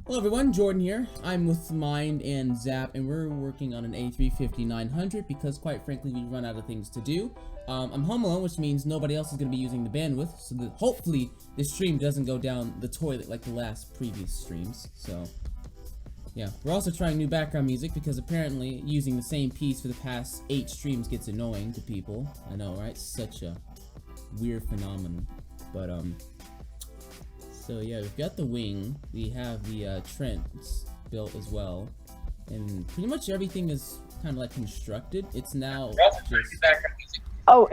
Hello everyone, Jordan here. I'm with Mind and Zap, and we're working on an A350-900 because, quite frankly, we run out of things to do. I'm home alone, which means nobody else is going to be using the bandwidth, so that hopefully this stream doesn't go down the toilet like the last previous streams. So, yeah. We're also trying new background music because apparently using the same piece for the past 8 streams gets annoying to people. I know, right? Such a weird phenomenon. But, so yeah, we've got the wing, we have the Trents built as well, and pretty much everything is kind of like constructed. It's now just... Oh,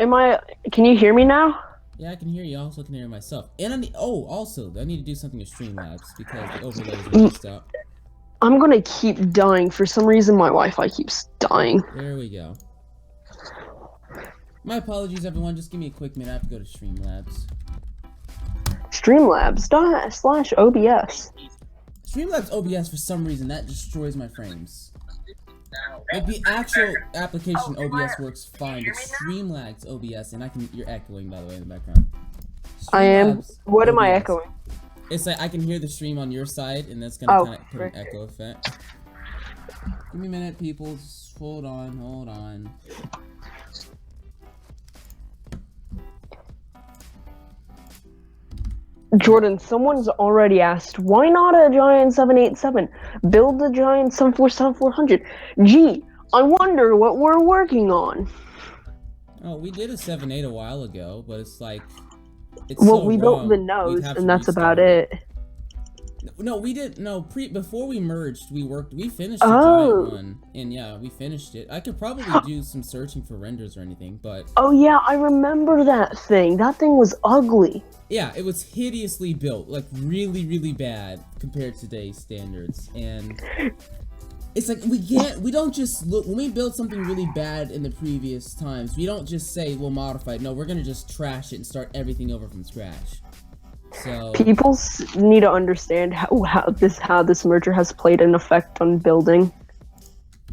can you hear me now? Yeah, I can hear you, I also can hear myself. And I need, also, I need to do something to Streamlabs because the overlays are messed up. I'm gonna keep dying. For some reason, my Wi-Fi keeps dying. There we go. My apologies, everyone, just give me a quick minute, I have to go to Streamlabs. Streamlabs./OBS. Streamlabs OBS, for some reason, that destroys my frames. Like, the actual application OBS works fine, but Streamlabs OBS, and you're echoing, by the way, in the background. I am. What am I OBS. echoing? It's like, I can hear the stream on your side, and that's gonna kind of put an right. echo effect. Give me a minute, people, just hold on. Jordan, someone's already asked, why not a Giant 787? Build the Giant 747-400. Gee, I wonder what we're working on. Oh, we did a 7.8 a while ago, but it's like... we built the nose, and that's about it. No, we didn't. No, before we merged, we finished the Giant one, and yeah, we finished it. I could probably do some searching for renders or anything, but... Oh yeah, I remember that thing. That thing was ugly. Yeah, it was hideously built, like really, really bad compared to today's standards, and it's like we don't just look, when we build something really bad in the previous times, we don't just say we'll modify it. No, we're gonna just trash it and start everything over from scratch. So people need to understand how this merger has played an effect on building.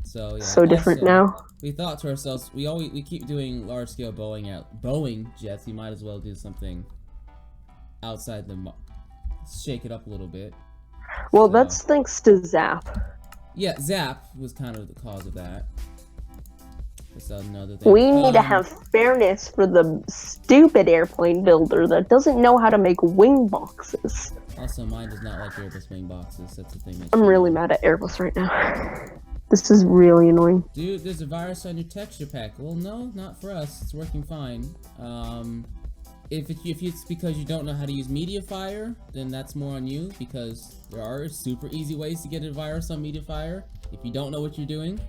So yeah, so different now. We thought to ourselves, we keep doing large scale Boeing jets. We might as well do something outside shake it up a little bit. Well, that's thanks to Zap. Yeah, Zap was kind of the cause of that. That's another thing. We need to have fairness for the stupid airplane builder that doesn't know how to make wing boxes. Also, mine does not like Airbus wing boxes. That's the thing. I'm really mad at Airbus right now. This is really annoying. Dude, there's a virus on your texture pack. Well, no, not for us. It's working fine. If it's because you don't know how to use Mediafire, then that's more on you, because there are super easy ways to get a virus on Mediafire if you don't know what you're doing.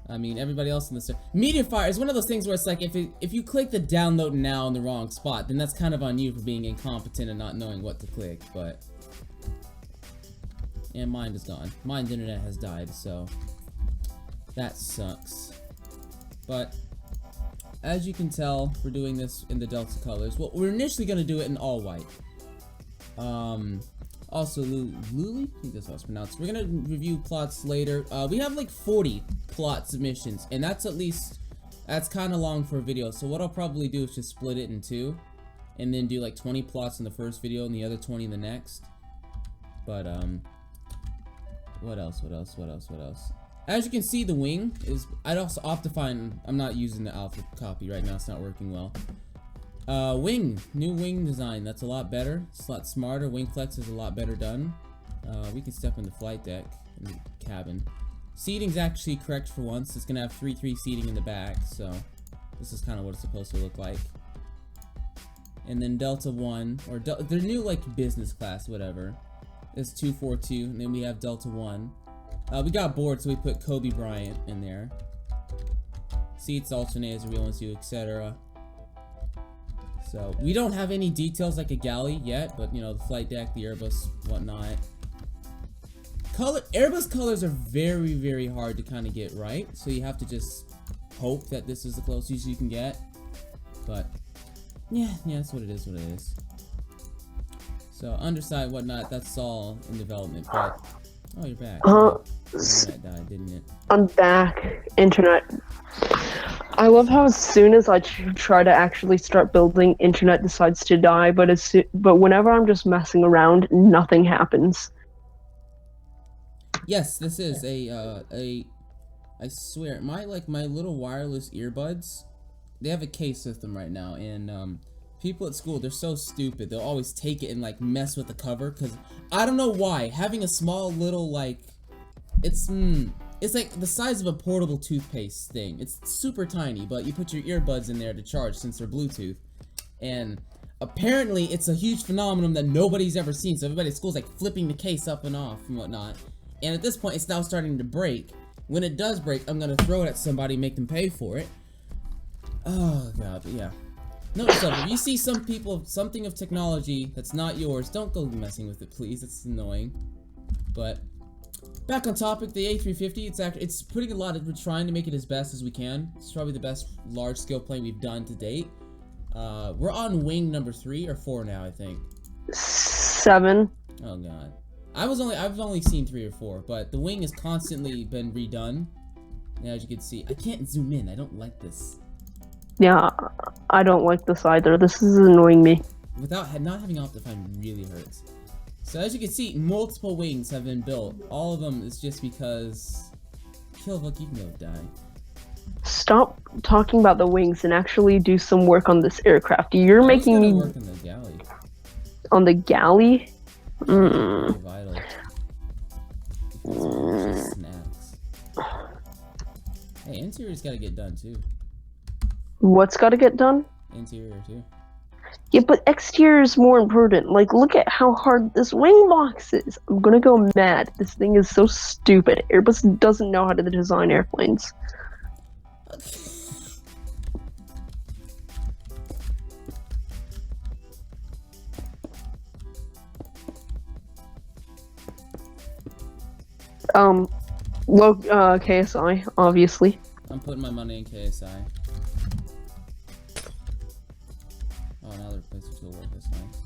I mean, everybody else in the Mediafire is one of those things where it's like, if you click the download now in the wrong spot, then that's kind of on you for being incompetent and not knowing what to click, but... And mine is gone. Mine's internet has died, so... That sucks. But... As you can tell, we're doing this in the Delta colors. Well, we're initially going to do it in all white. Also, Luli? I think that's how it's pronounced. We're going to review plots later. We have like 40 plot submissions, and that's kind of long for a video. So what I'll probably do is just split it in 2, and then do like 20 plots in the first video and the other 20 in the next. But, what else? As you can see, the wing is... I'd also Optifine... I'm not using the alpha copy right now. It's not working well. Wing. New wing design. That's a lot better. It's a lot smarter. Wing flex is a lot better done. We can step in the flight deck. In the cabin. Seating's actually correct for once. It's going to have 3-3 seating in the back. So, this is kind of what it's supposed to look like. And then Delta 1. Or their new, like, business class, whatever. Is 242. And then we have Delta 1. We got bored, so we put Kobe Bryant in there. Seats alternate as a real ones do, etc. So, we don't have any details like a galley yet, but, you know, the flight deck, the Airbus, whatnot. Airbus colors are very, very hard to kind of get right, so you have to just hope that this is the closest you can get. But, yeah, that's what it is, So, underside, whatnot, that's all in development, but... Oh, you're back. Internet died, didn't it? I'm back. Internet. I love how as soon as I try to actually start building, internet decides to die. But whenever I'm just messing around, nothing happens. Yes, this is I swear, my little wireless earbuds, they have a case with them right now, and people at school, they're so stupid. They'll always take it and like mess with the cover, because I don't know why. Having a small little like, it's like the size of a portable toothpaste thing. It's super tiny, but you put your earbuds in there to charge since they're Bluetooth, and apparently it's a huge phenomenon that nobody's ever seen. So everybody at school's like flipping the case up and off and whatnot, and at this point it's now starting to break. When it does break, I'm gonna throw it at somebody, make them pay for it. Oh god, but yeah. Note yourself, if you see something of technology that's not yours, don't go messing with it, please. It's annoying. But back on topic, the A350, it's putting a lot of, we're trying to make it as best as we can. It's probably the best large-scale plane we've done to date. We're on wing number 3 or 4 now, I think. 7. Oh god. I've only seen 3 or 4, but the wing has constantly been redone. And as you can see, I can't zoom in. I don't like this. Yeah, I don't like this either. This is annoying me. Without not having Optifine really hurts. So as you can see, multiple wings have been built. All of them is just because Killbuck, you can go die. Stop talking about the wings and actually do some work on this aircraft. You're making me work on the galley. On the galley. Very vital. Snacks. Hey, interior's gotta get done too. What's gotta get done? Interior too. Yeah, but exterior is more important. Like, look at how hard this wing box is. I'm gonna go mad. This thing is so stupid. Airbus doesn't know how to design airplanes. KSI, obviously. I'm putting my money in KSI. Oh, now the replacements will work. That's nice.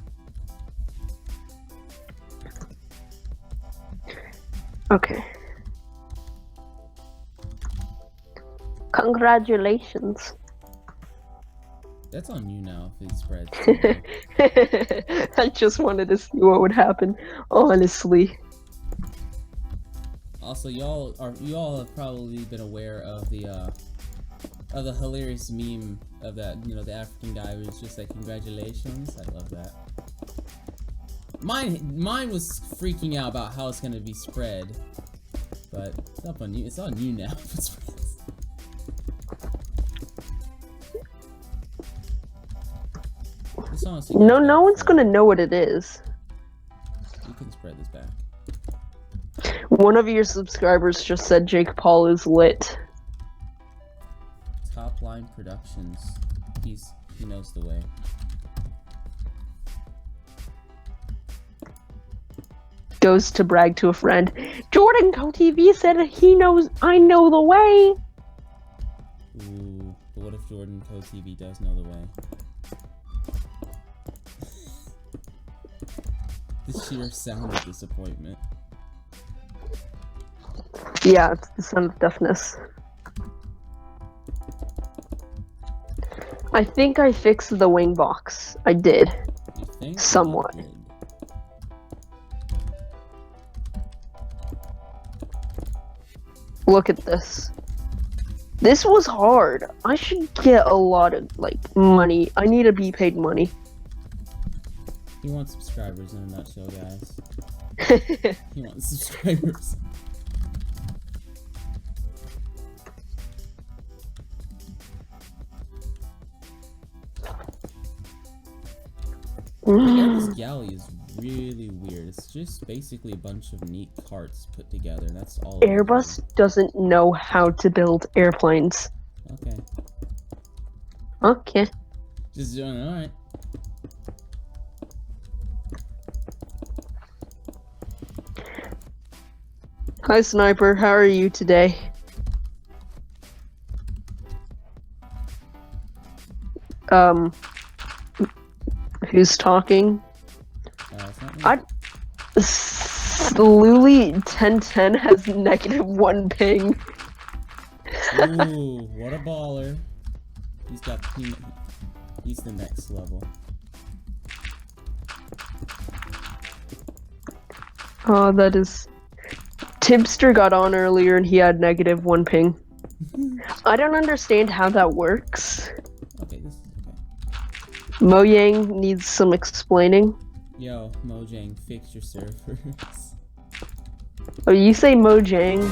Okay. Congratulations. That's on you now if it spreads. I just wanted to see what would happen, honestly. Also, you all have probably been aware of the hilarious meme of that, the African guy who was just like, congratulations. I love that. Mine was freaking out about how it's gonna be spread, but it's up on you. It's on you now if it spreads. No one's gonna know what it is. You can spread this back. One of your subscribers just said Jake Paul is lit. Top Line Productions. He knows the way. Goes to brag to a friend. Jordan Co-TV said I know the way. Ooh, but what if Jordan Co-TV does know the way? The sheer sound of disappointment. Yeah, it's the sound of deafness. I think I fixed the wing box. I did. You think? Somewhat. You did. Look at this. This was hard. I should get a lot of, money. I need to be paid money. He wants subscribers in a nutshell, guys. He wants subscribers. This galley is really weird. It's just basically a bunch of neat carts put together. That's all. Airbus doesn't know how to build airplanes. Okay. Okay. Just doing it. All right. Hi, Sniper. How are you today? Who's talking? Luli 1010 has -1 ping. Ooh, what a baller. He's the next level. Oh, that is... Tipster got on earlier and he had -1 ping. I don't understand how that works. Okay, this is okay. Mojang needs some explaining. Yo, Mojang, fix your servers. Oh, you say Mojang?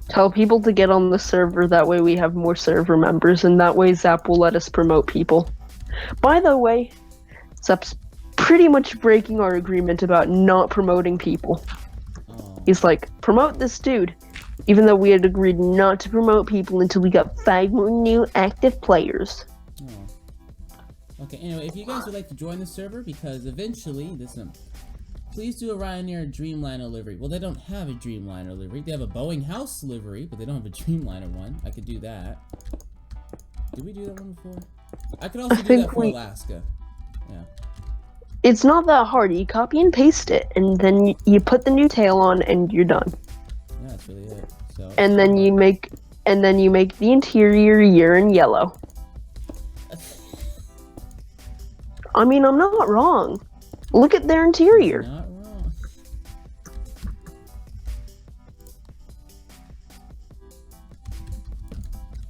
Tell people to get on the server, that way we have more server members, and that way Zap will let us promote people. By the way, Zap's pretty much breaking our agreement about not promoting people. Oh. He's like, promote this dude, even though we had agreed not to promote people until we got 5 more new active players. Oh. Okay, anyway, if you guys would like to join the server, because eventually, please do a Ryanair Dreamliner livery. Well, they don't have a Dreamliner livery. They have a Boeing House livery, but they don't have a Dreamliner one. I could do that. Did we do that one before? I could also do that for Alaska. Yeah. It's not that hard. You copy and paste it, and then you put the new tail on, and you're done. Yeah, that's really it. So. And then you make the interior urine yellow. I mean, I'm not wrong. Look at their interior. Not wrong.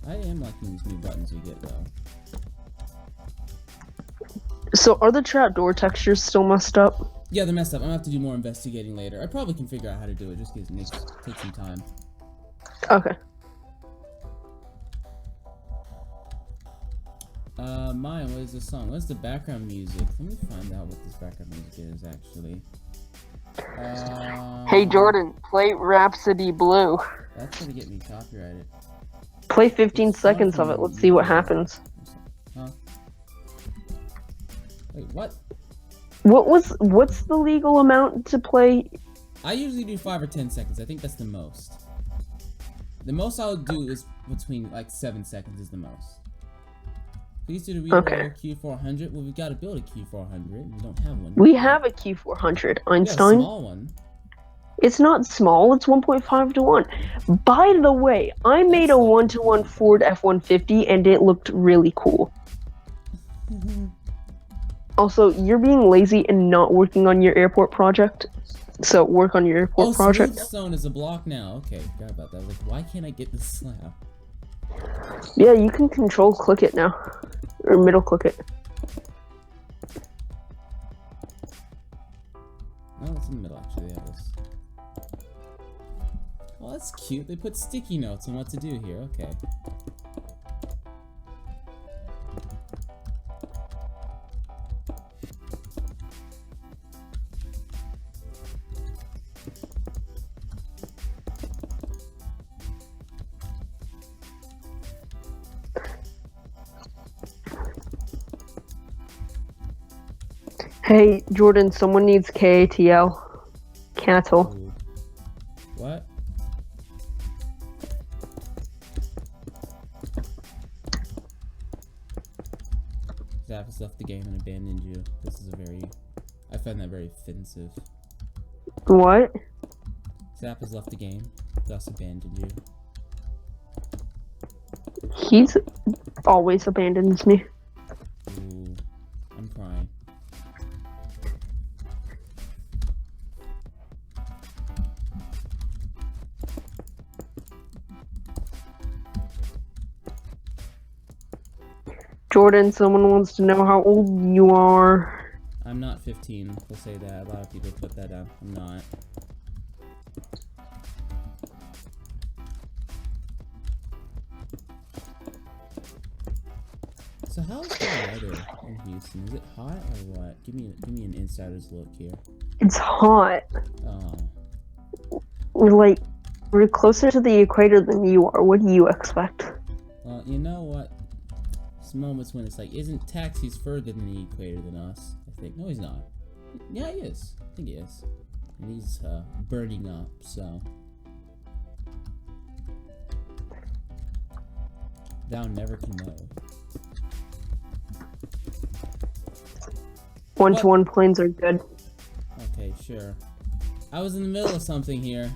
I am liking these new buttons we get though. So are the trapdoor textures still messed up? Yeah, they're messed up. I'm gonna have to do more investigating later. I probably can figure out how to do it, just because it takes some time. Okay. Mine, what is the song? What's the background music? Let me find out what this background music is, actually. Hey Jordan, play Rhapsody Blue. That's gonna get me copyrighted. Play 15 seconds of it, let's see what happens. Huh? Wait, what? What's the legal amount to play? I usually do 5 or 10 seconds. I think that's the most. The most I'll do is between like 7 seconds is the most. Please do the reroll Q400. Well, we gotta build a Q400. We don't have one. We have a Q400, Einstein. A small one. It's not small, it's 1.5 to 1. By the way, I made a 1-to-1 Ford F-150 and it looked really cool. Also, you're being lazy and not working on your airport project. So work on your airport project. Stone is a block now. Okay, forgot about that. I was like, why can't I get this slab? Yeah, you can control click it now. Or middle click it. Oh, it's in the middle actually, yeah, this. Oh, that's cute. They put sticky notes on what to do here. Okay. Hey, Jordan, someone needs KATL. Cattle. Ooh. What? Zap has left the game and abandoned you. This is I find that very offensive. What? Zap has left the game, thus abandoned you. He's always abandons me. Ooh, I'm crying. Jordan, someone wants to know how old you are. I'm not 15, we'll say that. A lot of people put that down. I'm not. So how's the weather in Houston? Is it hot or what? Give me an insider's look here. It's hot. Oh. We're closer to the equator than you are. What do you expect? Well, you know what? There's moments when it's like, isn't Taxi's further than the equator than us? I think. No, he's not. Yeah, he is. I think he is. And he's burning up, so. Thou never can know. 1-to-1 planes are good. Okay, sure. I was in the middle of something here.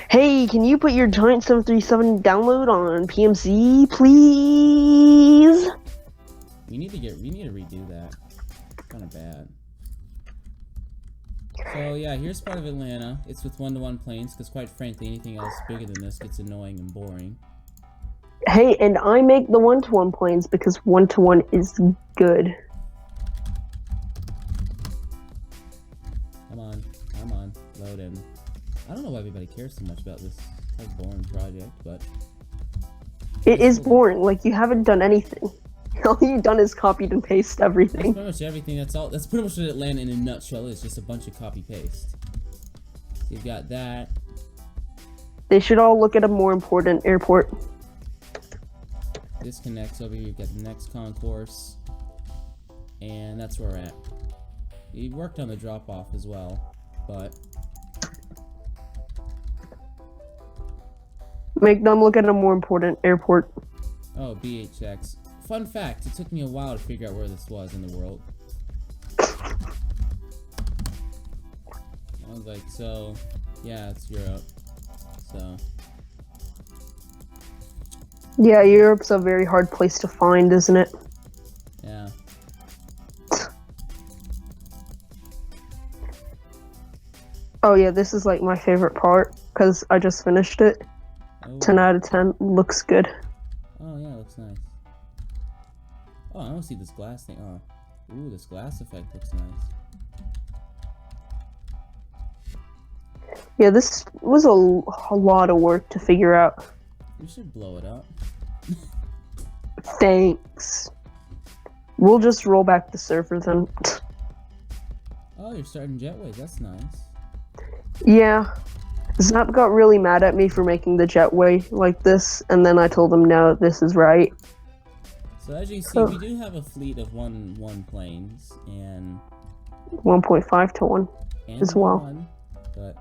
Hey, can you put your Giant 737 download on PMC, please? We need to redo that. Kind of bad. So yeah, here's part of Atlanta. It's with 1-to-1 planes, because quite frankly, anything else bigger than this gets annoying and boring. Hey, and I make the 1-to-1 planes because 1-to-1 is good. Come on, load in. I don't know why everybody cares so much about this kind of boring project, but It is boring. Like, you haven't done anything. All you've done is copied and pasted that's everything. pretty much everything. That's pretty much what Atlanta in a nutshell is. Just a bunch of copy paste. So you've got that. They should all look at a more important airport. This connects over here. You've got the next concourse, and that's where we're at. We worked on the drop off as well, but Make them look at a more important airport. oh, BHX. Fun fact, it took me a while to figure out where this was in the world. I was like, so, yeah, it's Europe. So, Yeah, Europe's a very hard place to find, isn't it? yeah. Oh yeah, this is like my favorite part because I just finished it. Oh, 10 out of 10. Looks good. oh yeah, it looks nice. Oh, I don't see this glass thing. Oh, ooh, this glass effect looks nice. Yeah, this was a lot of work to figure out. We should blow it up. Thanks. We'll just roll back the server then. Oh, you're starting jetways. That's nice. Yeah. Zap got really mad at me for making the jetway like this, and then I told him, no, this is right. So as you can see, we do have a fleet of 1-1 planes and 1.5 to 1 as well. 1, but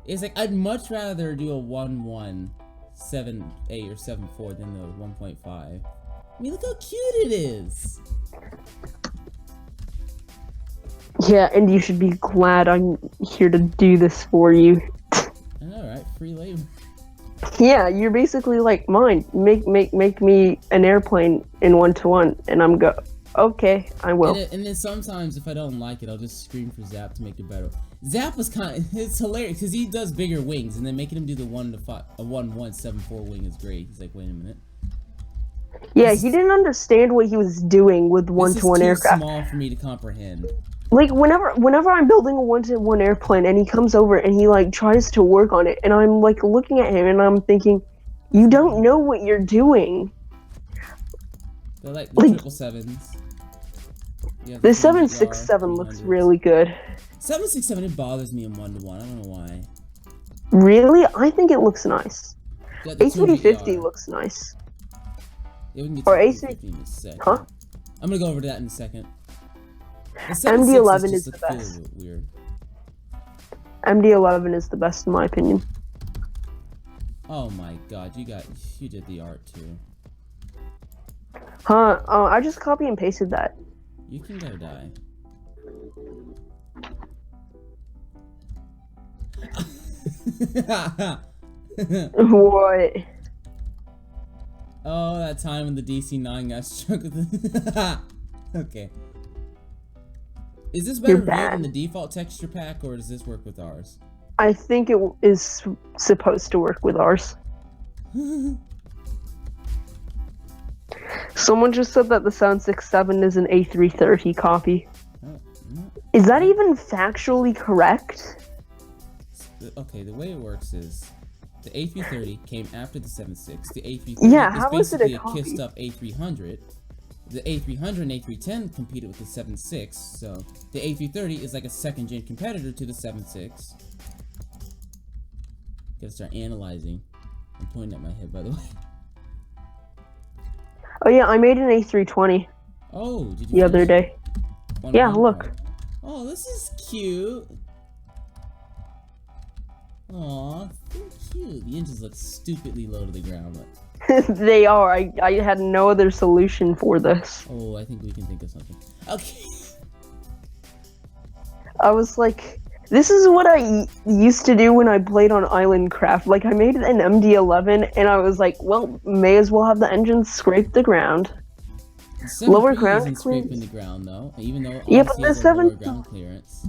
it's like I'd much rather do a 1-1 7.8 or 7.4 than the 1.5. I mean, look how cute it is. Yeah, and you should be glad I'm here to do this for you. I know, right? Free labor. Yeah, you're basically like, mine. Make me an airplane in 1-to-1, and I'm okay, I will. And then sometimes if I don't like it, I'll just scream for Zap to make it better. Zap was it's hilarious because he does bigger wings, and then making him do the 1-1-7.4 wing is great. He's like, wait a minute. Yeah, he didn't understand what he was doing with 1-to-1 aircraft. This is too small for me to comprehend. Like, whenever I'm building a 1-to-1 airplane and he comes over and he like tries to work on it, and I'm like looking at him and I'm thinking, you don't know what you're doing. They're like the 777s. The 767 looks really good. 767, it bothers me in 1-to-1. I don't know why. Really? I think it looks nice. Yeah, the A350 looks nice. Yeah, we can get Or to A350 in a second. Huh? I'm gonna go over to that in a second. The MD-11 is just the feels best. a bit weird. MD-11 is the best in my opinion. Oh my god, you did the art too. Huh? Oh, I just copy and pasted that. You can go die. What? Oh, that time when the DC-9 got struck with Okay. Is this better than the default texture pack, or does this work with ours? I think it is supposed to work with ours. Someone just said that the 767 is an A330 copy. Is that even factually correct? Okay, the way it works is the A330 came after the 76. The A330 how is is it a basically a copy? kissed up A300. The A300 and A310 competed with the 76, so the A330 is like a second gen competitor to the 76. Gotta start analyzing. I'm pointing at my head, by the way. Oh yeah, I made an A320 Oh, did you the other day. Yeah, look. Oh, this is cute. Aw, so cute. The engines look stupidly low to the ground, but They are. I had no other solution for this. Oh, I think we can think of something. Okay. I was like, this is what I used to do when I played on Island Craft. Like, I made an MD-11, and I was like, well, may as well have the engine scrape the ground. Lower ground isn't scraping the ground though, even though yeah, but Odyssey has a lower ground clearance.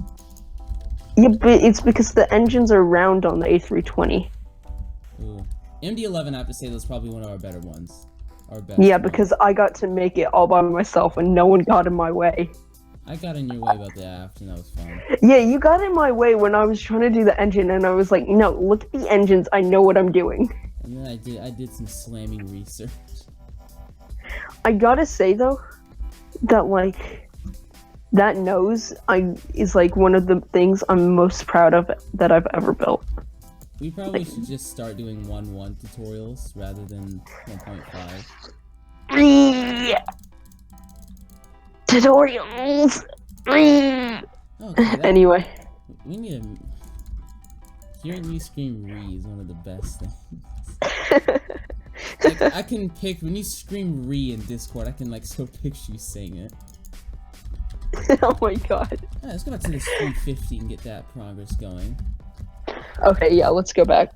Yeah, but it's because the engines are round on the A320. Ooh. MD-11, I have to say, that's probably one of our better ones. Our best. Yeah, one. because I got to make it all by myself, and no one got in my way. I got in your way about the aft, and that was fun. Yeah, you got in my way when I was trying to do the engine, and I was like, no, look at the engines, I know what I'm doing. And then I did some slamming research. I gotta say, though, that, like, that nose is, like, one of the things I'm most proud of that I've ever built. We probably should just start doing 1.1 tutorials rather than 1.5. Yeah. Tutorials! Okay, Anyway. We need a... Hearing you scream "re" is one of the best things. Like, I can pick... When you scream "re" in Discord, I can, like, so picture you saying it. Oh my god. Yeah, let's go back to this 350 and get that progress going. Okay, yeah, let's go back.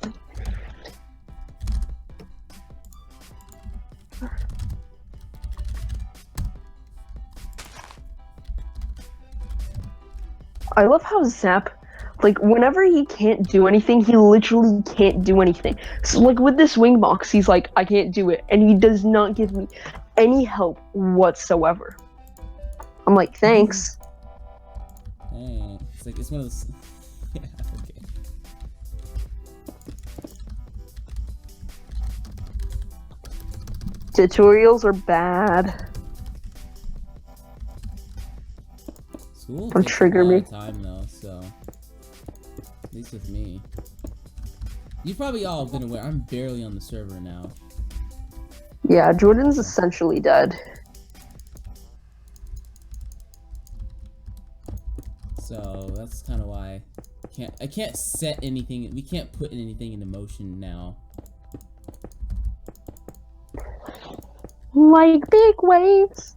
I love how Zap, like, whenever he can't do anything, he literally can't do anything. So, like, with this wing box, he's like, I can't do it, and he does not give me any help whatsoever. I'm like, thanks. Hey, it's like, it's one of those... Yeah, okay. Tutorials are bad. School Don't takes trigger a lot me. of time though, so at least with me. You've probably all been aware. I'm barely on the server now. Yeah, Jordan's essentially dead. So that's kind of why I can't set anything. We can't put anything into motion now. Like big waves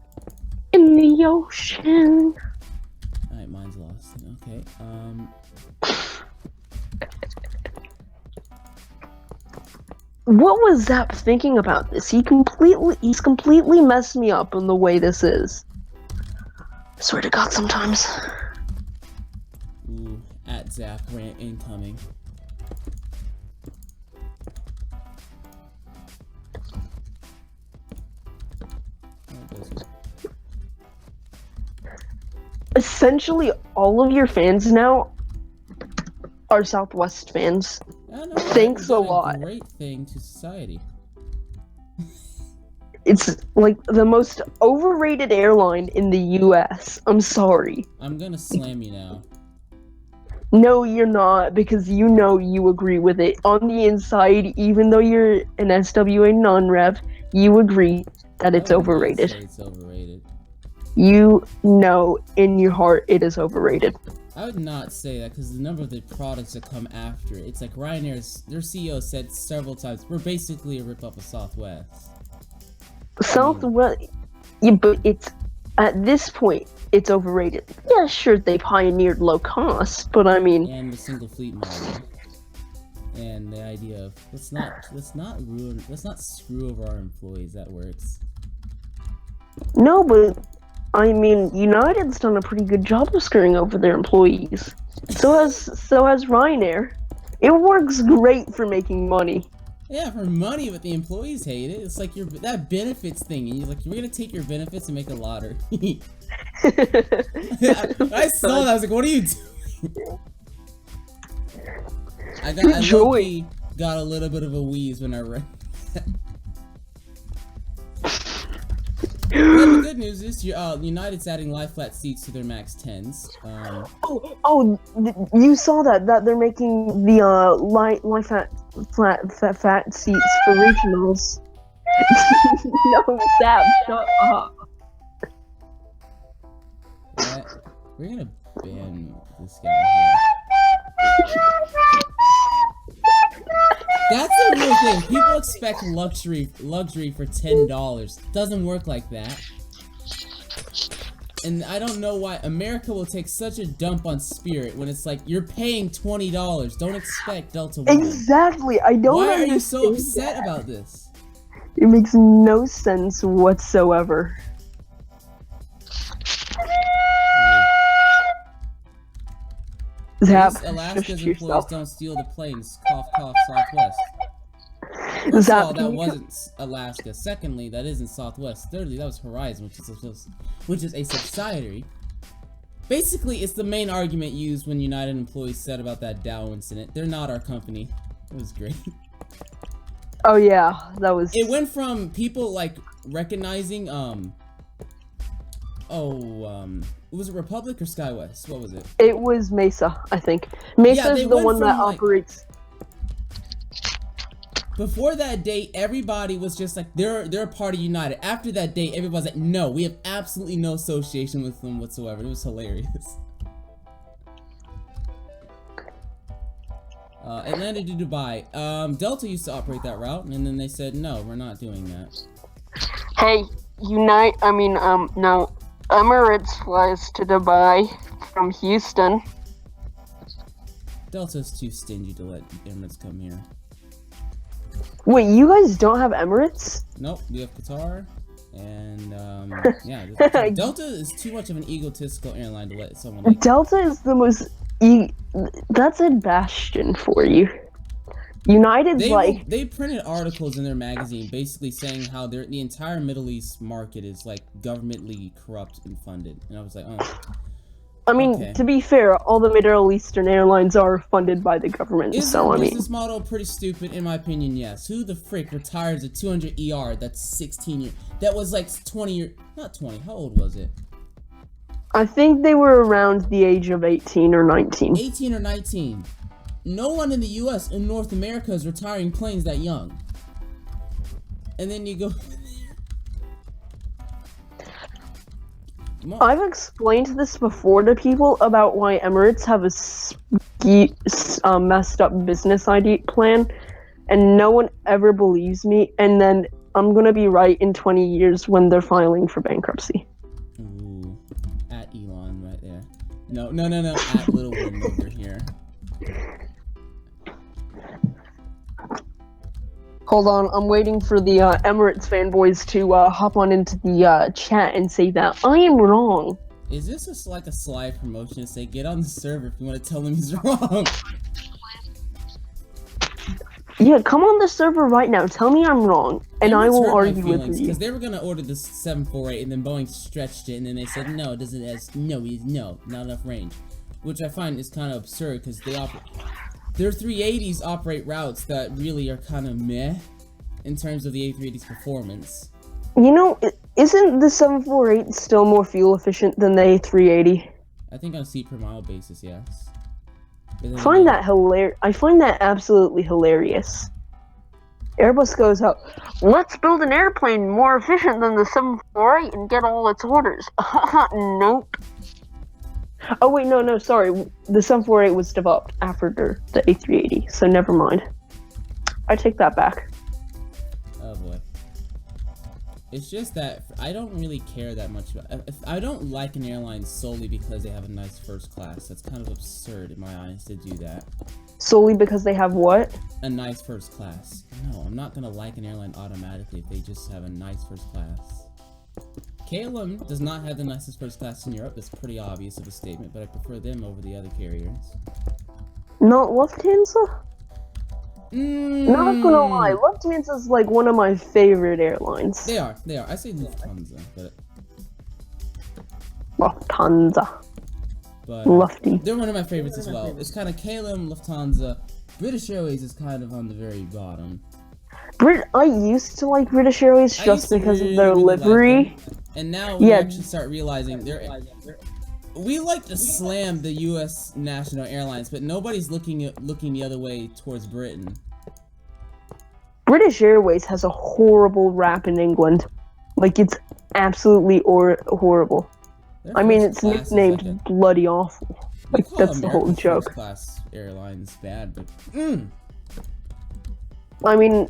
in the ocean. Alright, mine's lost. Okay. What was Zap thinking about this? He's completely messed me up in the way this is. I swear to God, sometimes. Ooh, at Zap rant incoming. Essentially, all of your fans now are Southwest fans. Thanks a lot. Great thing to society. It's like the most overrated airline in the US. I'm sorry. I'm gonna slam you now. No, you're not, because you know you agree with it. On the inside, even though you're an SWA non-rev, you agree that it's overrated. Say it's overrated. You know in your heart it is overrated. I would not say that because the number of the products that come after it, it's like Ryanair's, their CEO said several times, we're basically a rip-off of Southwest. Southwest, yeah, but it's, at this point, it's overrated. Yeah, sure, they pioneered low cost, but I mean... And the single fleet model. And the idea of, let's not screw over our employees, that works. No, but... I mean, United's done a pretty good job of screwing over their employees. So has Ryanair. It works great for making money. Yeah, for money, but the employees hate it. It's like that benefits thing, and you're like, we're gonna take your benefits and make a lottery. I saw that. I was like, what are you doing? I low-key got a little bit of a wheeze when I read that. Well, the good news is United's adding lie flat seats to their max 10s. You saw that they're making the lie flat seats for regionals. No, Zap, shut up. We're gonna ban this guy here. That's the real thing. People expect luxury for $10. Doesn't work like that. And I don't know why America will take such a dump on Spirit when it's like you're paying $20. Don't expect Delta One. Exactly. I don't Why are understand you so upset about this? It makes no sense whatsoever. Zap, Alaska's just employees yourself. don't steal the planes. Cough, cough, Southwest. First of Zap, all, can that you- wasn't Alaska. Secondly, that isn't Southwest. Thirdly, that was Horizon, which is a subsidiary. Basically, it's the main argument used when United employees said about that Dow incident. They're not our company. It was great. Oh yeah, that was. It went from people like recognizing was it Republic or SkyWest? What was it? It was Mesa, I think. Mesa they is the went one that from, like- operates. Before that date, everybody was just like, they're a part of United. After that date, everybody's like, no, we have absolutely no association with them whatsoever. It was hilarious. Atlanta to Dubai. Delta used to operate that route, and then they said, no, we're not doing that. Hey, Emirates flies to Dubai from Houston. Delta's too stingy to let Emirates come here. Wait, you guys don't have Emirates? Nope, we have Qatar, and yeah, Delta is too much of an egotistical airline to let someone like. Delta is the most. That's a bastion for you. United's They printed articles in their magazine basically saying how the entire Middle East market is like governmentally corrupt and funded, and I was like, oh. I mean, Okay. to be fair, all the Middle Eastern airlines are funded by the government, Is so their I mean. business model pretty stupid? In my opinion, yes. Who the frick retires a 200 ER that's 16 years? That was like 20 years. Not 20. How old was it? I think they were around the age of 18 or 19. 18 or 19. No one in the U.S. in North America is retiring planes that young. And then you go. I've explained this before to people about why Emirates have a messed up business ID plan, and no one ever believes me, and then I'm gonna be right in 20 years when they're filing for bankruptcy. Ooh, at Elon right there. No. At Little Wind over here. Hold on, I'm waiting for the Emirates fanboys to hop on into the chat and say that I am wrong. Is this just like a sly promotion to say get on the server if you want to tell him he's wrong? Yeah, come on the server right now. Tell me I'm wrong, and I will argue with you. Because they were gonna order this 748, and then Boeing stretched it, and then they said no, it doesn't has not enough range, which I find is kind of absurd because their 380s operate routes that really are kind of meh in terms of the A380's performance. You know, isn't the 748 still more fuel efficient than the A380? I think on a seat per mile basis, yes. I find that absolutely hilarious. Airbus goes out, let's build an airplane more efficient than the 748 and get all its orders. Nope. Oh wait, no, sorry. The 748 was developed after the A380, so never mind. I take that back. Oh boy. It's just that I don't really care that much about. I don't like an airline solely because they have a nice first class. That's kind of absurd in my eyes to do that. Solely because they have what? A nice first class. No, I'm not gonna like an airline automatically if they just have a nice first class. KLM does not have the nicest first class in Europe. That's pretty obvious of a statement, but I prefer them over the other carriers. Not Lufthansa? Not gonna lie, Lufthansa is like one of my favorite airlines. They are. I say Lufthansa, but Lufthansa. Lufty. They're one of my favorites as well. It's kind of KLM, Lufthansa. British Airways is kind of on the very bottom. I used to like British Airways just because of their livery. And now we actually start realizing we like to slam the U.S. national airlines, but nobody's looking the other way towards Britain. British Airways has a horrible rap in England. Like, it's absolutely horrible. I mean, it's nicknamed Bloody Awful. Like, that's the whole joke. First class airlines bad, but I mean,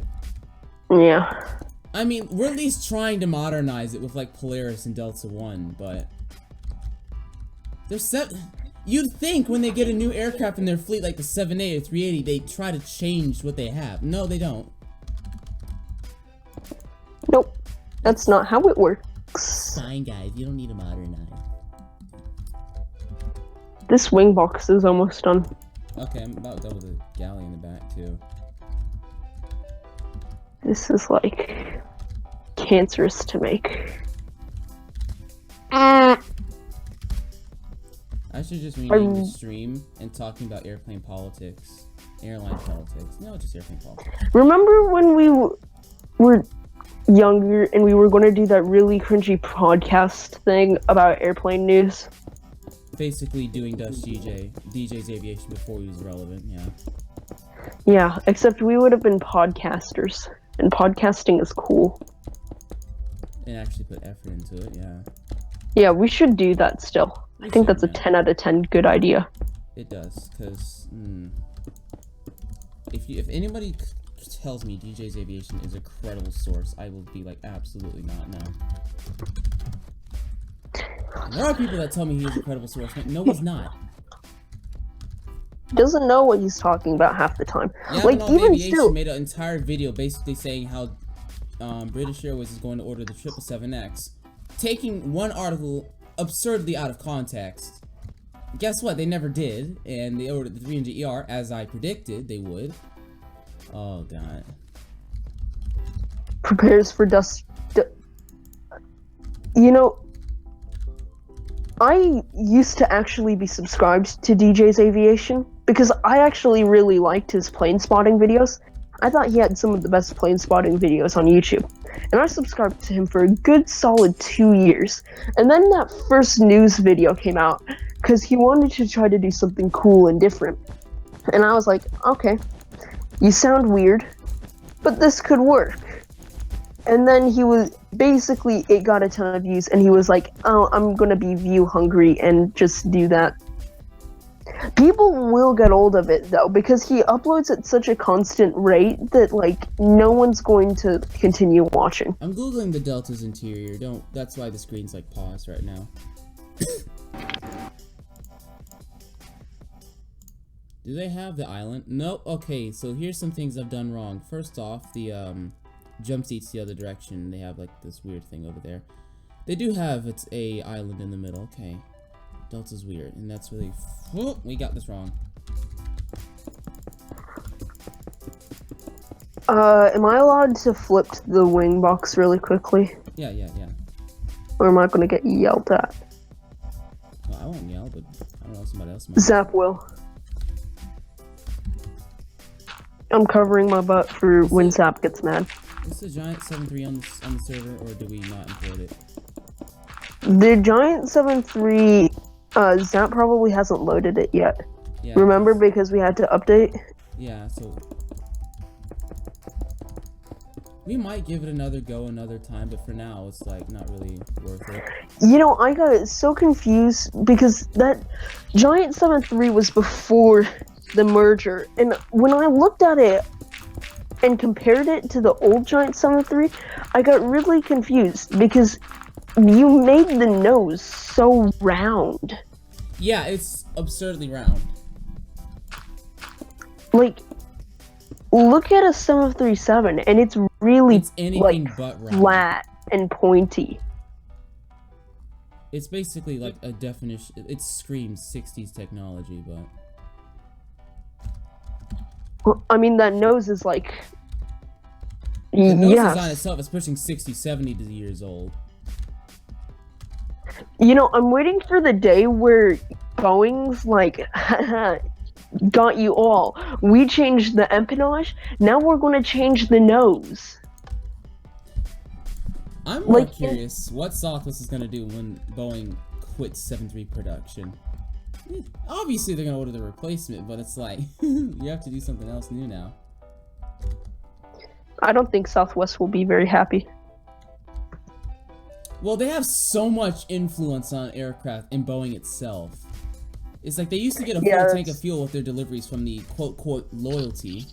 yeah. I mean, we're at least trying to modernize it with like Polaris and Delta One, but there's you'd think when they get a new aircraft in their fleet, like the 7A or 380, they try to change what they have. No, they don't. Nope. That's not how it works. Fine, guys. You don't need to modernize. This wing box is almost done. Okay, I'm about done with the galley in the back, too. This is, like, cancerous to make. I should just rename the stream and talking about airplane politics. Airline politics. No, just airplane politics. Remember when we were younger and we were going to do that really cringy podcast thing about airplane news? Basically doing DJ's Aviation before he was relevant, yeah. Yeah, except we would have been podcasters, and podcasting is cool. And actually put effort into it, yeah. Yeah, we should do that still. I think that's a 10 out of 10 good idea. It does, because if anybody tells me DJ's Aviation is a credible source, I will be like, absolutely not, no. And there are people that tell me he's a credible source. No, he's not. He doesn't know what he's talking about half the time. Yeah, like, even Aviation still, made an entire video basically saying how British Airways is going to order the 777X, taking one article absurdly out of context. Guess what? They never did, and they ordered the 300ER as I predicted they would. Oh god. prepares for dust. You know, I used to actually be subscribed to DJ's Aviation because I actually really liked his plane spotting videos. I thought he had some of the best plane spotting videos on YouTube. And I subscribed to him for a good solid 2 years. And then that first news video came out because he wanted to try to do something cool and different. And I was like, okay, you sound weird, but this could work. And then he was, basically, it got a ton of views, and he was like, oh, I'm gonna be view hungry and just do that. People will get old of it, though, because he uploads at such a constant rate that, like, no one's going to continue watching. I'm googling the Delta's interior, that's why the screen's, like, paused right now. Do they have the island? Nope. Okay, so here's some things I've done wrong. First off, the, jump seats the other direction. They have, like, this weird thing over there. They do have, it's a island in the middle. Okay. Delta's weird, and that's really... Oh, we got this wrong. Am I allowed to flip the wing box really quickly? Yeah. Or am I gonna get yelled at? Well, I won't yell, but I don't know, somebody else might. Zap will. I'm covering my butt for when Zap gets mad. Is the Giant 7.3 on the server, or do we not import it? The Giant 7.3, Zap probably hasn't loaded it yet. Yeah, remember, because we had to update? Yeah, so... we might give it another go another time, but for now, it's, like, not really worth it. You know, I got so confused, because that Giant 7.3 was before the merger, and when I looked at it and compared it to the old Giant 7.3, I got really confused, because you made the nose so round. Yeah, it's absurdly round. Like, look at a 737, and it's really, anything like, but round. flat and pointy. It's basically like a definition. It screams 60s technology, but... Well, I mean, that nose is like... the nose design itself is pushing 60, 70 years old. You know, I'm waiting for the day where Boeing's like, got you all. We changed the empennage, now we're going to change the nose. I'm more curious what Southwest is going to do when Boeing quits 7.3 production. Obviously, they're going to order the replacement, but it's like, you have to do something else new now. I don't think Southwest will be very happy. Well, they have so much influence on aircraft and Boeing itself. It's like they used to get a full tank of fuel with their deliveries from the quote-quote loyalty.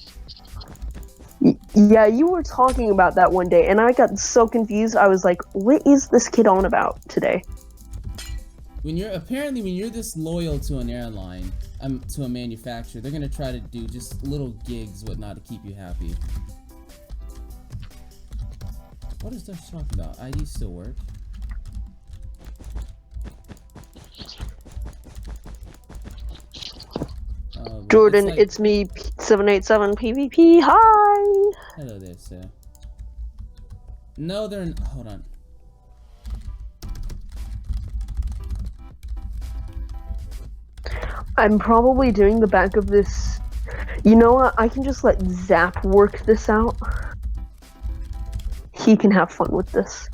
Yeah, you were talking about that one day, and I got so confused. I was like, what is this kid on about today? When you're this loyal to an airline, to a manufacturer, they're gonna try to do just little gigs, whatnot, to keep you happy. What is Dutch talking about? IDs still work. Jordan, it's me, 787 PvP. Hi. Hello there, sir. No, they're. Hold on. I'm probably doing the back of this. You know what? I can just let Zap work this out. He can have fun with this.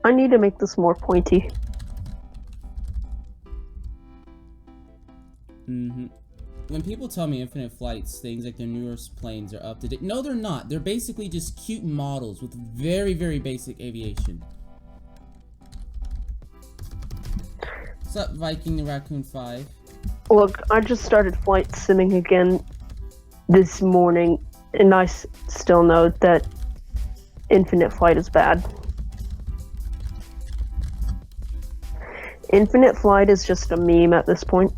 I need to make this more pointy. When people tell me Infinite Flight's things like their newest planes are up to date, no, they're not. They're basically just cute models with very, very basic aviation. What's up, Viking the Raccoon 5? Look, I just started flight simming again this morning, and I still know that Infinite Flight is bad. Infinite Flight is just a meme at this point.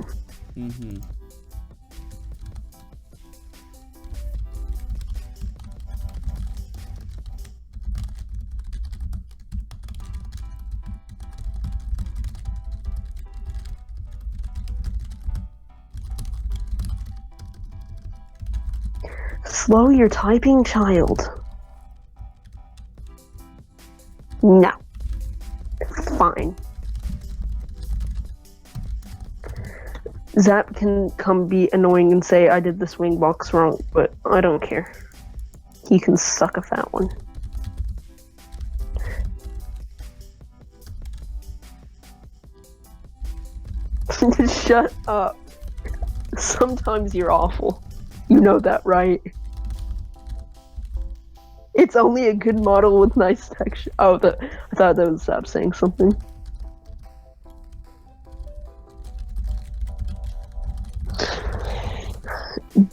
Slow your typing, child. No. Fine. Zap can come be annoying and say I did this wing box wrong, but I don't care. He can suck a fat one. Shut up. Sometimes you're awful. You know that, right? It's only a good model with nice texture. Oh, I thought that was Zap saying something.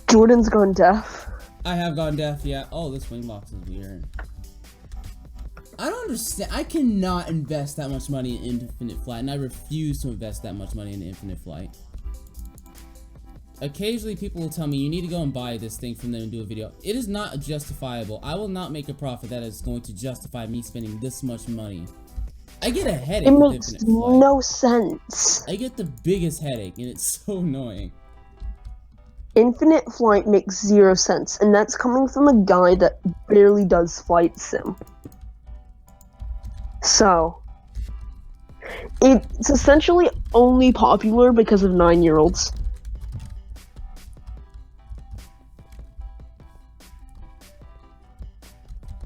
Jordan's gone deaf. I have gone deaf, yeah. Oh, this wing box is weird. I don't understand. I cannot invest that much money in Infinite Flight, and I refuse to invest that much money in Infinite Flight. Occasionally, people will tell me, you need to go and buy this thing from them and do a video. It is not justifiable. I will not make a profit that is going to justify me spending this much money. I get a headache with Infinite Flight. It makes no sense. I get the biggest headache, and it's so annoying. Infinite Flight makes 0 sense, and that's coming from a guy that barely does flight sim. So, it's essentially only popular because of 9-year-olds.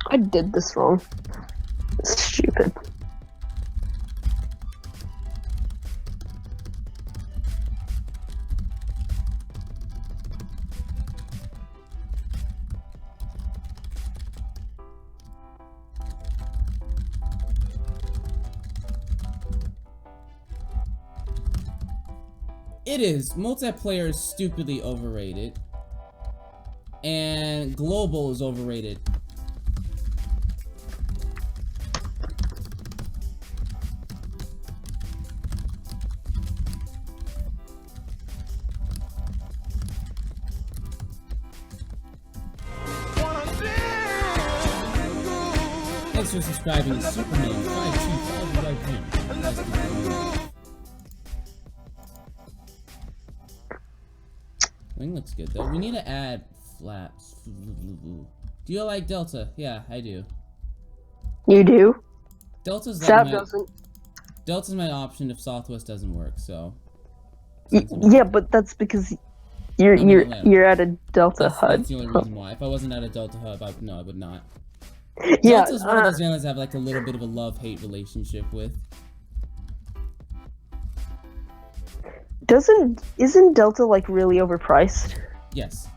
I did this wrong. It's stupid. It is. Multiplayer is stupidly overrated. And global is overrated. Thanks for subscribing to Superman 525. Wing looks good though. We need to add flaps. Do you like Delta? Yeah, I do. You do? Delta's like Zap doesn't. Delta's my option if Southwest doesn't work. So. Yeah, but that's because you're at a Delta HUD. That's the only reason why. If I wasn't at a Delta hub, I would not. Yeah. Delta's one of those airlines I have like a little bit of a love-hate relationship with. Isn't Delta like really overpriced? Yes.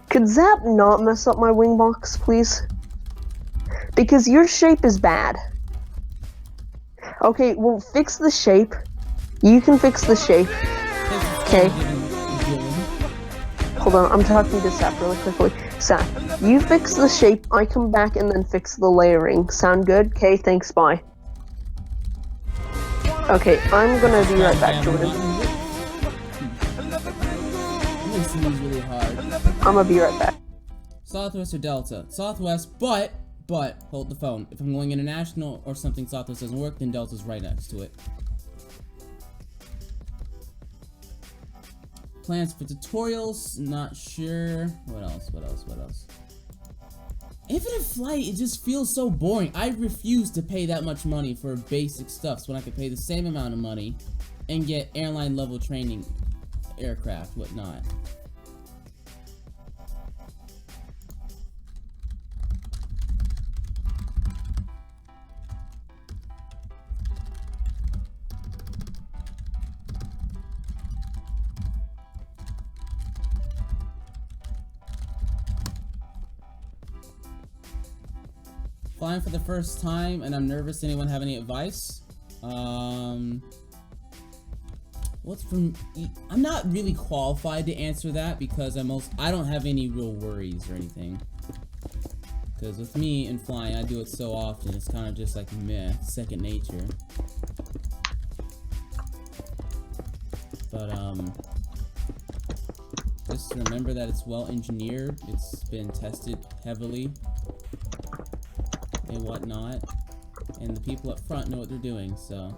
Could Zap not mess up my wing box, please? Because your shape is bad. Okay, well, fix the shape. You can fix the shape. Okay. Hold on, I'm talking to Sap really quickly. Sap, you fix the shape, I come back and then fix the layering. Sound good? Okay, thanks, bye. Okay, I'm gonna be right back, Jordan. This is really hard. I'm gonna be right back. Southwest or Delta? Southwest, but hold the phone. If I'm going international or something Southwest doesn't work, then Delta's right next to it. Plans for tutorials, not sure. What else? Infinite flight, it just feels so boring. I refuse to pay that much money for basic stuff when I could pay the same amount of money and get airline level training, aircraft, whatnot. Flying for the first time and I'm nervous. Anyone have any advice? What's from? I'm not really qualified to answer that because I don't have any real worries or anything. Because with me and flying, I do it so often, it's kind of just like meh, second nature. But just remember that it's well engineered. It's been tested heavily and whatnot, and the people up front know what they're doing. So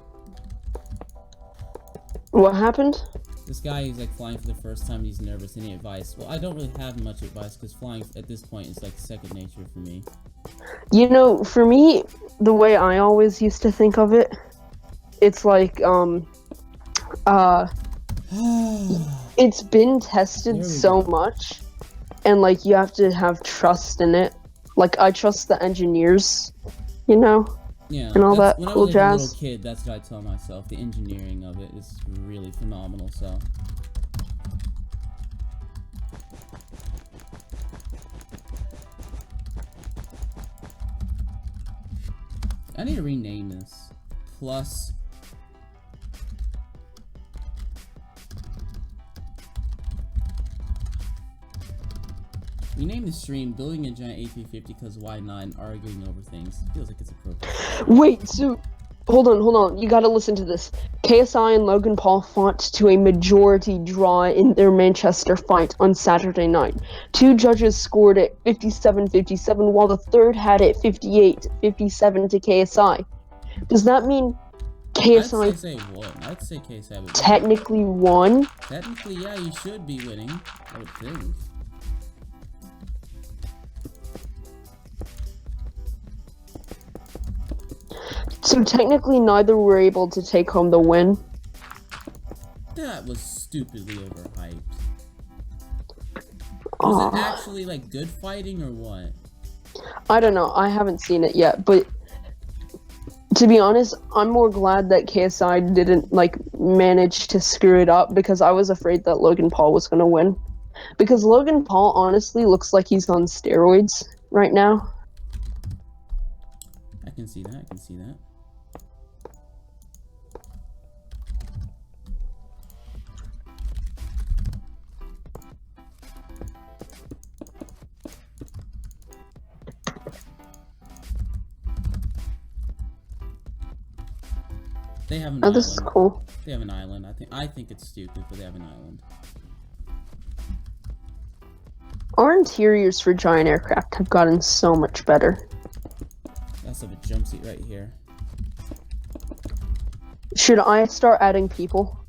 what happened? this guy is like flying for the first time, he's nervous. Any advice? Well, I don't really have much advice because flying at this point is like second nature for me. You know, for me, the way I always used to think of it, it's like it's been tested so much, and like you have to have trust in it. Like, I trust the engineers, you know? Yeah, and all that when cool I was jazz. a little kid, that's what I tell myself. The engineering of it is really phenomenal, so. I need to rename this. Plus. Rename the stream Building a Giant A350 because why not, and arguing over things. Feels like it's appropriate. Wait, so hold on. You gotta listen to this. KSI and Logan Paul fought to a majority draw in their Manchester fight on Saturday night. Two judges scored it 57-57, while the third had it 58-57 to KSI. Does that mean KSI I'd say KSI would technically won? Technically, yeah, you should be winning, I would think. So technically neither were able to take home the win? That was stupidly overhyped. Was it actually like good fighting or what? I don't know, I haven't seen it yet, but to be honest, I'm more glad that KSI didn't like manage to screw it up because I was afraid that Logan Paul was gonna win. Because Logan Paul honestly looks like he's on steroids right now. I can see that. They have an island. This is cool. They have an island. I think it's stupid, but they have an island. Our interiors for giant aircraft have gotten so much better. That's of a jump seat right here. Should I start adding people?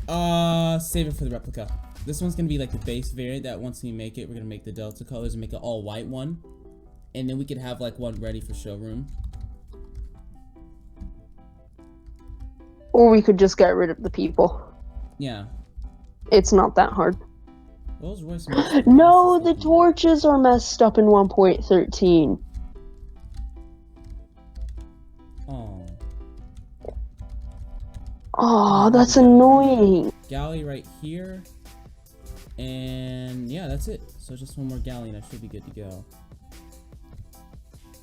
Save it for the replica. This one's gonna be like the base variant that once we make it, we're gonna make the Delta colors and make an all white one. And then we could have like one ready for showroom. Or we could just get rid of the people. Yeah. It's not that hard. Rolls-Royce No, the torches are messed up in 1.13. Oh. Oh, that's annoying. Galley right here. And yeah, that's it. So just one more galley and I should be good to go.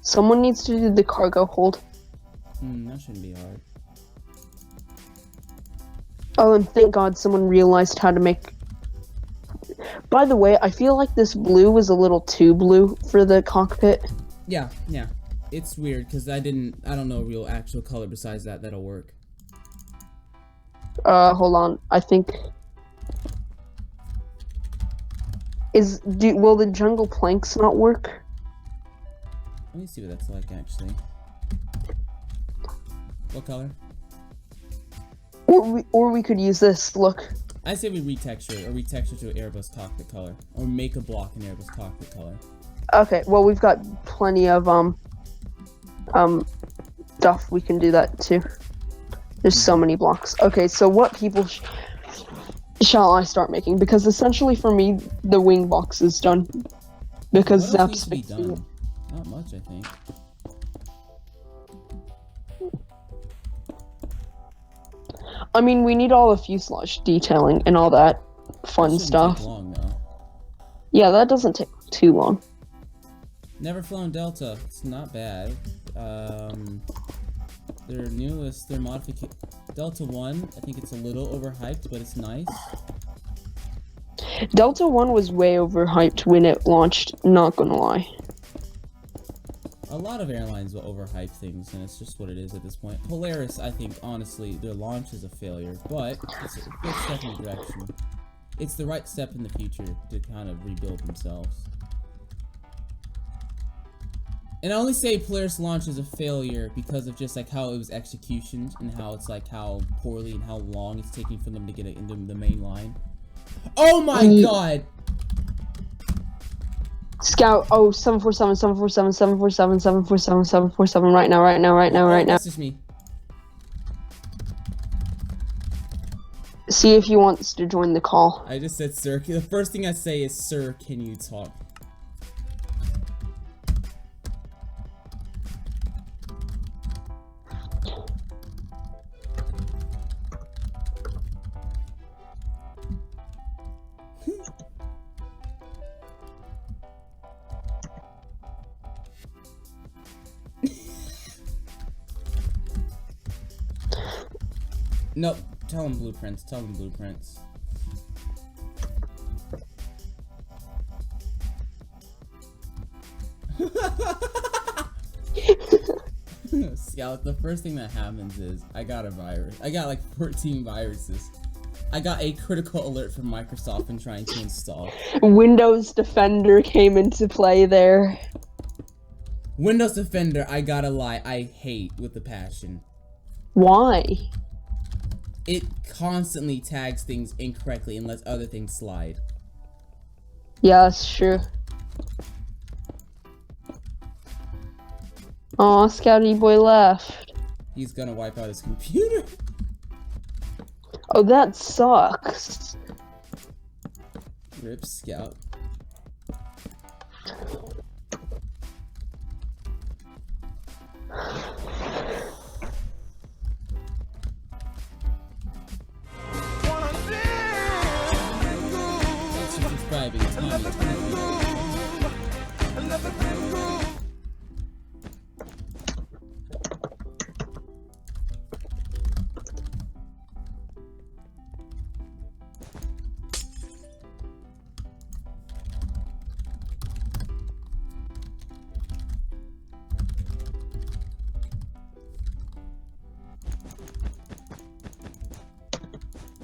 Someone needs to do the cargo hold. That shouldn't be hard. Oh, and thank God someone realized how to make... By the way, I feel like this blue was a little too blue for the cockpit. Yeah. It's weird because I don't know a real actual color besides that'll work. Hold on. I think... Will the jungle planks not work? Let me see what that's like actually. What color? Or we could use this, look. I say we retexture it, or retexture to an Airbus cockpit color. Or make a block in Airbus cockpit color. Okay, well we've got plenty of stuff we can do that too. There's so many blocks. Okay, so what people shall I start making? Because essentially for me, the wing box is done. Because what else needs Zap's to be done? Not much, I think. I mean, we need all the fuselage detailing and all that fun That stuff. take long, though. Yeah, that doesn't take too long. Never flown Delta. It's not bad. Their modification, Delta 1, I think it's a little overhyped, but it's nice. Delta 1 was way overhyped when it launched, not gonna lie. A lot of airlines will overhype things, and it's just what it is at this point. Polaris, I think, honestly, their launch is a failure, but it's a good step in the direction. It's the right step in the future to kind of rebuild themselves. And I only say Polaris launch is a failure because of just like how it was executioned and how it's like how poorly and how long it's taking for them to get it into the main line. Oh my god! Scout, 747, 747, 747, 747, 747, right now. That's just me. See if he wants to join the call. I just said, sir. The first thing I say is, sir, can you talk? Nope. Tell him blueprints. Tell him blueprints. Scout, the first thing that happens is I got a virus. I got like 14 viruses. I got a critical alert from Microsoft and trying to install. Windows Defender came into play there. Windows Defender, I gotta lie, I hate with a passion. Why? It constantly tags things incorrectly and lets other things slide. Yeah, that's true. Aw, Scouty boy left. He's gonna wipe out his computer. Oh, that sucks. Rip Scout. Thanks for subscribing.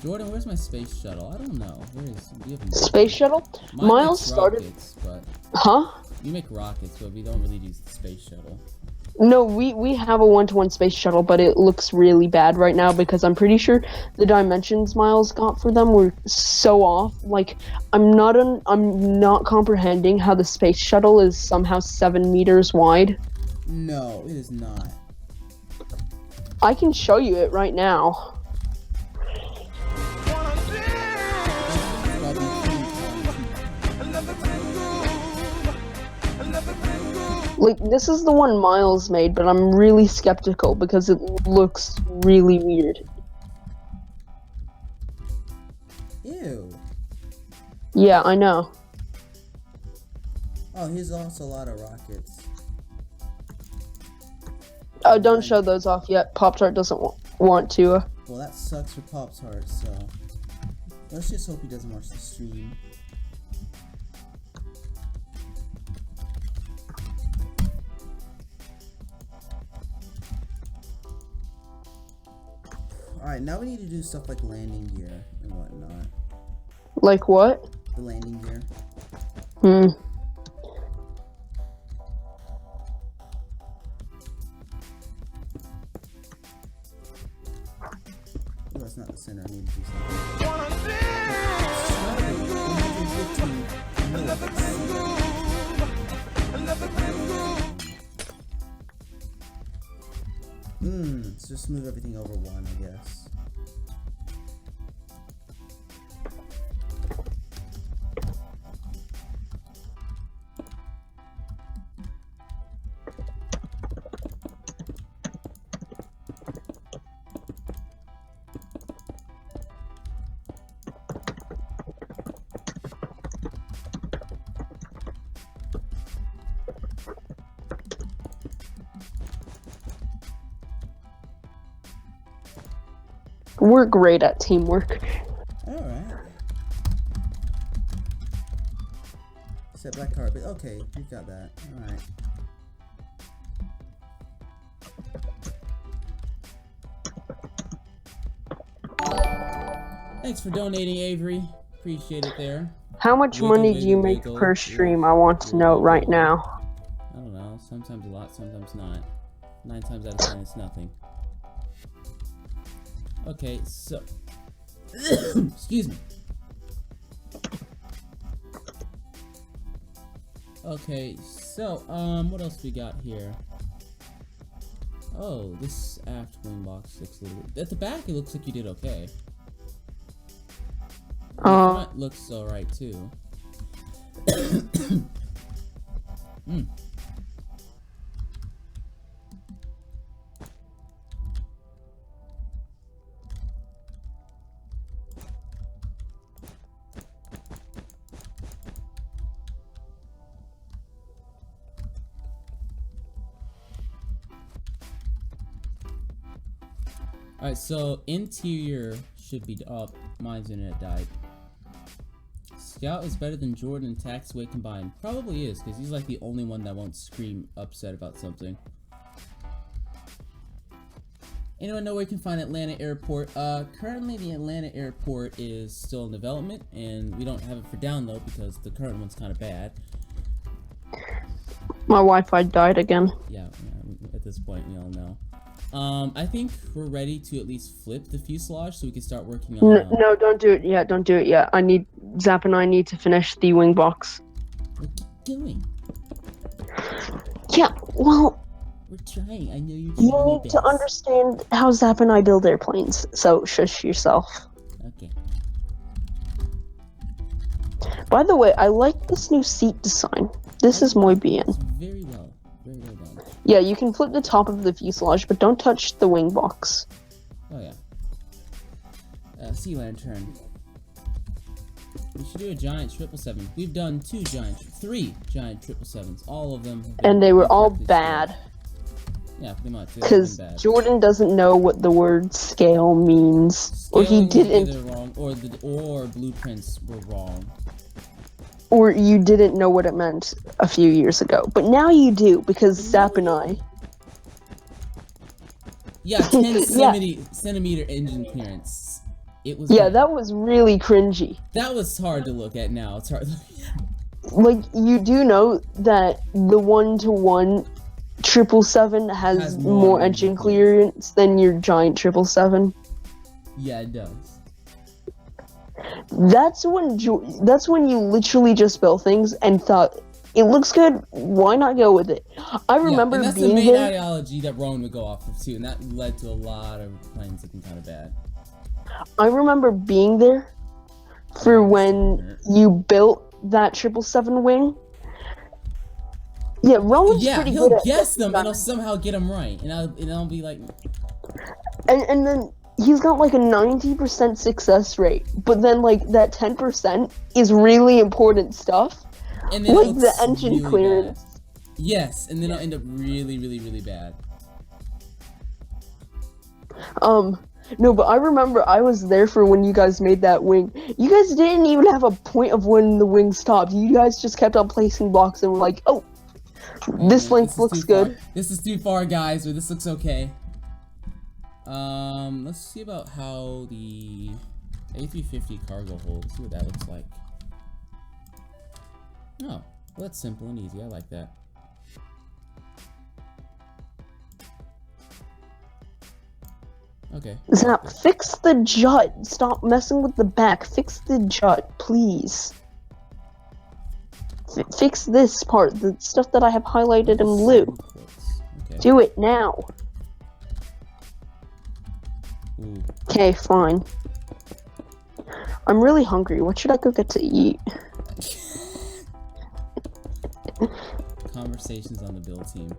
Jordan, where's my space shuttle? I don't know. Where is? Do you have Space shuttle? Mine Miles makes started. Rockets, but Huh? you make rockets, but we don't really use the space shuttle. No, we have a 1-to-1 space shuttle, but it looks really bad right now because I'm pretty sure the dimensions Miles got for them were so off. Like, I'm not comprehending how the space shuttle is somehow 7 meters wide. No, it is not. I can show you it right now. Like, this is the one Miles made, but I'm really skeptical because it looks really weird. Ew. Yeah, I know. Oh, here's also a lot of rockets. Oh, don't show those off yet. Pop-Tart doesn't want to. Well, that sucks for Pop-Tart, so... Let's just hope he doesn't watch the stream. Alright, now we need to do stuff like landing gear and whatnot. Like what? The landing gear. Hmm. Oh, that's not the center. I need to do something. Let's just move everything over one, I guess. We're great at teamwork. Alright. Set black carpet. Okay, we've got that. Alright. Thanks for donating, Avery. Appreciate it there. How much Wiggle, money do you wiggle, make wiggle. per stream? I want to know right now. I don't know. Sometimes a lot, sometimes not. 9 times out of 10, it's nothing. Okay, so... Excuse me. Okay, so, what else we got here? Oh, this aft wing box looks a little... At the back, it looks like you did okay. The front looks alright, too. Alright, so interior should be up. Mine's internet died. Scout is better than Jordan and Taxiway combined. Probably is, because he's like the only one that won't scream upset about something. Anyone know where you can find Atlanta Airport? Currently the Atlanta Airport is still in development, and we don't have it for download because the current one's kind of bad. My Wi-Fi died again. Yeah, at this point we all know. I think we're ready to at least flip the fuselage so we can start working on... No, don't do it yet. Don't do it yet. Zap and I need to finish the wing box. What are you doing? Yeah, well... We're trying. I know you're trying. You need to understand how Zap and I build airplanes, so shush yourself. Okay. By the way, I like this new seat design. This is muy bien. It's very well. Very well done. Yeah, you can flip the top of the fuselage, but don't touch the wing box. Oh yeah. Sea lantern. We should do a giant 777. We've done 3 giant 777s. All of them. And they were all bad. Yeah, pretty much. Because Jordan doesn't know what the word scale means, or he didn't. Either wrong, or blueprints were wrong. Or you didn't know what it meant a few years ago. But now you do, because Zap and I... Yeah, 10 centimeter engine clearance. It was... Yeah, that was really cringy. That was hard to look at now. It's hard to look at. Like, you do know that the 1-to-1 777 has more engine clearance than your giant 777? Yeah, it does. That's when you literally just built things and thought, it looks good, why not go with it? I remember and that's being the main there. ideology that Rowan would go off of too, and that led to a lot of planes looking kind of bad. I remember being there for when you built that 777 wing, Yeah, Rowan's Yeah, pretty he'll good at guess them and that. he'll somehow get them right, and I'll be like, And then he's got like a 90% success rate, but then like that 10% is really important stuff, and then it like looks the engine really clearance. bad. Yes, and then it'll end up really, really, really bad. No, but I remember I was there for when you guys made that wing. You guys didn't even have a point of when the wing stopped. You guys just kept on placing blocks and were like, oh, this length looks good. This is too far, guys, or this looks okay. Let's see about how the A350 cargo hold. Let's see what that looks like. Oh, well, that's simple and easy. I like that. Okay. Zap, fix the jut. Stop messing with the back. Fix the jut, please. Fix this part, the stuff that I have highlighted in blue. Okay. Do it now. Ooh. Okay, fine. I'm really hungry. What should I go get to eat? Conversations on the build team.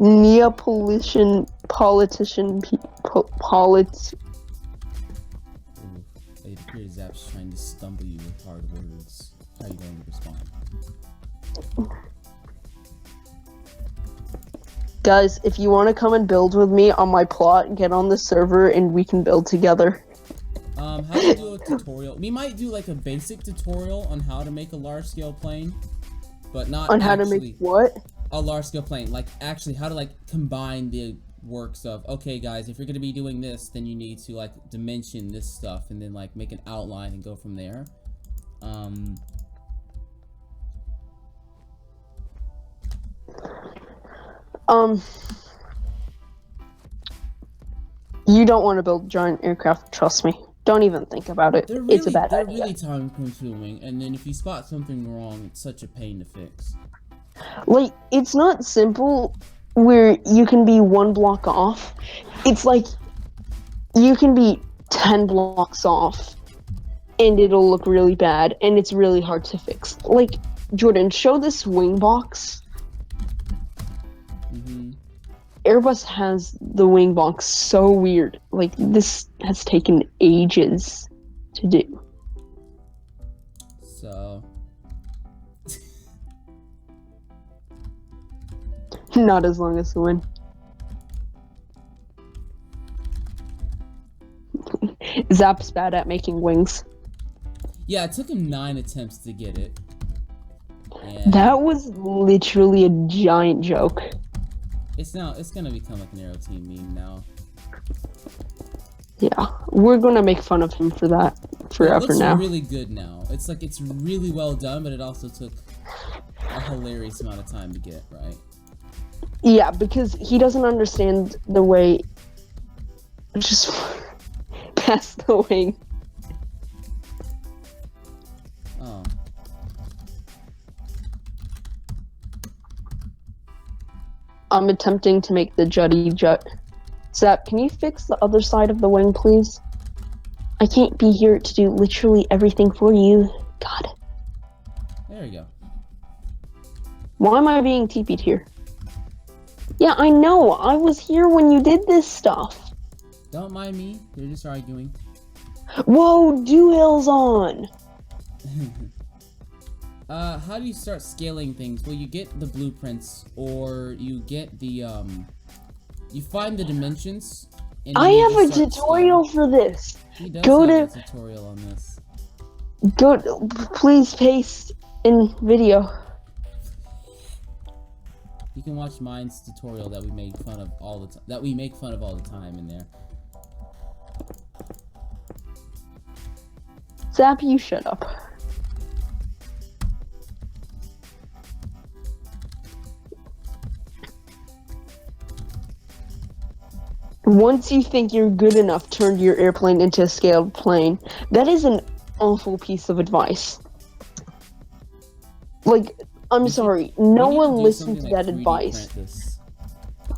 Neapolitan politician It appears Zap's trying to stumble you with hard words. How are you going to respond? Guys, if you want to come and build with me on my plot, get on the server and we can build together. How do you do a tutorial? We might do like a basic tutorial on how to make a large-scale plane, but not on how to make what? A large-scale plane. Like actually how to like combine the works of, okay guys, if you're gonna be doing this, then you need to like dimension this stuff and then like make an outline and go from there. You don't want to build a giant aircraft, trust me. Don't even think about it. It's a bad idea. They're really time consuming, and then if you spot something wrong, it's such a pain to fix. Like, it's not simple where you can be one block off. It's like you can be 10 blocks off and it'll look really bad and it's really hard to fix. Like, Jordan, show this wing box. Airbus has the wing box so weird. Like, this has taken ages to do. So... Not as long as the win. Zap's bad at making wings. Yeah, it took him 9 attempts to get it. And that was literally a giant joke. It's gonna become like an Aero Team meme now. Yeah, we're gonna make fun of him for that forever now. It looks really good now. It's like it's really well done, but it also took a hilarious amount of time to get right. Yeah, because he doesn't understand the way. Just past the wing. Oh. I'm attempting to make the jutty jut. Zap, can you fix the other side of the wing, please? I can't be here to do literally everything for you. God. There you go. Why am I being TP'd here? Yeah, I know. I was here when you did this stuff. Don't mind me. You're just arguing. Whoa, Dewhill's on. How do you start scaling things? Well, you get the blueprints, or you get the, you find the dimensions. And I have a tutorial for this. He does have a tutorial on this. Please paste in video. You can watch mine's tutorial that we make fun of all the time. In there. Zap, you shut up. Once you think you're good enough, turn your airplane into a scaled plane. That is an awful piece of advice. Like, I'm sorry, no one listened to that advice.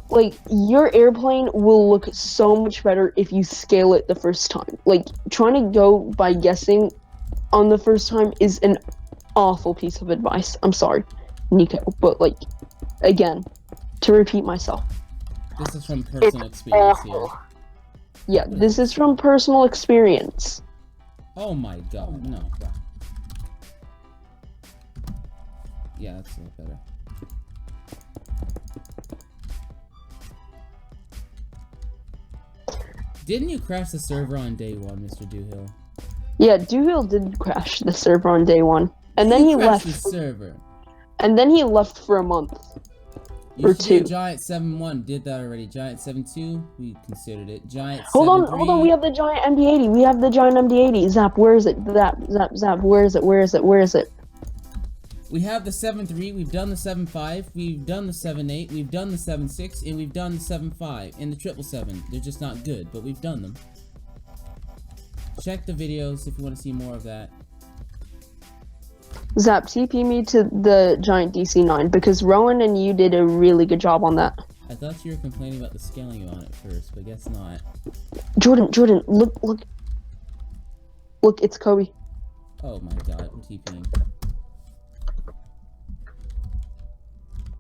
Like, your airplane will look so much better if you scale it the first time. Like, trying to go by guessing on the first time is an awful piece of advice. I'm sorry, Nico, but like, again, to repeat myself, This is from it's personal experience here. awful. Yeah, this is from personal experience. Oh my god, no. Yeah, that's a lot better. Didn't you crash the server on day one, Mr. Doohill? Yeah, Doohill did crash the server on day one, and then he crashed left. the server. And then he left for a month. You or should two. do Giant 7-1. Did that already. Giant 7-2, we considered it. Giant 7-3. Hold on. We have the giant MD-80. We have the giant MD-80. Zap, where is it? Zap. Where is it? We have the 7-3. We've done the 7-5. We've done the 7-8. We've done the 7-6, and we've done the 7-5 and the 777. They're just not good, but we've done them. Check the videos if you want to see more of that. Zap, TP me to the giant DC-9 because Rowan and you did a really good job on that. I thought you were complaining about the scaling on it first, but guess not. Jordan, look, it's Kobe. Oh my god, I'm TPing.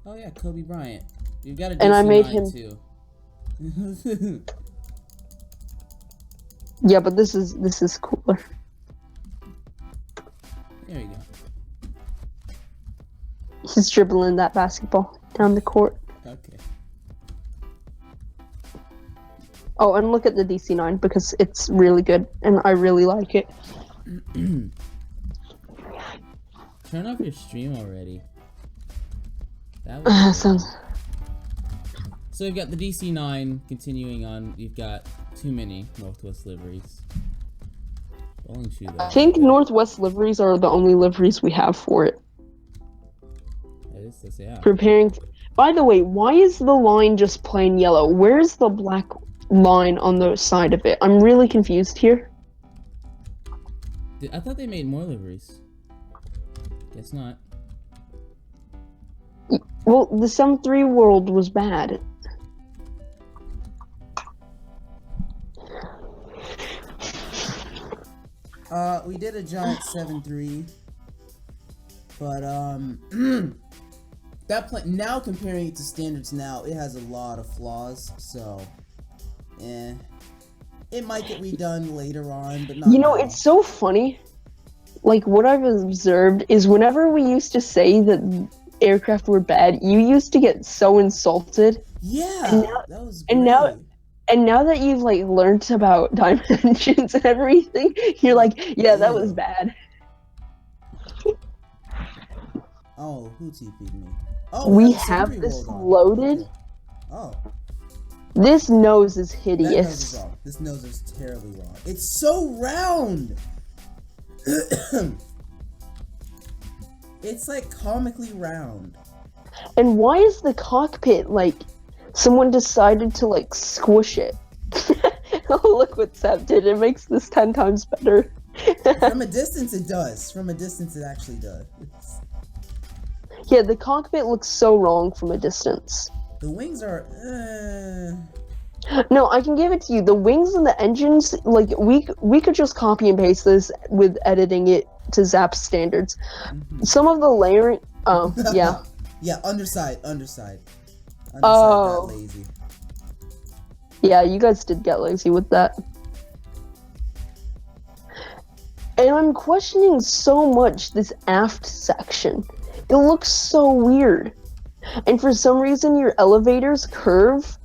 Oh yeah, Kobe Bryant. You've got a DC-9 And I made him too. Yeah, but this is cooler. There you go. He's dribbling that basketball down the court. Okay. Oh, and look at the DC-9 because it's really good and I really like it. Turn off your stream already. That was Sounds. So we've got the DC-9 continuing on. We've got too many Northwest liveries. Bowling shoe though. I think Northwest liveries are the only liveries we have for it. That is to say, yeah. Preparing. By the way, why is the line just plain yellow? Where's the black line on the side of it? I'm really confused here. I thought they made more liveries. Guess not. Well, the 7-3 world was bad. We did a giant 7-3, but that plane, now comparing it to standards now, it has a lot of flaws, so it might get redone later on, but not You know, now. it's so funny. Like, what I've observed is whenever we used to say that aircraft were bad, you used to get so insulted. Yeah, and now, that was great. And now that you've like learned about dimensions and everything, you're like, yeah, that was bad. Oh, who TP'd me? Oh, we have this loaded. Okay. Oh. This nose is That hideous. nose is wrong. This nose is terribly wrong. It's so round! It's like comically round. And why is the cockpit like someone decided to like squish it? Oh, look what Seb did. It makes this 10 times better. From a distance it does. From a distance it actually does. Yeah, the cockpit looks so wrong from a distance. The wings are No, I can give it to you. The wings and the engines, like we could just copy and paste this with editing it to Zap standards. Mm-hmm. Some of the layering, yeah. Yeah, underside. Oh. Got lazy. Yeah, you guys did get lazy with that. And I'm questioning so much this aft section. It looks so weird. And for some reason your elevators curve.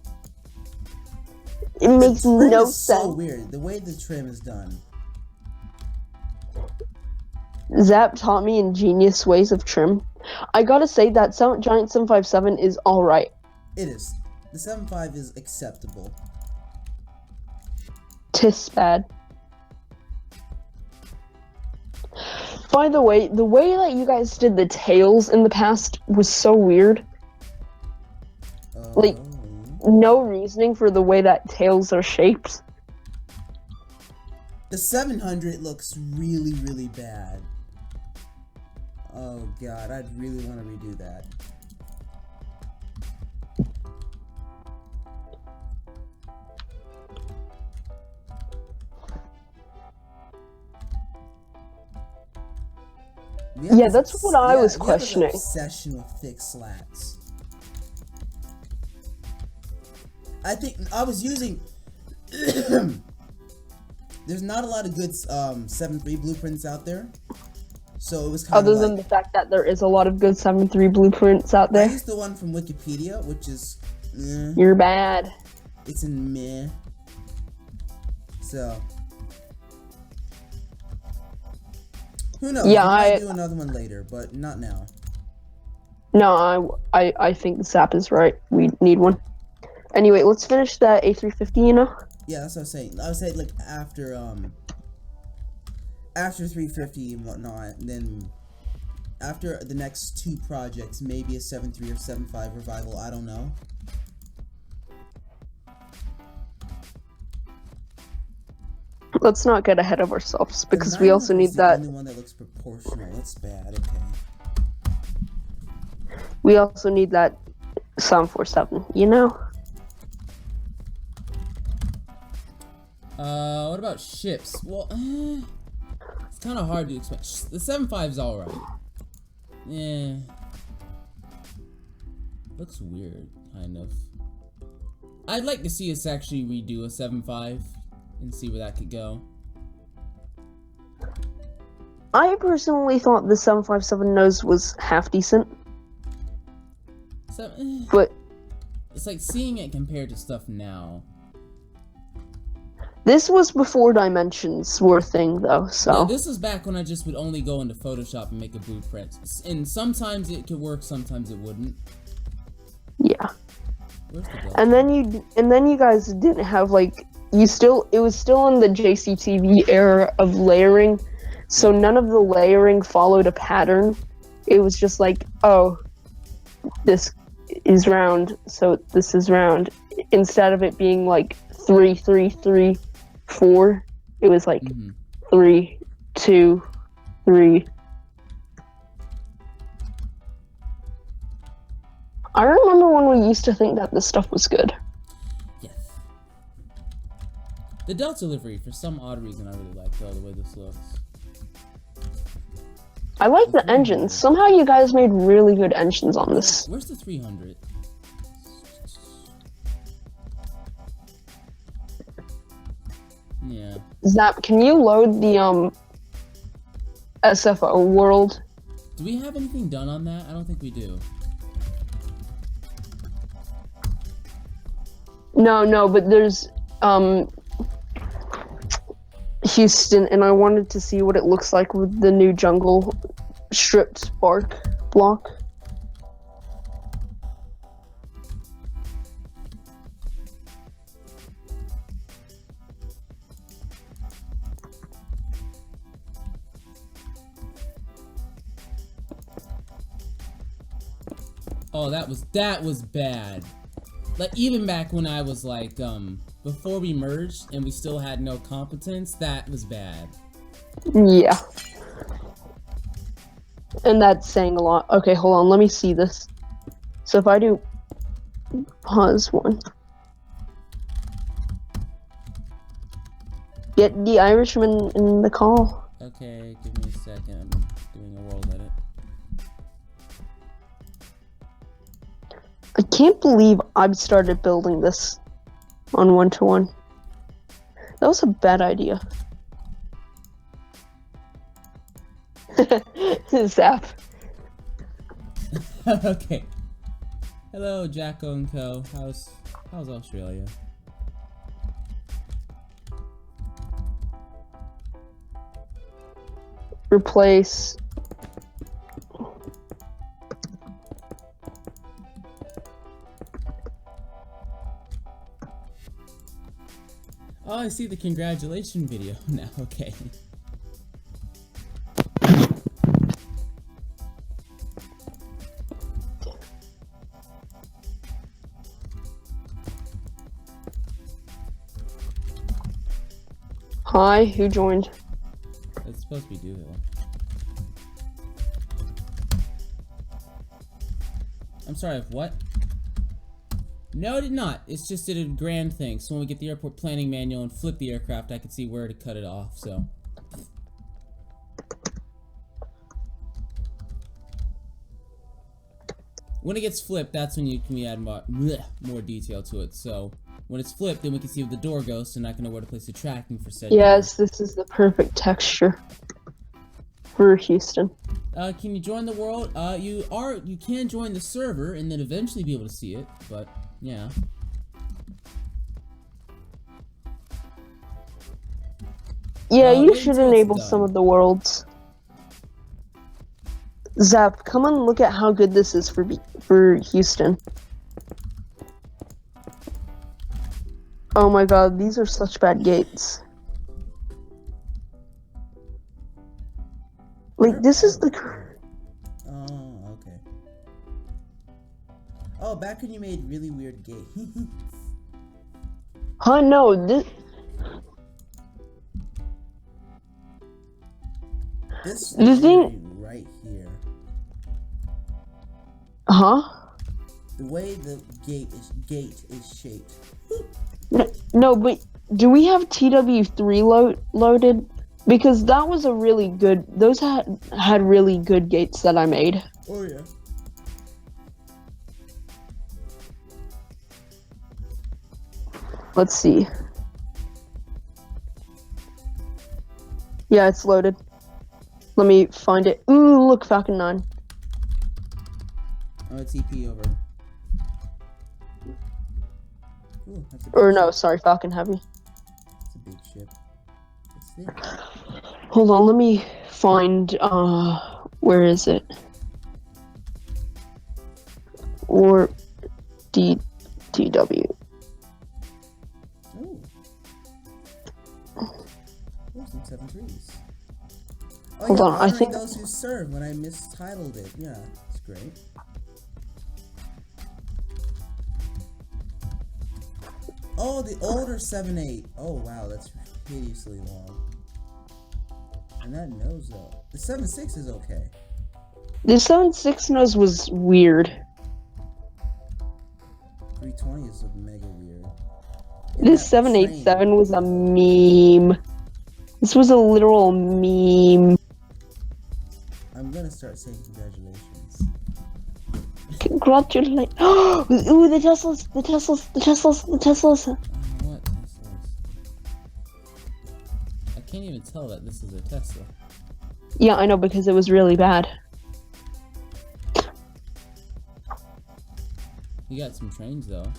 It makes no sense. So weird, the way the trim is done. Zap taught me ingenious ways of trim. I gotta say that giant 757 is alright. It is. The 7.5 is acceptable. Tis bad. By the way that you guys did the tails in the past was so weird. Like, no reasoning for the way that tails are shaped. The 700 looks really, really bad. Oh god, I'd really want to redo that. Yeah, that's what I was We have this questioning. obsession with thick slats. I think I was using. There's not a lot of good 7.3 blueprints out there, so it was kind Other of like. than the fact that there is a lot of good 7.3 blueprints out I there. used the one from Wikipedia, which is. You're bad. It's in meh. So. Who knows? Yeah, We might do another one later, but not now. No, I think Zap is right. We need one. Anyway, let's finish that A350, you know? Yeah, that's what I was saying. I was saying like after 350 and whatnot, and then after the next two projects, maybe a 7.3 or 7.5 revival. I don't know. Let's not get ahead of ourselves because The we also 900 need is the that. only one that looks proportional. That's bad. Okay. We also need that 747. You know? What about ships? Well, it's kind of hard to expect. The 7.5's all right. Yeah. Looks weird, kind of. I'd like to see us actually redo a 7.5 and see where that could go. I personally thought the 757 nose was half decent, So, but it's like seeing it compared to stuff now. this was before dimensions were a thing, though. So Yeah, this was back when I just would only go into Photoshop and make a blueprint, and sometimes it could work, sometimes it wouldn't. yeah. Where's the And then you guys didn't have like it was still in the JCTV era of layering, so none of the layering followed a pattern. It was just like, oh, this is round, so this is round. Instead of it being like 3, 3, 3, 4, it was like 3, 2, 3. I remember when we used to think that this stuff was good. Yes. The Delta livery, for some odd reason, I really like the way this looks. I like the engines. Somehow you guys made really good engines on this. Where's the 300? Yeah. Zap, can you load the SFO world? Do we have anything done on that? I don't think we do. No, but there's Houston, and I wanted to see what it looks like with the new jungle stripped bark block. Oh, that was bad. Like, even back when I was like, before we merged and we still had no competence, that was bad. Yeah. And that's saying a lot. Okay, hold on, let me see this. So if I do pause one. Get the Irishman in the call. Okay, give me a second. I'm doing a world edit. I can't believe I've started building this on 1-to-1. That was a bad idea. Zap. Okay. Hello, Jacko and Co. How's Australia? Replace. Oh, I see the congratulations video now. Okay. Hi, who joined? It's supposed to be Doolittle. I'm sorry, of what? No, it did not. It's just did a grand thing. So when we get the airport planning manual and flip the aircraft, I can see where to cut it off, so. When it gets flipped, that's when you can add more detail to it. So when it's flipped, then we can see where the door goes, so not gonna know where to place the tracking for said Yes, this is the perfect texture for Houston. door. Can you join the world? You can join the server and then eventually be able to see it, but yeah. Yeah, you wait should until it's enable some done. of the worlds. Zap, come and look at how good this is for Houston. Oh my god, these are such bad gates. Like, this is the... Oh, okay. Oh, back when you made really weird gates. Huh, no, this... This The thing- theory right here. Huh? The way the gate is shaped. No, but do we have TW3 loaded? Because that was a really good... Those had really good gates that I made. Oh yeah. Let's see. Yeah, it's loaded. Let me find it. Ooh, look, Falcon 9. Oh, it's EP over. Ooh, that's a big Or no, ship. sorry, Falcon Heavy. It's a big ship. What's this? Hold on, let me find, where is it? Or DTW. Ooh. Oh, some 7.3s. Oh, Hold yeah, on, I honoring think- those who serve when I mistitled it. Yeah, it's great. Oh, the older 7.8. Oh, wow, that's hideously long. And that nose, though. The 7.6 is okay. The 7.6 nose was weird. 320 is mega weird. This that 787 was a meme. This was a literal meme. I'm gonna start saying congratulations. Congratulations. Ooh, the Teslas, the Teslas, the Teslas, the Teslas. What Teslas? I can't even tell that this is a Tesla. Yeah, I know, because it was really bad. You got some trains though.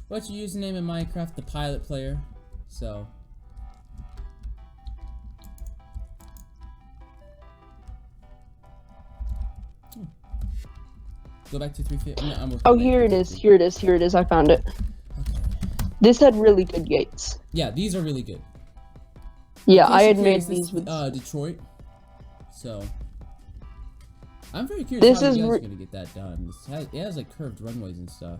What's your username in Minecraft? The Pilot Player. So. Go back to 350. No, I'm working Oh, on here it is, 350. here it is, here it is. I found it. Okay. This had really good gates. Yeah, these are really good. Yeah, In I case had you're made curious, these this, with. Detroit. So. I'm very curious This how is you guys re- are gonna get that done. It has like curved runways and stuff.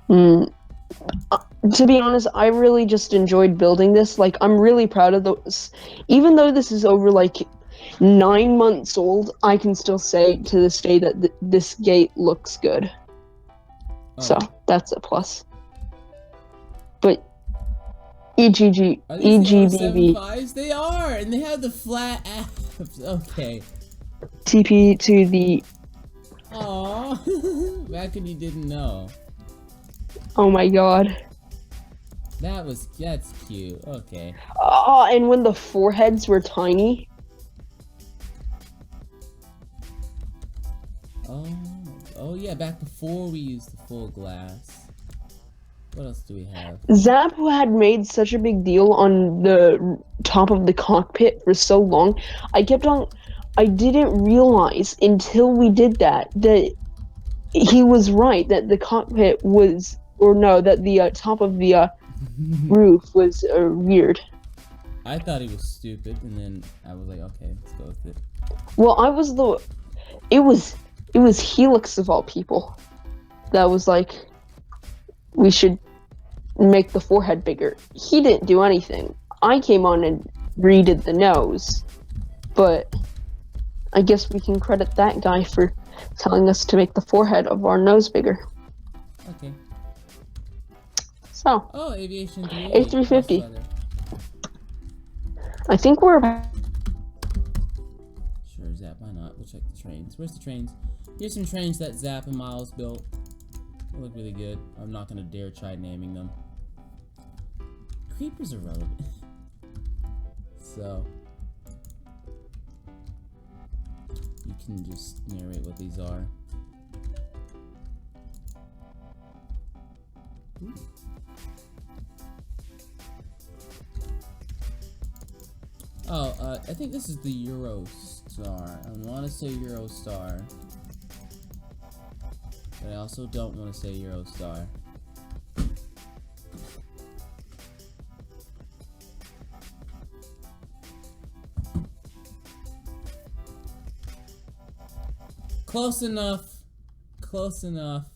To be honest, I really just enjoyed building this. Like, I'm really proud of this. Even though this is over like 9 months old, I can still say to this day that this gate looks good. Oh. So that's a plus. But EGG, Are these the EGBB, 75s? They are, and they have the flat abs. Okay. TP to the. Aww. Back when you didn't know. Oh my god. That's cute. Okay. Oh, and when the foreheads were tiny. Oh yeah, back before we used the full glass. What else do we have? Zap had made such a big deal on the top of the cockpit for so long. I didn't realize until we did that he was right, that the cockpit was, or no, that the top of the roof was weird. I thought he was stupid, and then I was like, okay, let's go with it. Well, it was Helix of all people that was like, we should make the forehead bigger. He didn't do anything. I came on and redid the nose, but I guess we can credit that guy for telling us to make the forehead of our nose bigger. Okay. So, Oh, Aviation 3. A350. I think we're. Sure, Zap, why not? We'll check the trains. Where's the trains? Here's some trains that Zap and Miles built. They look really good. I'm not gonna dare try naming them. Creepers are relevant. So you can just narrate what these are. Ooh. Oh, I think this is the Eurostar. I want to say Eurostar, but I also don't want to say Eurostar. Close enough. Close enough.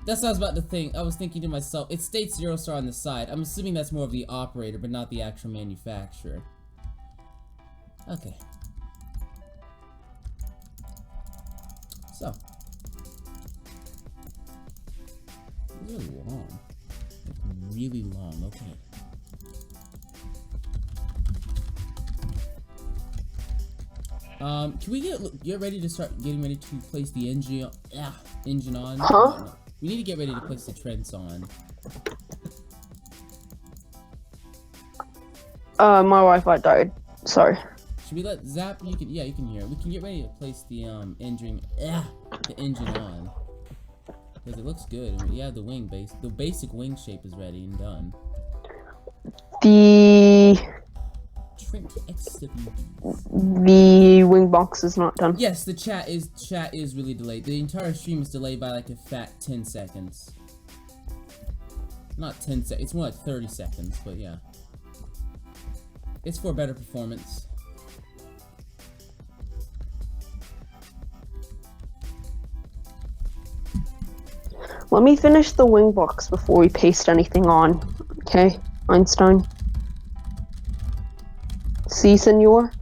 That's what I was about to think. I was thinking to myself, it states Eurostar on the side. I'm assuming that's more of the operator, but not the actual manufacturer. Okay. So. These are long. Like, really long. Okay. Can we get ready to start getting ready to place the engine on? Huh? No. We need to get ready to place the treads on. My Wi-Fi died. Sorry. Should we let Zap? You can hear it. We can get ready to place the engine on because it looks good. And yeah, the basic wing shape is ready and done. The wing box is not done. Yes, the chat is really delayed. The entire stream is delayed by like a fat 10 seconds. Not 10 seconds. It's more like 30 seconds, but yeah. It's for better performance. Let me finish the wing box before we paste anything on. Okay, Einstein. Si, senor?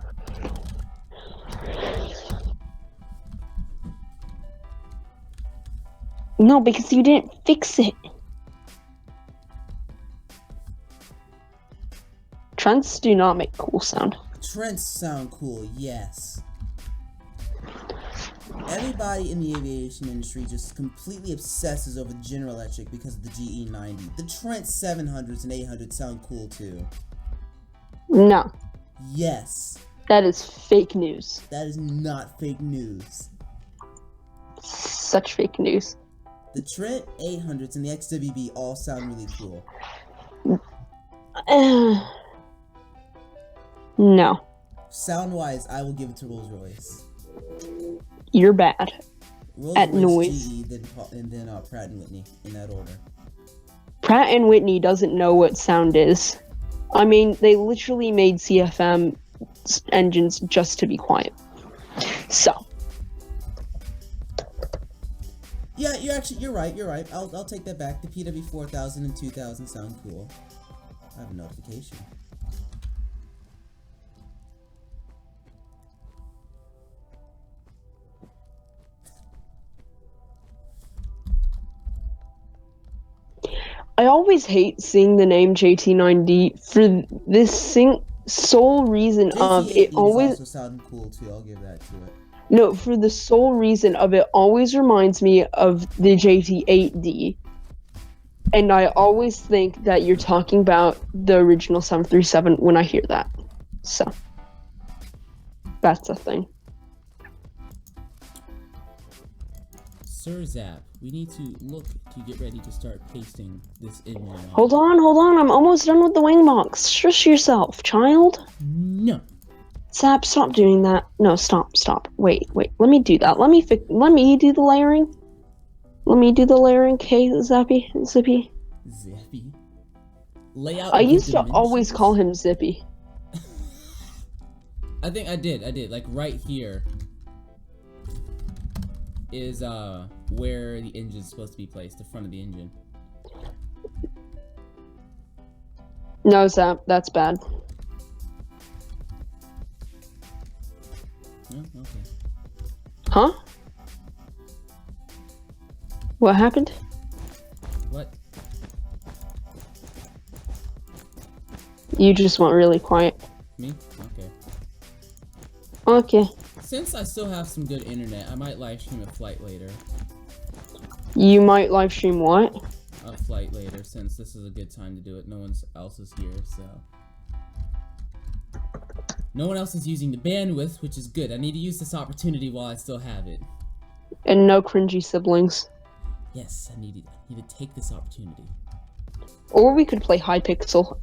No, because you didn't fix it. Trents do not make cool sound. Trents sound cool, yes. Everybody in the aviation industry just completely obsesses over General Electric because of the GE90. The Trent 700s and 800s sound cool too. No. Yes. That is fake news. That is not fake news. Such fake news. The Trent 800s and the XWB all sound really cool. No. Sound-wise, I will give it to Rolls-Royce. You're bad. Rolls-Royce, At noise. GE, and then Pratt & Whitney, in that order. Pratt & Whitney doesn't know what sound is. I mean, they literally made CFM engines just to be quiet. So. Yeah, you're right. I'll take that back. The PW4000 and 2000 sound cool. I have a notification. I always hate seeing the name JT9D for this sole reason of it always also sounding cool too. I'll give that to it. No, for the sole reason of it always reminds me of the JT8D. And I always think that you're talking about the original 737 when I hear that. So that's a thing. Sir Zap, we need to look to get ready to start pasting this in. Hold on, I'm almost done with the wing box. Shush yourself, child. No. Zap, stop doing that. No, stop. Wait, let me do that. Let me do the layering. Okay, Zippy. Zippy. Layout. I used to always call him Zippy. I think I did. Like right here is where the engine is supposed to be placed, the front of the engine. No, Zap, that's bad. Oh, okay. Huh? What happened? What? You just went really quiet. Me? Okay. Okay. Since I still have some good internet, I might live stream a flight later. You might live stream what? A flight later, since this is a good time to do it. No one else is here, so. No one else is using the bandwidth, which is good. I need to use this opportunity while I still have it. And no cringy siblings. Yes, I need to take this opportunity. Or we could play Hypixel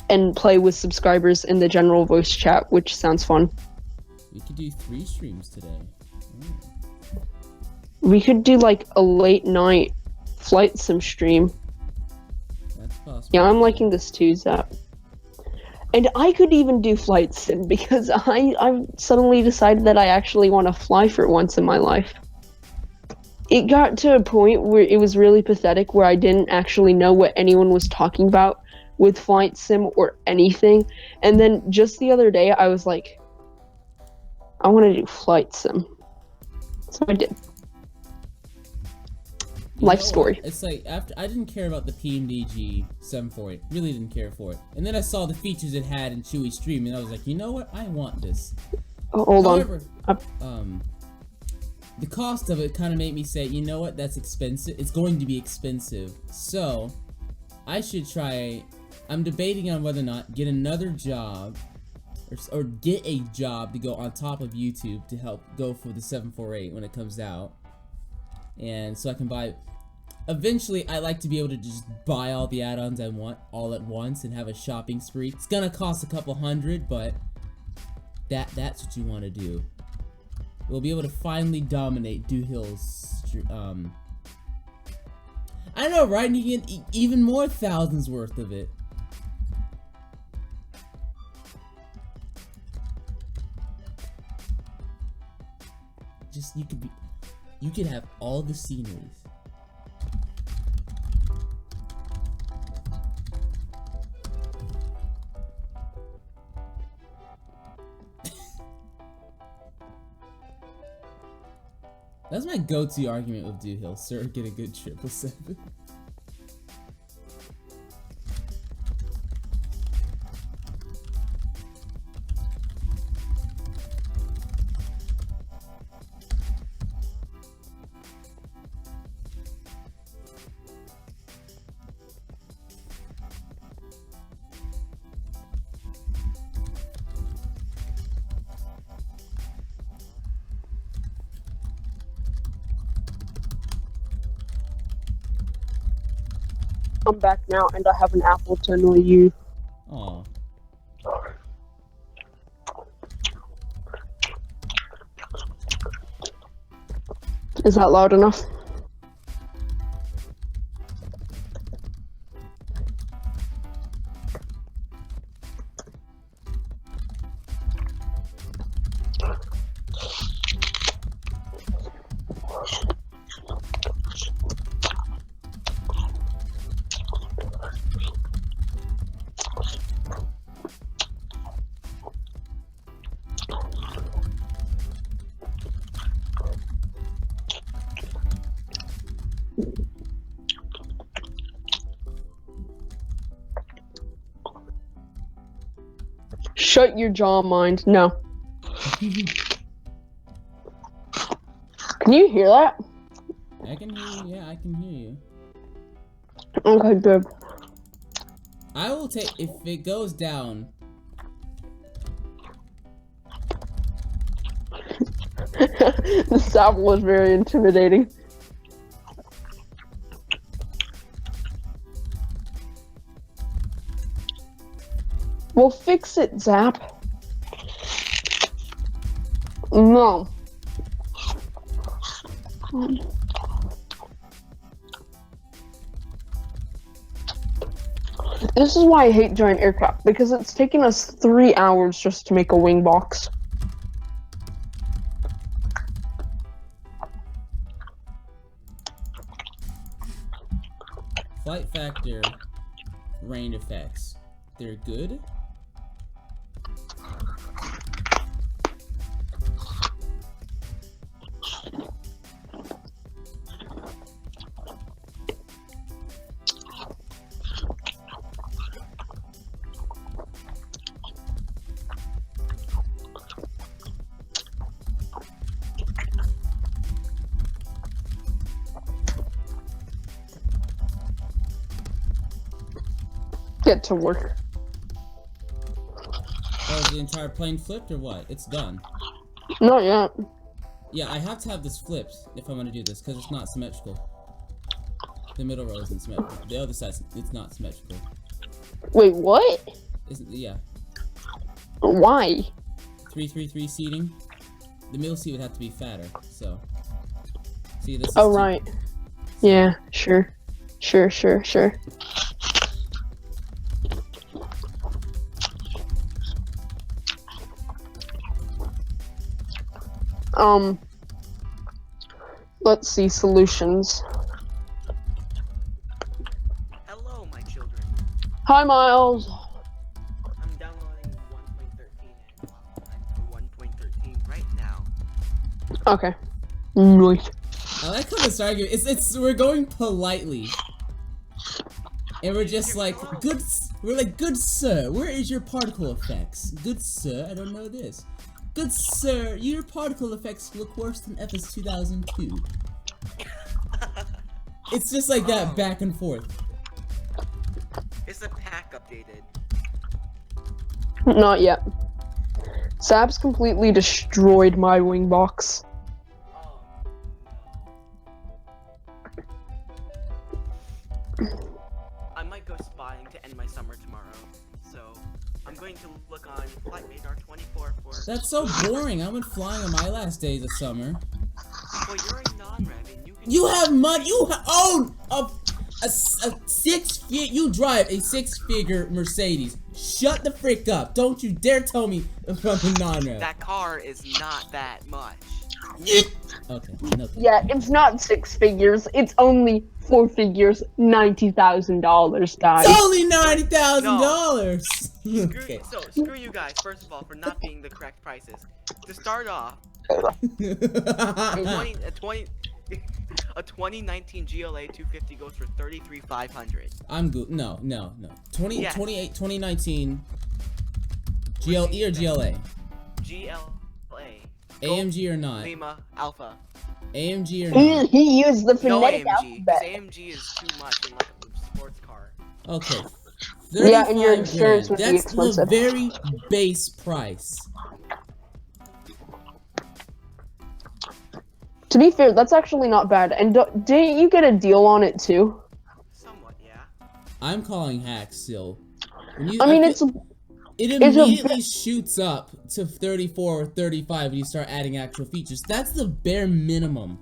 and play with subscribers in the general voice chat, which sounds fun. We could do 3 streams today. We could do like a late night flight sim stream. That's possible. Yeah, I'm liking this too, Zap. And I could even do flight sim because I've suddenly decided that I actually want to fly for once in my life. It got to a point where it was really pathetic, where I didn't actually know what anyone was talking about with flight sim or anything. And then just the other day, I was like, I want to do flight sim. So I did. Life story. It's like, after I didn't care about the PMDG 748, really didn't care for it. And then I saw the features it had in Chewy Stream, and I was like, you know what? I want this. Oh, hold However, on. The cost of it kind of made me say, you know what? That's expensive. It's going to be expensive. So, I should try. I'm debating on whether or not get another job, or get a job to go on top of YouTube to help go for the 748 when it comes out. And so I can buy. Eventually, I like to be able to just buy all the add-ons I want all at once and have a shopping spree. It's gonna cost a couple $100, but that's what you want to do. We'll be able to finally dominate Doohill's. I know, right? And you get even more thousands worth of it. Just you could have all the sceneries. That's my go-to argument with Doohill. Sir, get a good 777. I'm back now, and I have an apple to annoy you. Aw. Is that loud enough? Shut your jaw, mind. No. Can you hear that? I can hear you. Yeah, I can hear you. Okay, good. I will take if it goes down. This apple is very intimidating. Well, fix it, Zap. No. This is why I hate giant aircraft, because it's taken us 3 hours just to make a wing box. Flight factor, rain effects. They're good. get to work. Oh, is the entire plane flipped or what? It's done. Not yet. Yeah, I have to have this flipped if I'm gonna do this because it's not symmetrical. The middle row isn't symmetrical. The other side, it's not symmetrical. Wait, what? Yeah. Why? 3-3-3 seating. The middle seat would have to be fatter. So. See, this is Oh, right. Yeah, sure. Sure. Let's see, solutions. Hello, my children. Hi, Miles. I'm downloading 1.13 and I'm for 1.13 right now. Okay. Nice. I like how this argument. We're going politely. And we're just like, good sir, where is your particle effects? Good sir, I don't know this. Good sir, your particle effects look worse than FS 2002. It's just like that back and forth. Is the pack updated? Not yet. Sab's completely destroyed my wing box. Oh, I might go spotting to end my summer tomorrow, so I'm going to look on Flight Radar 24 for... That's so boring. I went flying on my last days of summer. Well, you're a non-rev and you can... You have money. You own a 6 feet. You drive a 6-figure Mercedes. Shut the frick up! Don't you dare tell me from a non-rev. That car is not that much. Okay. No. Yeah, it's not 6 figures. It's only 4 figures, $90,000, guys. It's only $90,000. Okay. So, screw you guys, first of all, for not being the correct prices. To start off, a 2019 GLA 250 goes for $33,500. I'm good. No. 2019 GLE or GLA? GLA. AMG or not? Lima Alpha. AMG or not? He used the No phonetic AMG. alphabet. AMG is too much in like a sports car. Okay. Yeah, and your 35 insurance grand. would be That's expensive. the very base price. To be fair, that's actually not bad. And didn't you get a deal on it too? Somewhat, yeah. I'm calling hacks still. I mean, it immediately shoots up to 34 or 35 when you start adding actual features. That's the bare minimum.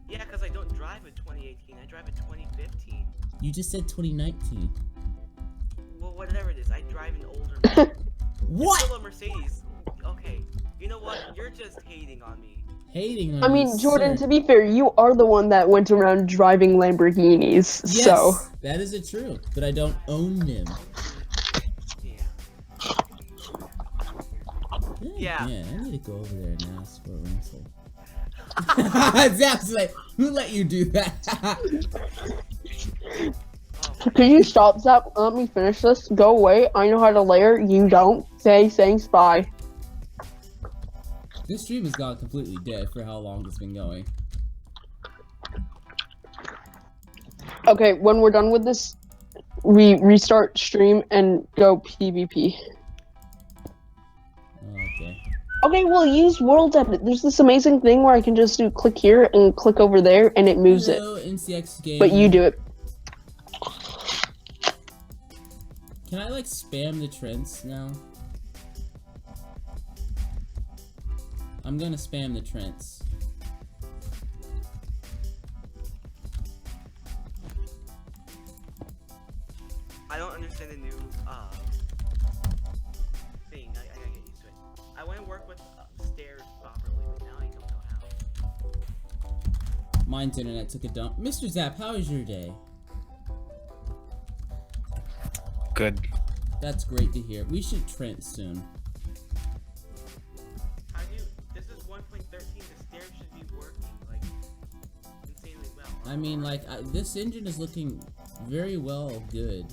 Yeah, because I don't drive a 2018. I drive a 2015. You just said 2019. Well, whatever it is, I drive an older model. What? It's still a Mercedes. Okay, you know what? You're just hating on me. Hating on I mean, me, Jordan, sir. to be fair, you are the one that went around driving Lamborghinis, Yes, so... that is it true, but I don't own them. Yeah. Yeah, I need to go over there and ask for a rental. Zap's like, who let you do that? Could you stop, Zap? Let me finish this. Go away. I know how to layer. You don't. Thanks, bye. This stream has gone completely dead for how long it's been going. Okay, when we're done with this, we restart stream and go PvP. Okay. Okay, we'll use World Edit. There's this amazing thing where I can just do click here and click over there, and it moves Hello, it. NCX game. But you do it. Can I like spam the trends now? I'm gonna spam the trends. I don't understand the new thing. I gotta get used to it. I want to work with stairs properly, but now I don't know how. Mine's internet took a dump. Mr. Zap, how is your day? Good. That's great to hear. We should Trent soon. How do you? This is 1.13. The stairs should be working like insanely well. I mean, like, this engine is looking very well good.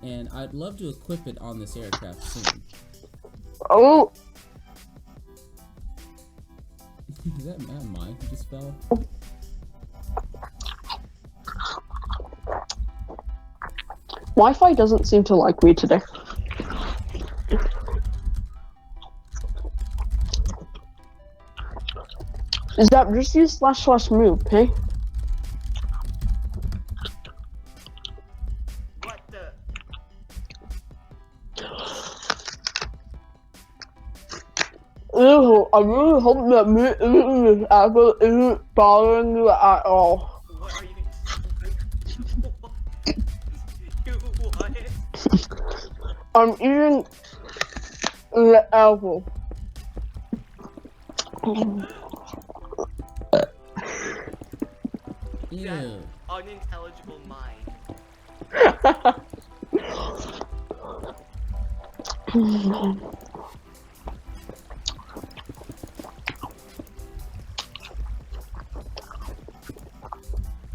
And I'd love to equip it on this aircraft soon. Oh! Is that mine who just fell? Wi-Fi doesn't seem to like me today. Is that just use / move, okay? What the? Ew, I really hope that me eating this apple isn't bothering you at all. What are you? You what? I'm eating the apple. Ew. Unintelligible mind.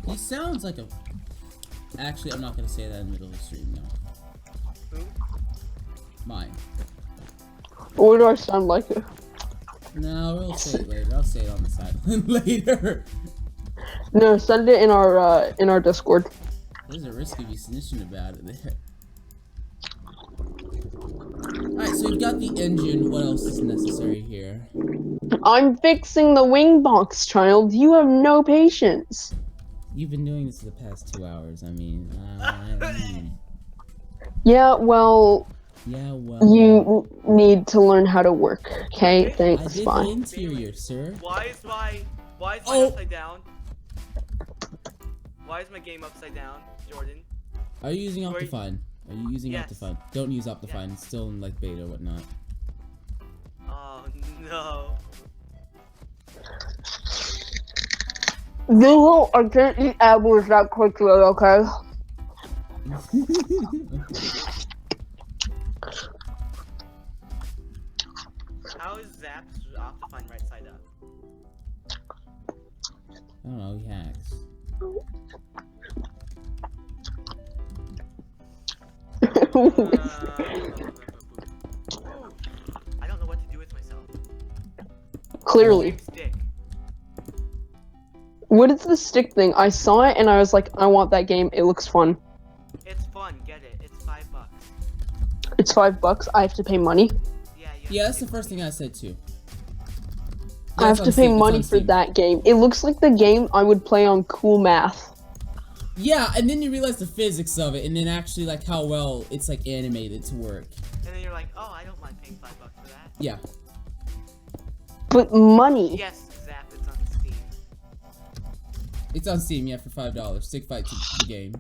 He sounds like a. Actually, I'm not gonna say that in the middle of the stream. No. Who? Mine. What do I sound like? No, we'll say it later. I'll say it on the side later. No, send it in our Discord. There's a risk of you snitching about it there. Alright, so we've got the engine. What else is necessary here? I'm fixing the wing box, child. You have no patience. You've been doing this for the past 2 hours. I mean, Yeah, well, yeah, well. you need to learn how to work. Okay, I thanks. did Bye. the interior, sir. Why is my Oh. upside down? Why is my game upside down, Jordan? Are you using Where- Optifine? Are you using Yes. Optifine? Don't use Optifine. It's still in like beta or whatnot. Oh no. Google, I can't eat apples that quickly, okay? How is Zap's Optifine right side up? I don't know, he hacks. I don't know what to do with myself. Clearly. Stick. What is the stick thing? I saw it and I was like, I want that game. It looks fun. It's fun. Get it. It's $5. It's $5. I have to pay money. Yeah. Yeah, that's the first thing I said too. I have to pay money for that game. It looks like the game I would play on Cool Math. Yeah, and then you realize the physics of it, and then actually like how well it's like animated to work. And then you're like, oh, I don't mind paying $5 for that. Yeah. But money. Yes, Zap. It's on Steam. It's on Steam, yeah, for $5. Stick fight to the game.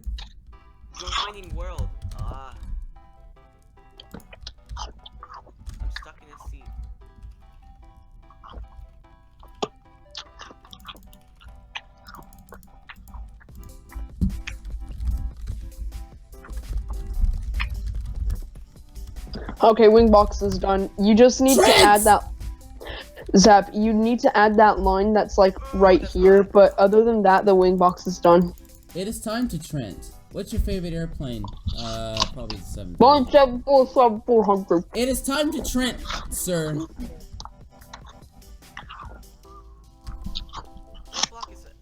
Joining world. Ah. I'm stuck in a seat. Okay, wing box is done. You just need to add that. Zap, you need to add that line that's like right here, but other than that, the wing box is done. It is time to Trent. What's your favorite airplane? Probably the 7. 1747400. It is time to Trent, sir. What block is it?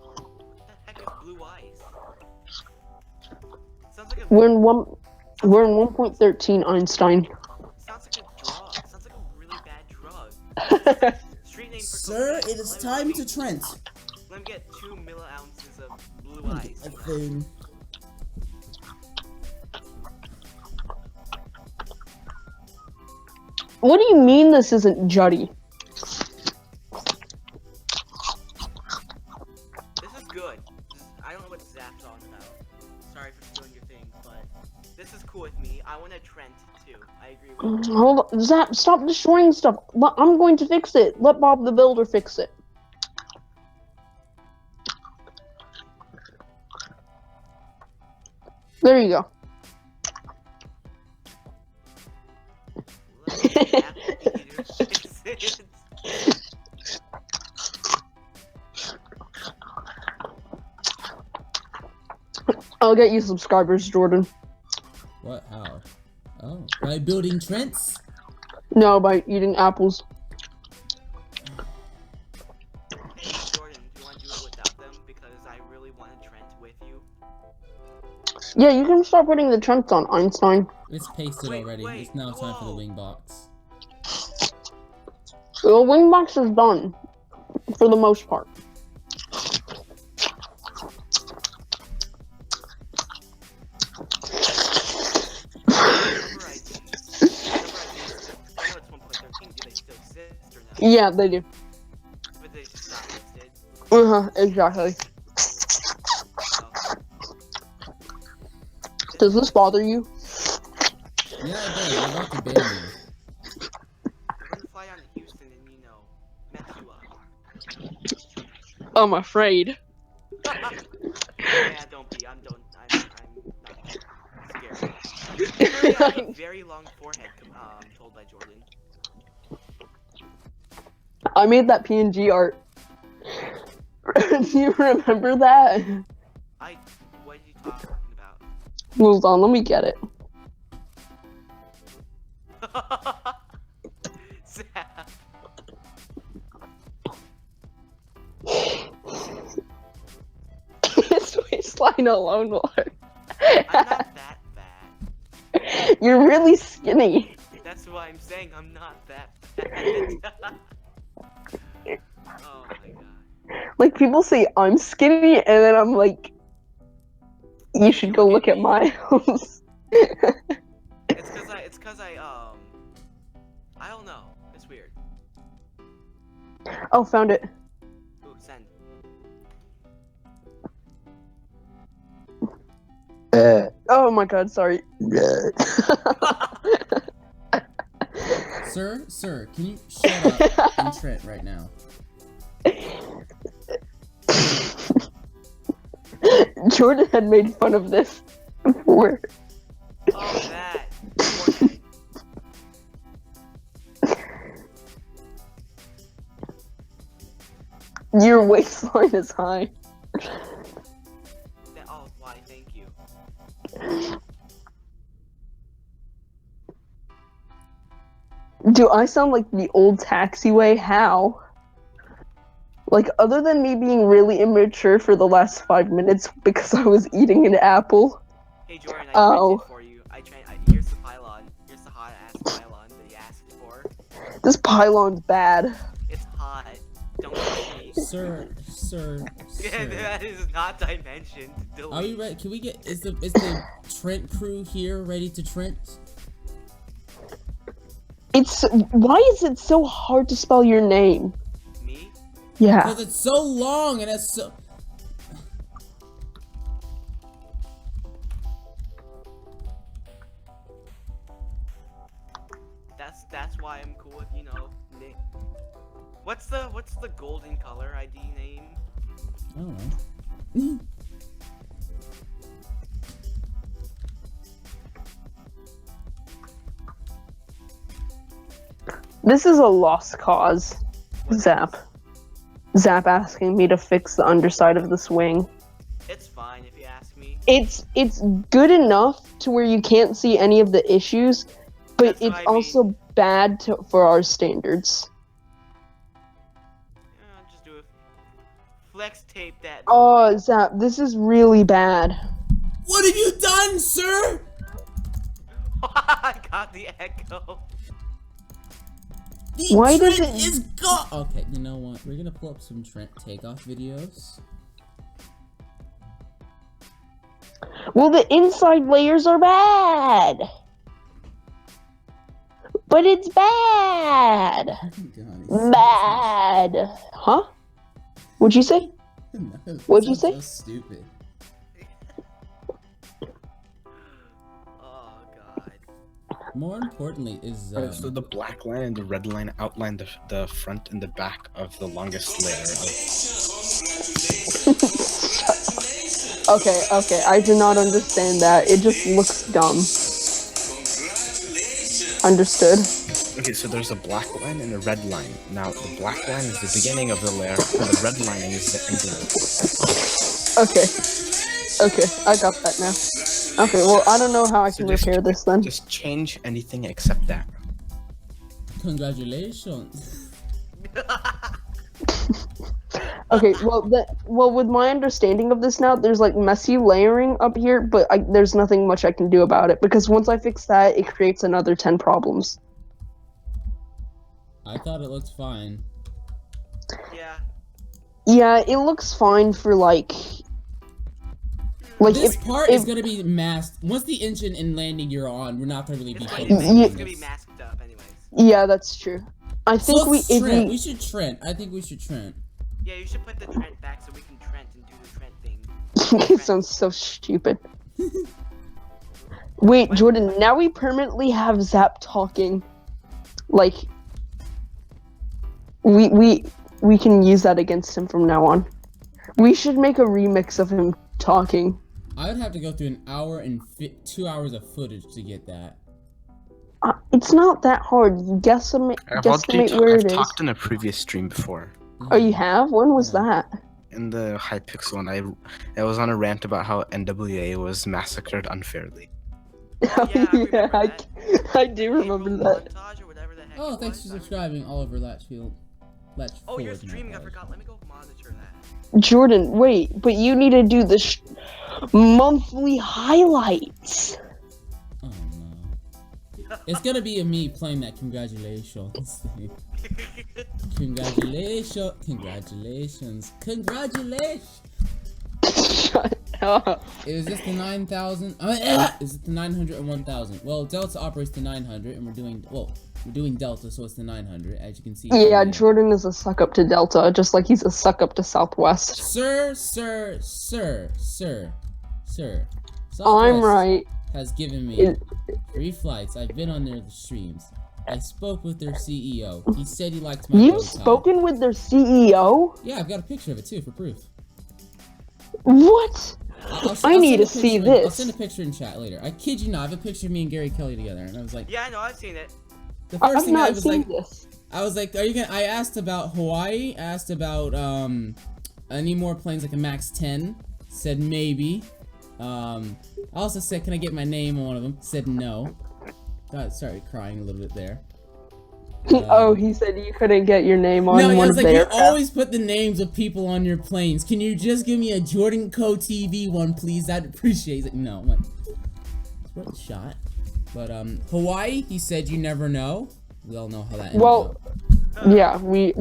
What the heck is blue eyes? Sounds like a We're in 1.13 Einstein. sounds like a drug. Sounds like a really bad drug. Street name for Sir, cocaine. it is Let time me to Trent. Let me get 2 milliounces of blue eyes. A thing. What do you mean this isn't Juddy? This is good. I don't know what Zap's on about. Sorry for stealing your thing, but this is cool with me. I want a Trent too. I agree with you. Hold on, Zap, stop destroying stuff. I'm going to fix it. Let Bob the Builder fix it. There you go. Let the apple eater fix it. I'll get you subscribers, Jordan. What? How? Oh, by building Trents? No, by eating apples. Hey, Jordan, do you want to do it without them? Because I really want to Trent with you? Yeah, you can start putting the trunks on, Einstein. It's pasted Wait, already. wait, It's now time for the whoa. wing box. The wing box is done. For the most part. Number IDs. I know it's 1.13. Do they still exist or no? Yeah, they do. But they just not listed. Exactly. Oh. Does this bother you? Yeah, it does. They're about to ban you. We're gonna fly down to Houston and, you know, mess you up. I'm afraid. Yeah, don't be. I'm not scared. Apparently, I have a very long forehead, told by Jordan. I made that PNG art. Do you remember that? What are you talking about? Hold on, let me get it. Zap. His waistline alone will hurt. I'm not that bad. You're really skinny. That's why I'm saying I'm not that bad. Oh my god. Like, people say I'm skinny, and then I'm like, you should go look at my house. It's cause I don't know. It's weird. Oh, found it. Ooh, send. Oh my god, sorry. Sir, can you shut up and Trent right now? Jordan had made fun of this before. Oh, that. Forehead. Your waistline is high. Oh, why? Thank you. Do I sound like the old taxiway? How? Like, other than me being really immature for the last 5 minutes because I was eating an apple. Hey Jordan, I trained it for you. Here's the pylon. Here's the hot ass pylon that you asked for. This pylon's bad. It's hot. Don't push me. Sir. Yeah, that is not dimensioned. Delete. Are we ready? Can we get? Is the Trent crew here ready to Trent? Why is it so hard to spell your name? Me? Yeah. Because it's so long and it's so. That's why I'm cool with, you know, Nick. What's the golden color ID name? I don't know. This is a lost cause. Zap asking me to fix the underside of this wing. It's fine if you ask me. It's good enough to where you can't see any of the issues, but That's what it's I mean. also bad for our standards. Just do it. Flex tape that. Oh, Zap, this is really bad. What have you done, sir? I got the echo. The Why Trent does it- is gone. Okay, you know what? We're gonna pull up some Trent takeoff videos. Well, the inside layers are bad. But it's bad. God, Bad. Huh? What'd you say? no, What'd you that's say? So stupid. Oh god. More importantly, is Alright, so the black line and the red line outline the front and the back of the longest layer of. Okay, I do not understand that. It just looks dumb. Understood. Okay, so there's a black line and a red line. Now, the black line is the beginning of the layer, and the red lining is the ending of the layer. Okay, I got that now. Okay, well, I don't know how I can repair this then. Just change anything except that. Congratulations. Okay, well, with my understanding of this now, there's like messy layering up here, but there's nothing much I can do about it because once I fix that, it creates another 10 problems. I thought it looked fine. Yeah. Yeah, it looks fine for like This if, part if, is gonna be masked. Once the engine and landing you're on, we're not gonna really be It's focusing going, on Yeah. it's gonna be this. masked up, anyways. Yeah, that's true. I So think let's if Trent. We should Trent. I think we should Trent. Yeah, you should put the Trent back so we can Trent and do the Trent thing. it sounds so stupid. Wait, What? Jordan, now we permanently have Zap talking. Like we can use that against him from now on. We should make a remix of him talking. I would have to go through an hour and 2 hours of footage to get that. It's not that hard. You guesstimate where I've it is. talked in a previous stream before. Oh, you have? When was Yeah. that? In the Hypixel one, I was on a rant about how NWA was massacred unfairly. Yeah, I remember that. I do remember April that. Montage or whatever the heck Oh, it thanks was, for I remember. subscribing, Oliver Latchfield. Oh, you're Latchford, my streaming, I apologies. forgot. Let me go monitor that. Jordan, wait, but you need to do the monthly highlights. Oh no. It's gonna be a me playing that congratulations thing. Congratulations. Shut up. Is this the 9,000? Is it the 900 and 1,000? Well, Delta operates the 900, and we're doing Delta, so it's the 900, as you can see. Yeah, here. Jordan is a suck up to Delta, just like he's a suck up to Southwest. Sir. I'm Southwest right. has given me It- 3 flights. I've been on their streams. I spoke with their CEO. He said he liked my You've bow tie. spoken with their CEO? Yeah, I've got a picture of it too for proof. What? I need send to a see picture I'll this. send a picture in chat later. I kid you not, I have a picture of me and Gary Kelly together, and I was like, Yeah, I know, I've seen it. the first I've thing I not was seen like, this. I was like, are you gonna? I asked about Hawaii. Asked about any more planes like a Max 10. Said maybe. I also said, can I get my name on one of them? Said no. God, started crying a little bit there. Oh, he said you couldn't get your name on No, I one was of like, you their. always put the names of people on your planes. Can you just give me a Jordan Co TV one, please? I'd appreciate it. No, I'm like, it's worth a shot. But Hawaii, he said you never know. We all know how that ended Well, up. yeah, we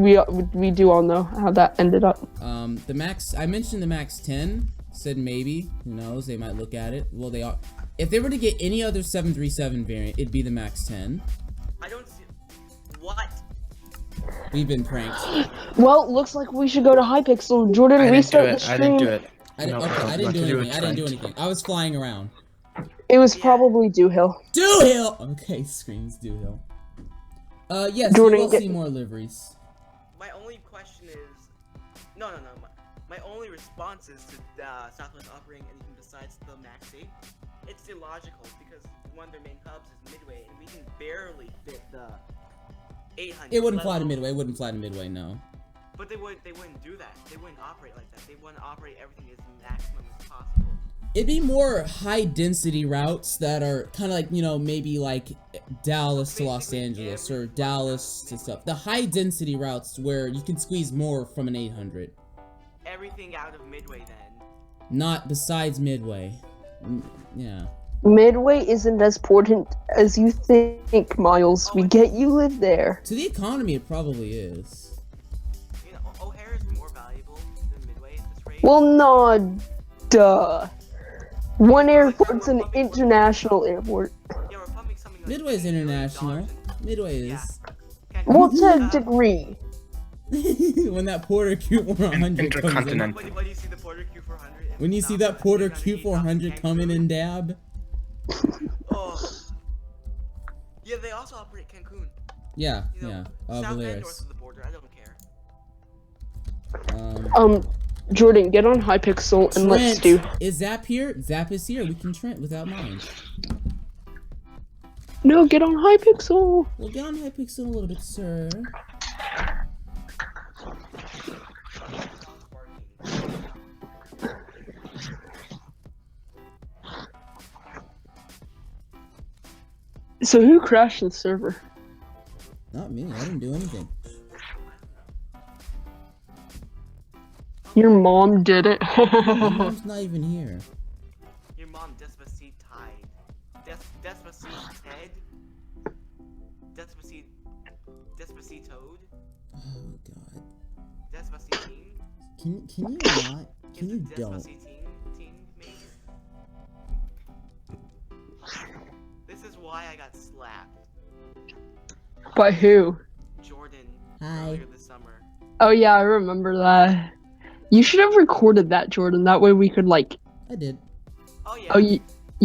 do all know how that ended up. The Max, I mentioned the Max 10. Said maybe. Who knows? They might look at it. Well, they are. If they were to get any other 737 variant, it'd be the Max 10. I don't see. What? We've been pranked. Well, looks like we should go to Hypixel. Jordan, restart the stream. I didn't do it. I didn't, No, okay, I didn't nothing do to do anything. with I didn't do Trent. anything. I was flying around. It was Yeah. probably Dewhill. Dewhill! Okay, screams Dewhill. Yes, Jordan, you will get- see more liveries. My only question is. No. My only response is to Southwest operating anything besides the Max 8. It's illogical because one of their main hubs is Midway, and we can barely fit the 800. It wouldn't let fly to alone- Midway. It wouldn't fly to Midway, no. But they wouldn't do that. They wouldn't operate like that. They want to operate everything as maximum as possible. It'd be more high density routes that are kind of like, you know, maybe like Dallas to Los Basically Angeles or every Dallas to stuff. The high density routes where you can squeeze more from an 800. Everything out of Midway then. Not besides Midway. Yeah. Midway isn't as important as you think, Miles. We get you live there. To the economy, it probably is. You know, O'Hare is more valuable than Midway at this rate. Well, no, duh. One airport's an international airport. Yeah, we're pumping something like Midway is $10 billion international. in- Midway Yeah. is. Well, to a degree. When that Porter Q400 comes in. Intercontinental. When you see the Porter Q400. and When you see that Southwest Porter taking on Q400 the coming Cancun. in dab. Oh. Yeah, they also operate Cancun. Yeah, You know, yeah. south and north Valeris. of the border. I don't care. Jordan, get on Hypixel and let's do. Is Zap here? Zap is here. We can Trent without mine. No, get on Hypixel. We'll get on Hypixel a little bit, sir. So who crashed the server? Not me. I didn't do anything. Your mom did it. My mom's not even here. Your mom Despacito tied. Despacito Ted. Despacitoed. Oh god. Despacitine. Can you not? Can you don't? Despacitine maybe? This is why I got slapped. By who? Jordan. Hi. Earlier this summer. Oh yeah, I remember that. You should have recorded that, Jordan. That way we could like. I did. Oh yeah. Oh, you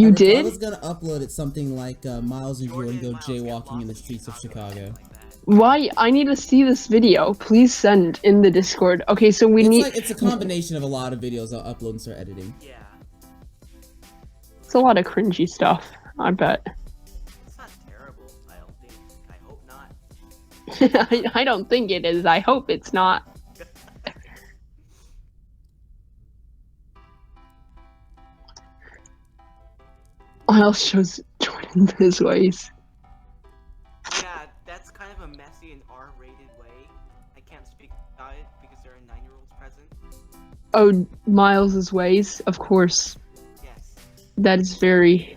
I did? was gonna upload it something like Miles and Jordan go Miles get jaywalking in the lost streets of Chicago. like that. Why? I need to see this video. Please send in the Discord. Okay, so we need. It's a combination of a lot of videos I'll upload and start editing. Yeah. It's a lot of cringy stuff. I bet. It's not terrible, I don't think. I hope not. I don't think it is. I hope it's not. Miles shows Jordan his ways. Yeah, that's kind of a messy and R-rated way. I can't speak about it because there are 9-year-olds present. Oh, Miles's ways, of course. Yes. That is very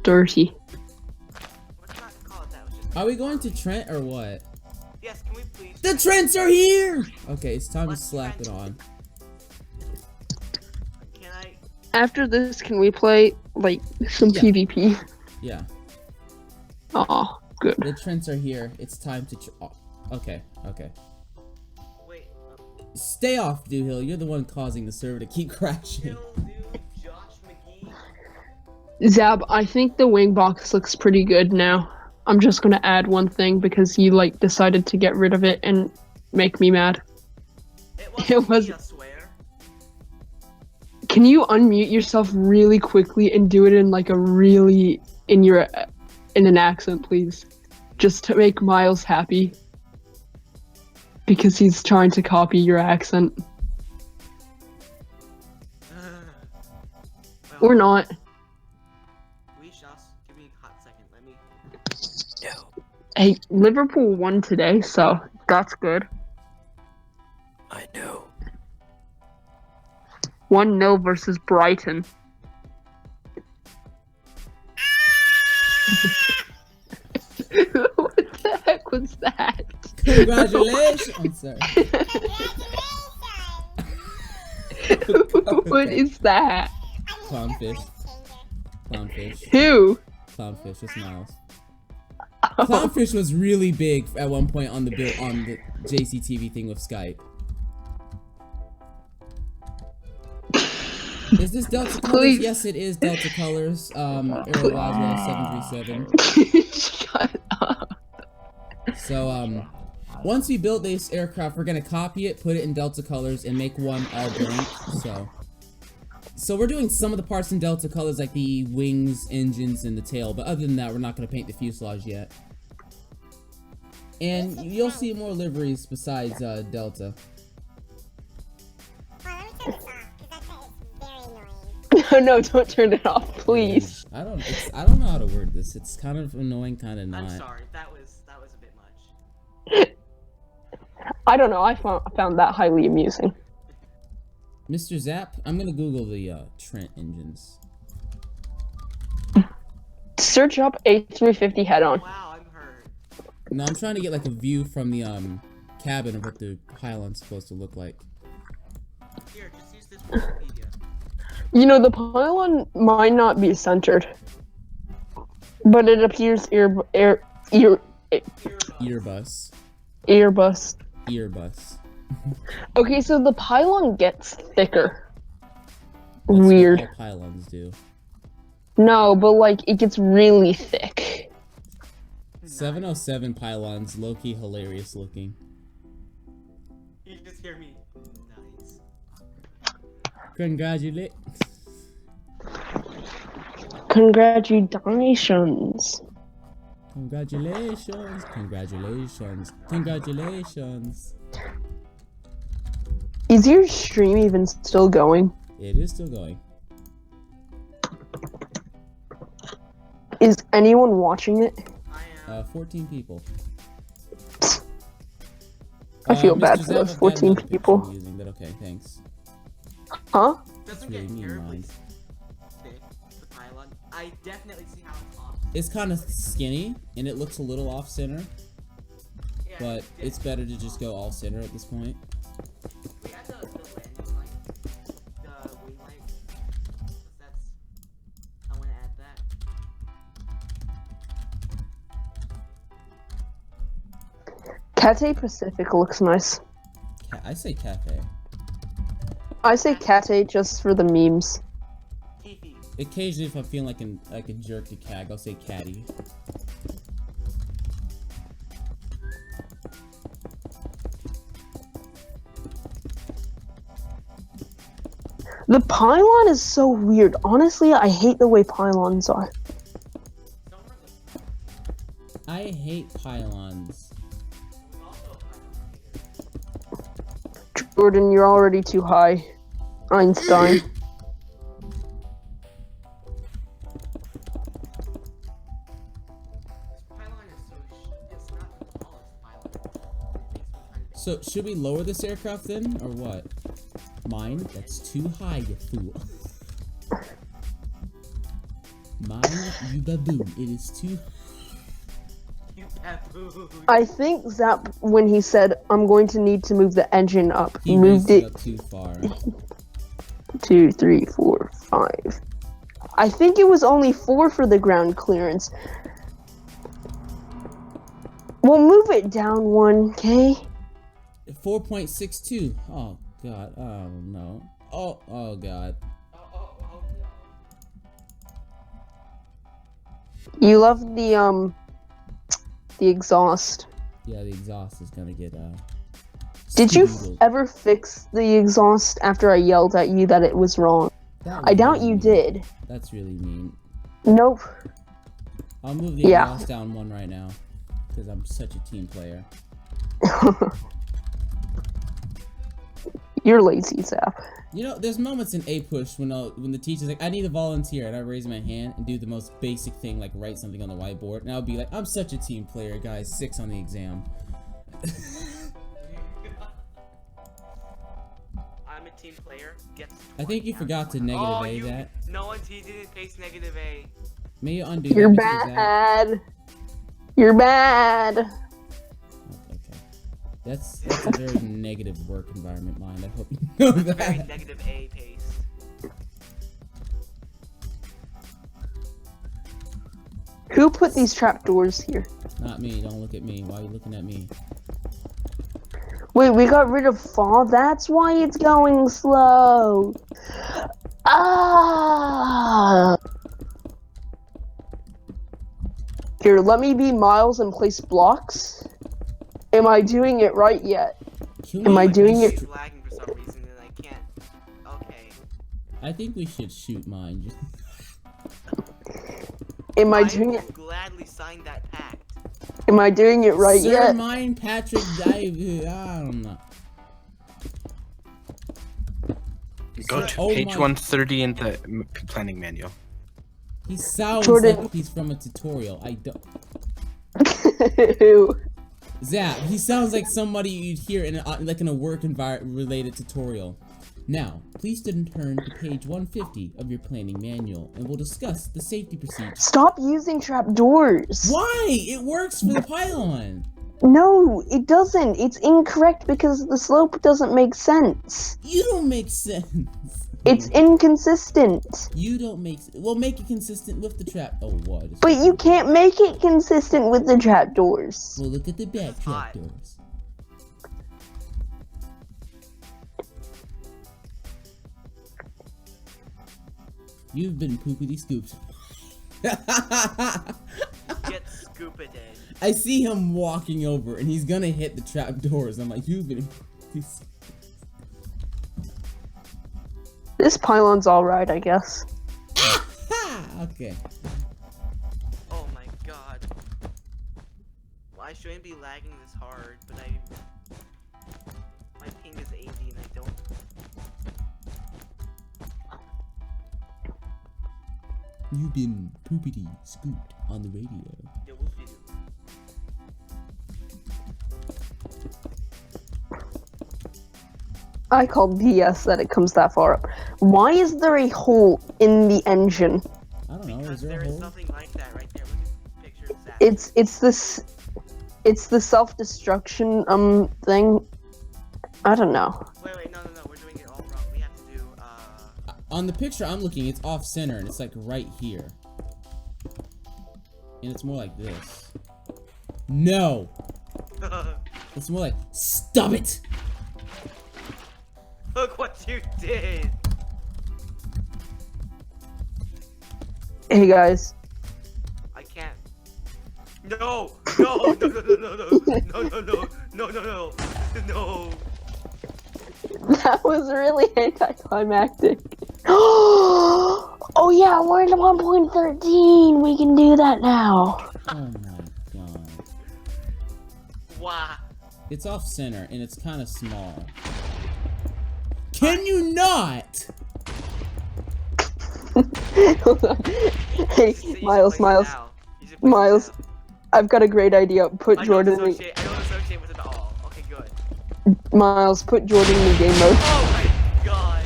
dirty. Let's not call it that. It was just Are we going to Trent or what? Yes, can we please? The Trents are here! Okay, it's time to Let's slap Trent. it on. Can I? After this, can we play, like, some Yeah. PvP? Yeah, Aw, good. the Trents are here. It's time to. Okay. Wait. Stay off, Doohill. You're the one causing the server to keep crashing. Kill dude, Josh McGee. Zab, I think the wing box looks pretty good now. I'm just gonna add one thing because you, like, decided to get rid of it and make me mad. It was. was- I swear. Can you unmute yourself really quickly and do it in, like, in an accent, please? Just to make Miles happy. Because he's trying to copy your accent. Well, Or not. we shall. Give me a hot second. Let me. Hey, Liverpool won today, so that's good. I know. 1-0 versus Brighton. What the heck was that? Congratulations! I'm sorry. What is that? Clownfish. Clownfish. Who? Clownfish. It's Miles. Clownfish was really big at one point on the JCTV thing with Skype. Is this Delta Colors? Please. Yes, it is Delta Colors. Airlines 737. Shut up. So, once we build this aircraft, we're gonna copy it, put it in Delta Colors, and make one all blank. So we're doing some of the parts in Delta Colors, like the wings, engines, and the tail. But other than that, we're not gonna paint the fuselage yet. And you'll see more liveries besides Delta. No, don't turn it off, please. I don't know how to word this. It's kind of annoying, kind of not. I'm sorry. That was a bit much. I don't know, I found that highly amusing. Mr. Zap, I'm gonna Google the Trent engines. Search up A350 head-on. Wow, I'm hurt. No, I'm trying to get like a view from the cabin of what the Pylon's supposed to look like. Here, just use this Wikipedia. You know, the pylon might not be centered, but it appears Earbus. Earbus. Okay, so the pylon gets thicker. That's what Weird. all pylons do. No, but like it gets really thick. 707 pylons, low-key hilarious looking. You just hear me. Nice. Congratulations. Congratulations. Congratulations. Is your stream even still going? It is still going. Is anyone watching it? I am. 14 people. I feel bad Mr. for Zap, those I've got 14 another picture people. I'm using, but okay, thanks. Huh? Doesn't really get mean, terribly mine. thick, the pylon. I definitely see how it's off. It's kind of skinny, and it looks a little off-center, Yeah, but it's better to just go all-center at this point. We had the landing light, the wing light. That's. I want to add that. Cathay Pacific looks nice. I say cafe. I say Cathay just for the memes. Fifi. Occasionally, if I'm feeling like a jerk to CAG, I'll say caddy. The pylon is so weird. Honestly, I hate the way pylons are. I hate pylons. Jordan, you're already too high. Einstein. So, should we lower this aircraft then, or what? Mine? That's too high, you fool. Mine, you baboon. It is too... You baboon. I think Zap, when he said, I'm going to need to move the engine up, He moved raised it up too far. 2, 3, 4, 5. I think it was only 4 for the ground clearance. We'll move it down 1, okay? 4.62. Oh, God. Oh, no. Oh, God. You love the exhaust. Yeah, the exhaust is gonna get, Did you skedoodled. ever fix the exhaust after I yelled at you that it was wrong? That I was doubt really you mean. did. That's really mean. Nope. I'll move the Yeah. exhaust down 1 right now. Because I'm such a team player. You're lazy, Zap. You know, there's moments in A push when the teacher's like, I need a volunteer, and I raise my hand and do the most basic thing, like write something on the whiteboard, and I'll be like, I'm such a team player, guys, 6 on the exam. I'm a team player. Gets I think you forgot to negative oh, A that. No one didn't face negative A. May you undo You're that, Mr. Zach? bad. You're bad. Okay. That's a very negative work environment, Mind. I hope you know That's a very that. negative A pace. Who put these trapdoors here? Not me, don't look at me. Why are you looking at me? Wait, we got rid of fall? That's why it's going slow. Ah! Here, let me be Miles and place blocks. Am I doing it right yet? Am I doing it? It's lagging for some reason and I can't. Okay. I think we should shoot Mine. Am I I doing will it? gladly sign that pact. Am I doing it right Sir yet? Mine Patrick Dive. I don't know. Go Sir- to oh page my- 130 in the planning manual. He sounds Jordan. like he's from a tutorial. I don't. Ew. Zap, he sounds like somebody you'd hear in a work environment related tutorial. Now, please turn to page 150 of your planning manual, and we'll discuss the safety procedures. Stop using trapdoors. Why? It works for the pylon. No, it doesn't. It's incorrect because the slope doesn't make sense. You don't make sense. It's inconsistent. You don't make. Well, make it consistent with the trap. Oh, what? But you can't make it consistent with the trapdoors. Well, look at the back hot. trapdoors. You've been poopity scooped. Get scooped. I see him walking over, and he's gonna hit the trapdoors. I'm like, you've been. This pylon's alright, I guess. Okay. Oh my god. Well, I shouldn't be lagging this hard, but my ping is 80 and I don't. You've been poopity scooped on the radio. Yeah, whoop-de-doo. I call BS that it comes that far up. Why is there a hole in the engine? I don't know. Because Is there there a is hole? something like that right there. Look at the picture of that. It's the self-destruction thing. I don't know. Wait, no, we're doing it all wrong. We have to do, On the picture I'm looking, it's off center and it's like right here. And it's more like this. No! It's more like, stop it! Look what you did! Hey guys. I can't. No! No! No! No! No! No! No! No! No! No! No! No! That was really anticlimactic. Oh yeah, we're in 1.13. We can do that now. Oh my god. Wow. It's off center and it's kind of small. Can you not? Hold on. Hey, You should Miles, place it Miles, now. You should place it Miles. now. I've got a great idea. Put I Jordan don't in. associate with it at all. Okay, good. Miles, put Jordan in game mode. Oh my god.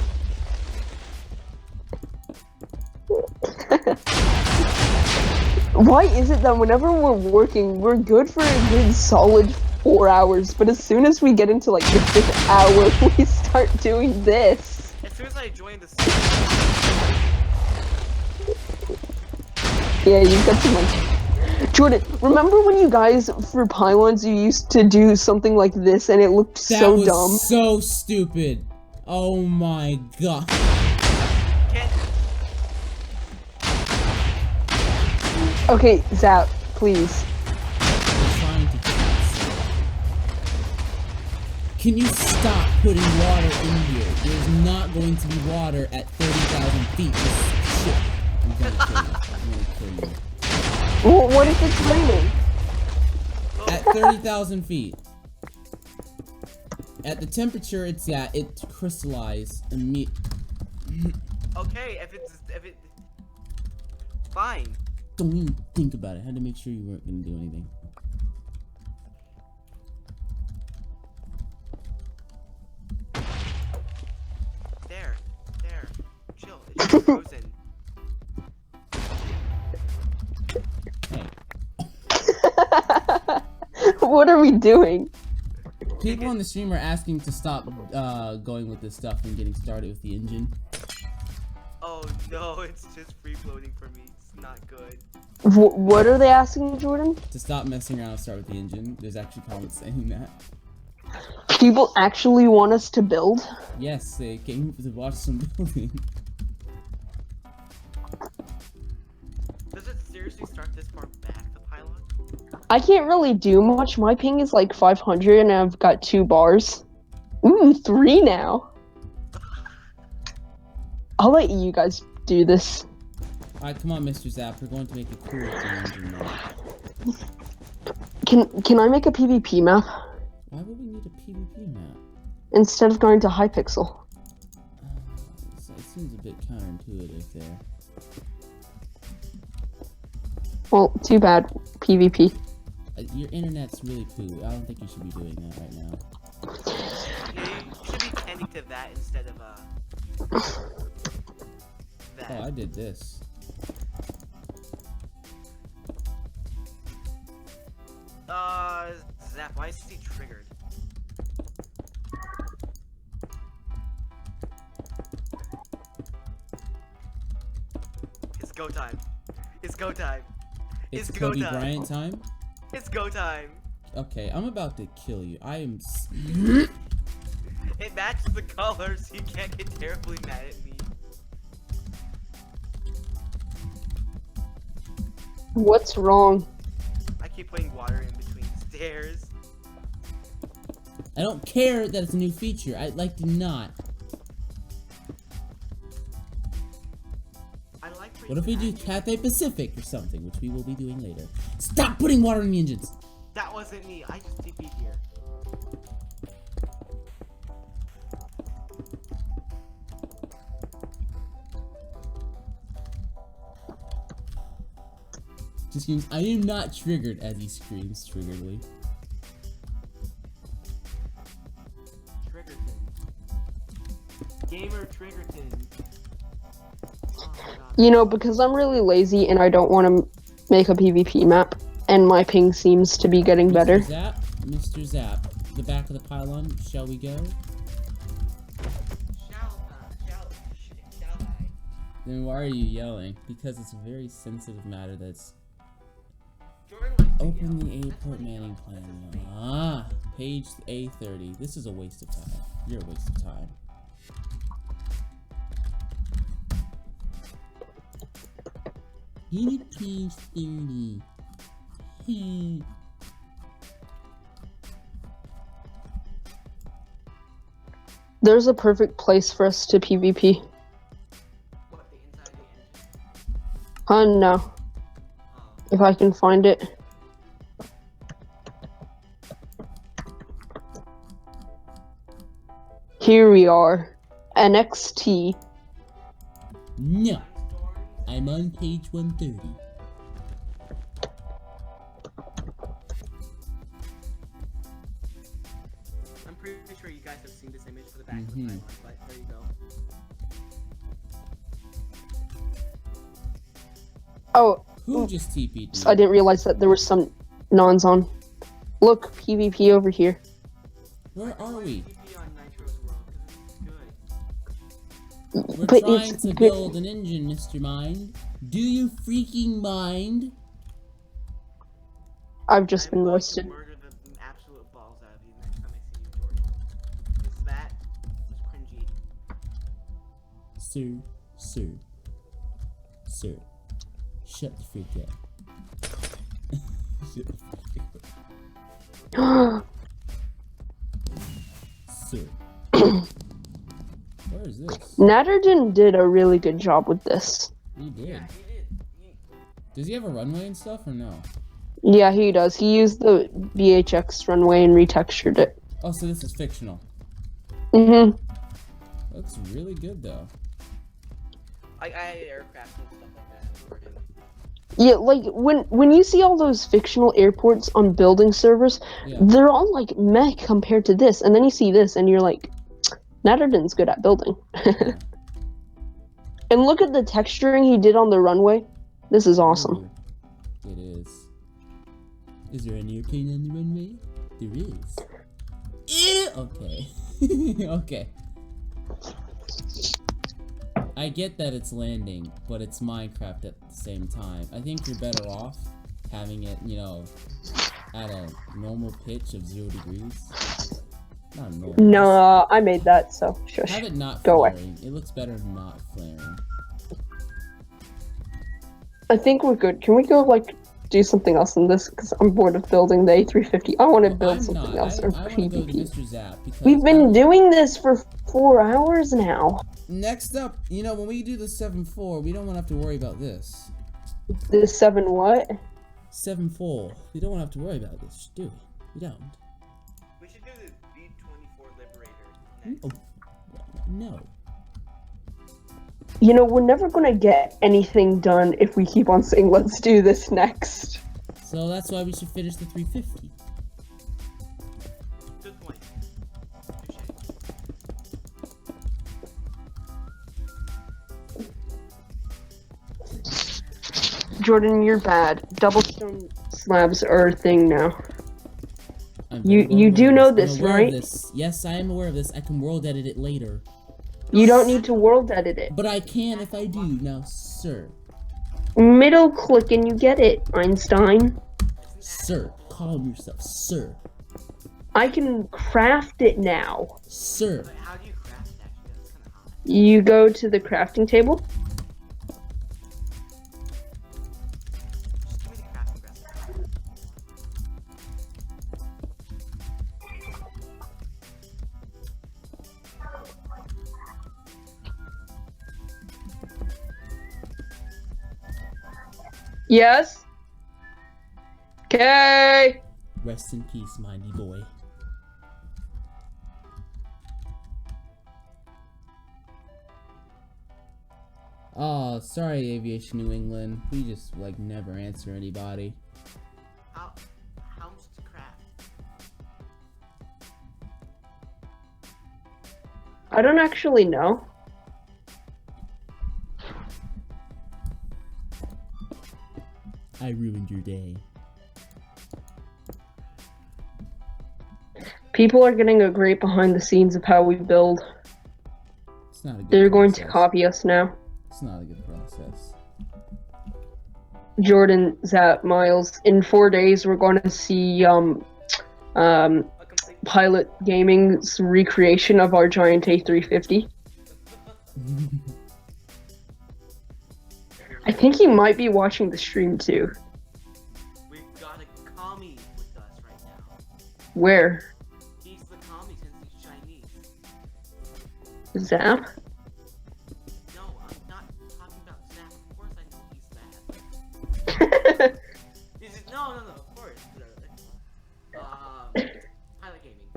Why is it that whenever we're working, we're good for a good solid 4 hours, but as soon as we get into like the 5th hour, we start doing this? As soon as I joined the Yeah, you've got too much. Jordan, remember when you guys, for pylons, you used to do something like this and it looked That so was dumb? so stupid. Oh my god. can't. Okay, Zap, please. I'm trying to get this. Can you stop putting water in here? There's not going to be water at 30,000 feet. This shit. I'm gonna kill you. I'm gonna kill you. Well, what if it's raining? At 30,000 feet. At the temperature it's at, it crystallized immediately. Okay, if it. Fine. Don't even think about it. I had to make sure you weren't gonna do anything. There. Chill. It's just frozen. Hey. What are we doing? People on the stream are asking to stop going with this stuff and getting started with the engine. Oh no, it's just free floating for me. It's not good. What are they asking, Jordan? To stop messing around and start with the engine. There's actually comments saying that. People actually want us to build? Yes, they came to watch some building. Does it seriously start this far back, the pylon? I can't really do much. My ping is like 500 and I've got 2 bars. Ooh, 3 now. I'll let you guys do this. Alright, come on, Mr. Zap. We're going to make it cool with the engine now. Can I make a PvP map? Why would we need a PvP map? Instead of going to Hypixel? It seems a bit counterintuitive there. Well, too bad. PvP. Your internet's really poo. I don't think you should be doing that right now. You should be tending to that instead of, that. Oh, I did this. Zap, why is he triggered? It's go time. It's go time. It's go Kobe time. Bryant time? It's go time. Okay, I'm about to kill you. I am It matches the colors, so you can't get terribly mad at me. What's wrong? I keep putting water in between stairs. I don't care that it's a new feature. I'd like to not. I like What if we do Cathay Pacific or something, which we will be doing later? Stop putting water in the engines! That wasn't me, I just TP'd here. Just screams, I am not triggered, as he screams triggeredly. Triggered him. Triggerton. Oh my god. You know, because I'm really lazy and I don't want to make a PvP map, and my ping seems to be getting better. Mr. Zap, the back of the pylon, shall we go? Shall I? Then why are you yelling? Because it's a very sensitive matter that's... Jordan likes to Open yell. the airport manning plan. Ah, page A30. This is a waste of time. You're a waste of time. Unit page 30. Hmm. There's a perfect place for us to PvP. What, the inside of the engine? No. Oh. If I can find it. Here we are. NXT. No, I'm on page 130. I'm pretty sure you guys have seen this image for the back of the Mhm. pylon, but there you go. Oh, Who just TP'd me? I didn't realize that there was some nons on. Look, PvP over here. Where are we? PvP on Nitro's world, because it's good. We're But trying it's to good. build an engine, Mr. Mind. Do you freaking mind? I've just been I'm going roasted. to murder the absolute balls out of you next time I see you, Jordan. Because that was cringy. Sir. Shut the freak up. Shut the freak up. Sir. Where is this? Natterton did a really good job with this. He did. Yeah, he did. Does he have a runway and stuff or no? Yeah, he does. He used the BHX runway and retextured it. Oh, so this is fictional. Mm-hmm. Looks really good though. I aircraft and stuff like that. Jordan. Yeah, like when you see all those fictional airports on building servers, Yeah. they're all like meh compared to this, and then you see this and you're like, Natterton's good at building. And look at the texturing he did on the runway. This is awesome. Ooh, it is. Is there an airplane on the runway? There is. Okay. Okay. I get that it's landing, but it's Minecraft at the same time. I think you're better off having it, you know, at a normal pitch of 0 degrees. Not normal. No, I made that, so shush. Have it not Go away. flaring. It looks better not flaring. I think we're good. Can we go like do something else in this? Because I'm bored of building the A350. I want to build I'm something not. else I or want to go to PvP. Mr. Zap because We've been doing this for 4 hours now. Next up, you know, when we do the 7-4, we don't want to have to worry about this. The 7 what? 7-4. We don't want to have to worry about this, do we? We don't. We should do the B-24 Liberator next. Oh, no. You know, we're never gonna get anything done if we keep on saying, let's do this next. So that's why we should finish the 350. Good point. Jordan, you're bad. Double stone slabs are a thing now. I'm You- very well you aware do of know I'm this, aware of right? this. Yes, I am aware of this. I can world edit it later. You don't need to world edit it. But I can if I do. Now, sir. Middle click and you get it, Einstein. Sir. Calm yourself. Sir. I can craft it now. Sir. But how do you craft it actually? That's kind of hard. You go to the crafting table. Just give me the crafting recipe. Yes? Okay. Rest in peace, mindy boy. Oh, sorry, Aviation New England. We just, like, never answer anybody. How much to craft? I don't actually know. I ruined your day. People are getting a great behind the scenes of how we build. It's not a good They're going to process. copy us now. It's not a good process. Jordan, Zap, Miles. In 4 days, we're going to see A complete Pilot Gaming's recreation of our giant A350. I think he might be watching the stream too. We've got a commie with us right now. Where? He's the commie since he's Chinese. Zap? No, I'm not talking about Zach. Of course I know he's that. No, of course. Pilot Gaming.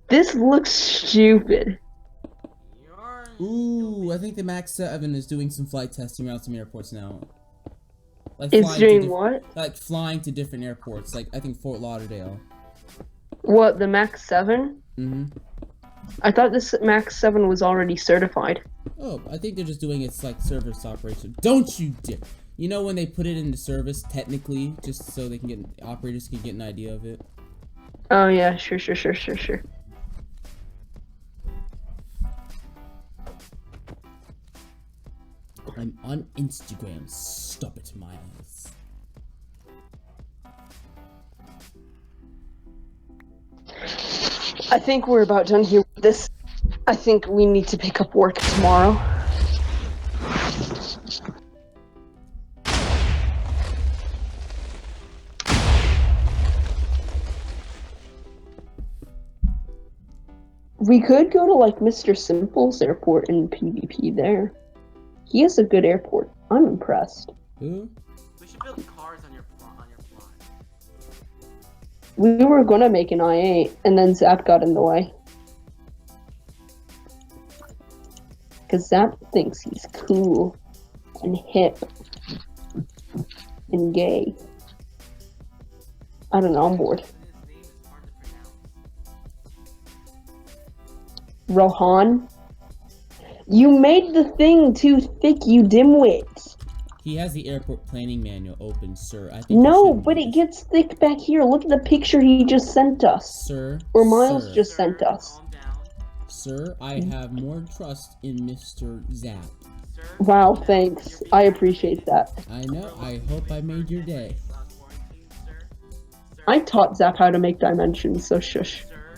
This looks stupid. You're Ooh, I think the Max 7 is doing some flight testing around some airports now. Like It's flying to doing diff- what? Like flying to different airports, like I think Fort Lauderdale. What, the Max 7? Mm-hmm. I thought this Max 7 was already certified. Oh, I think they're just doing its like service operation. Don't you dare! You know when they put it into service, technically, just so they can get operators can get an idea of it. Oh yeah, sure. I'm on Instagram. Stop it, Miles. I think we're about done here with this. I think we need to pick up work tomorrow. We could go to like Mr. Simple's airport in PvP there. He has a good airport. I'm impressed. Who? We should build cars on your plot. We were gonna make an I-8, and then Zap got in the way. Cause Zap thinks he's cool and hip and gay. I don't know, I'm bored. His name is hard to pronounce. Rohan? You made the thing too thick, you dimwit. He has the airport planning manual open, sir. I think. you No, should but use- it gets thick back here. Look at the picture he just sent us. Sir. Or Miles sir, just sent us. Calm down. Sir, I have more trust in Mr. Zap. Sir, Wow, calm down. thanks. You're being I very appreciate that. I know. I hope I made your day. Quarantine, sir. Sir, I taught Zap how to make dimensions, so shush. Sir,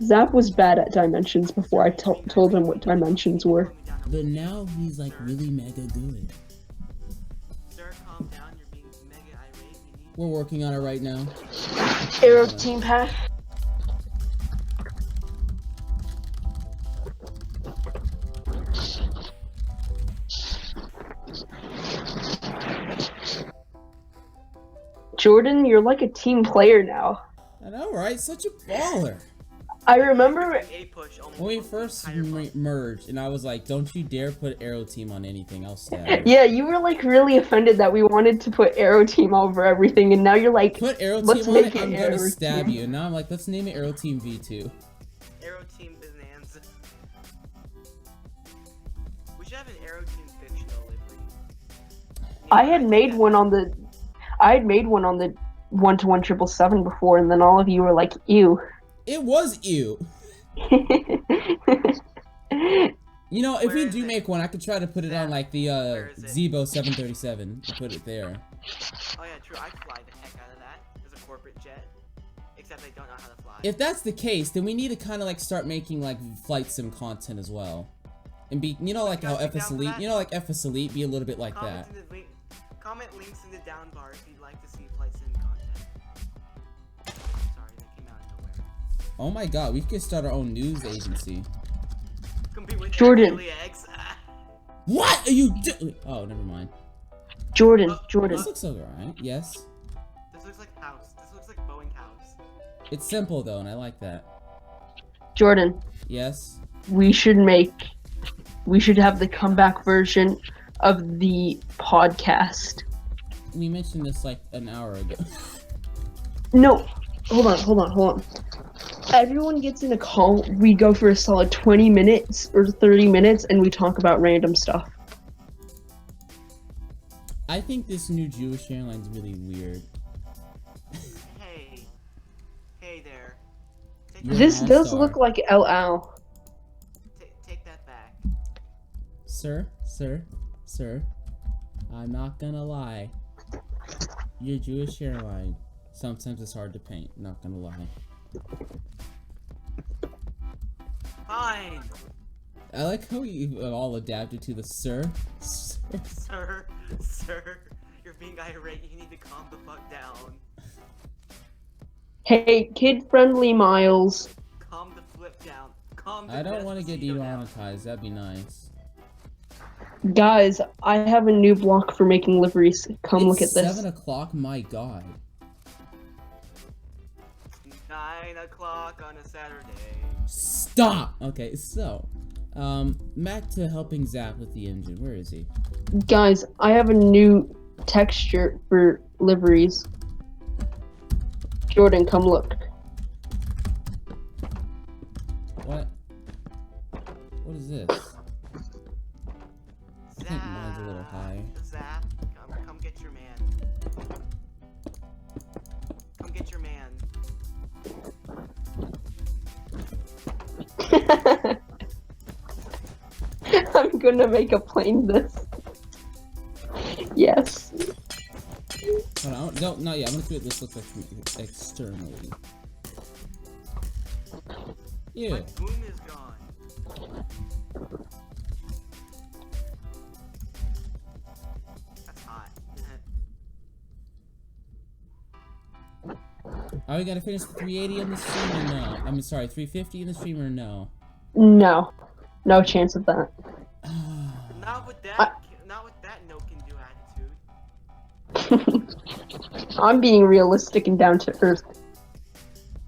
Zap was bad at dimensions before I told him what dimensions were. calm down. But now he's like really mega good. Sir, calm down. You're being mega irate. We need We're working on it right now. Aero team pad. Jordan, you're like a team player now. I know, right? Such a baller. I remember A push almost When we on the first entire bus. merged, and I was like, "Don't you dare put Aero Team on anything. I'll stab you." yeah, you were like really offended that we wanted to put Aero Team over everything, and now you're like, Put Aero Let's Team on make it, it I'm gonna Aero stab Team. you. And now I'm like, let's name it Aero Team V2. Aero Team Bonanza. We should have an Aero Team fictional livery. I had made one on the 1-to-1 777 before, and then all of you were like, ew. It was you. You know, if Where we is do it? make one, I could try to put it on like the Where is it? Zebo 737. Put it there. Oh yeah, true. I'd fly the heck out of that as a corporate jet. Except I don't know how to fly. If that's the case, then we need to kind of like start making like flight sim content as well, and be, you know, like how Guys, you FS down for Elite, that? you know, like FS Elite, be a little bit like that. Comment links in the down bar if you'd like to see flight sim content. Sorry, that came out of nowhere. Oh my God, we could start our own news agency. Compete with Jordan. Daily Eggs. What are you doing? Oh, never mind. Jordan. This looks alright. Yes, This looks like house. This looks like Boeing house. it's simple though, and I like that. Jordan, Yes. we should have the comeback version of the podcast. We mentioned this like an hour ago. No, hold on. Everyone gets in a call, we go for a solid 20 minutes or 30 minutes, and we talk about random stuff. I think this new Jewish airline's really weird. Hey. Hey there. Take, You're This an does all-star. look like El Al. take that back. Sir, I'm not gonna lie. Your Jewish airline, sometimes it's hard to paint, not gonna lie. Fine. I like how you all adapted to the sir. Sir, you're being irate. You need to calm the fuck down. Hey, kid-friendly Miles. Calm the flip down. Calm the I don't want to get Despacito down. demonetized, that'd be nice. Guys, I have a new block for making liveries. Come look at It's this. 7 o'clock, my god. 9 o'clock on a Saturday. Stop! Okay, so, back to helping Zap with the engine. Where is he? Guys, I have a new texture for liveries. Jordan, come look. What? What is this? I think mine's a little high. Zap, come get your man. Come get your man. I'm gonna make a plane this. Yes. Hold on, don't, not yet. I'm gonna see what this looks like from externally. Ew. My boom is gone. That's hot. Oh, we gotta finish the 380 in the stream or no? I mean, sorry, 350 in the stream or no? No. No chance of that. Not with that. Not with that no can do attitude. I'm being realistic and down to earth.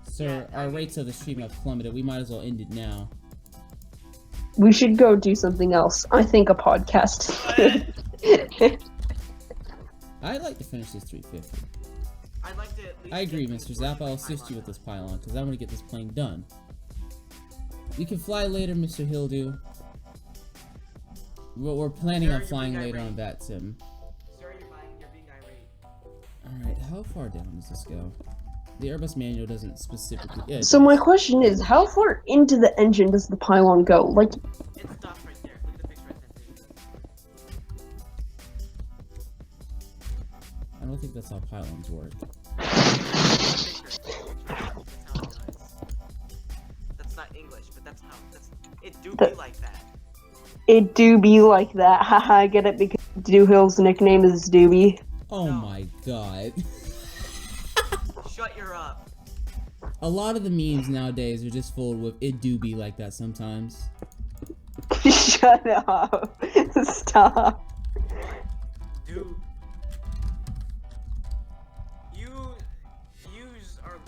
Sir, our rates of the stream have plummeted. We might as well end it now. We should go do something else. I think a podcast. I'd like to finish this 350. I'd like to at least I agree, get Mr. the Zap. I'll Pylon assist you with done. this pylon, because I want to get this plane done. We can fly later, Mr. Hildu. We're planning Sir, on you're flying being later irate. on that sim. Sir, you're being irate. Alright, how far down does this go? The Airbus manual doesn't specifically... Yeah, it So does. my question is, how far into the engine does the pylon go? Like, It stops right there. Look at the picture I sent you. I don't think that's how pylons work. That's not English, but that's how. It do be That- like that. it do be like that. Haha, I get it because Doohill's nickname is Doobie. Oh No. my god. Shut your up. A lot of the memes nowadays are just full with it do be like that sometimes. Shut up. Stop. Do use are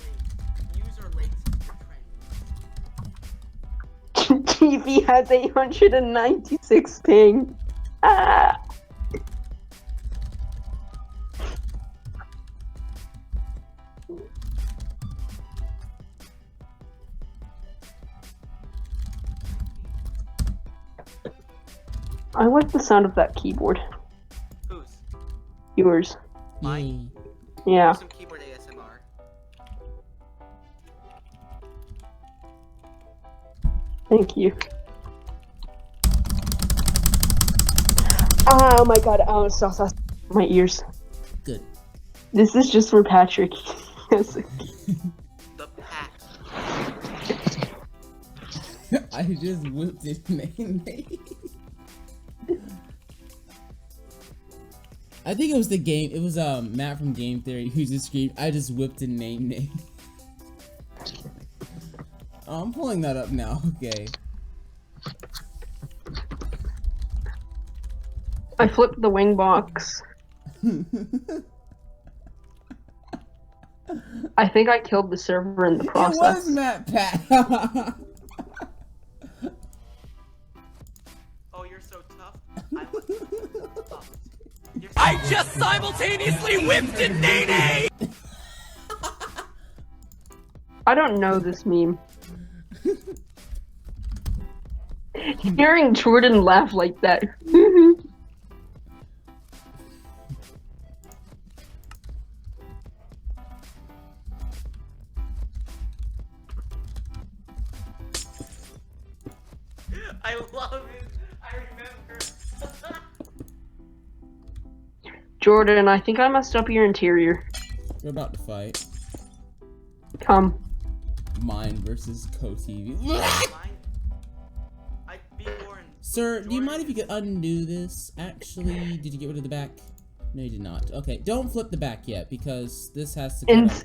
late for training. TV has 896 ping. Ah. I like the sound of that keyboard. Whose? Yours. Mine? Yeah. Some keyboard ASMR. Thank you. Oh my god, oh, stop. My ears. Good. This is just for Patrick. Yes. The pack. I just whipped his name. I think it was it was Matt from Game Theory who just screamed, I just whipped a name. Oh, I'm pulling that up now, okay. I flipped the wing box. I think I killed the server in the It was process. Matt Pat. Oh, you're so tough. I want tough. You're so I just simultaneously whipped a Nene! I don't know this meme. Hearing Jordan laugh like that. I love it. I remember. Jordan, I think I messed up your interior. We're about to fight. Come. Mine versus Co-TV. Mine. I'd be born. Sir, do you mind if you could undo this? Actually, did you get rid of the back? No, you did not. Okay, don't flip the back yet, because this has to And kind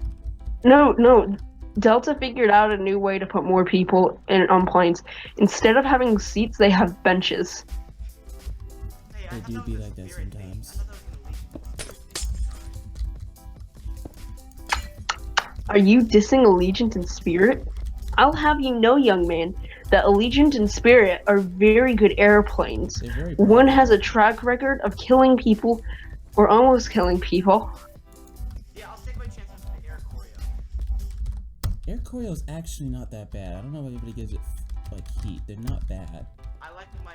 of... no. Delta figured out a new way to put more people on planes. Instead of having seats, they have benches. Hey, I They thought do that be was a like that spirit thing. sometimes. I thought that was an Are you dissing Allegiant and Spirit? I'll have you know, young man, that Allegiant and Spirit are very good airplanes. They're very One popular. has a track record of killing people, or almost killing people. Yeah, I'll take my chances with the air choreo. Air choreo is actually not that bad. I don't know why everybody gives it like heat. They're not bad. I like my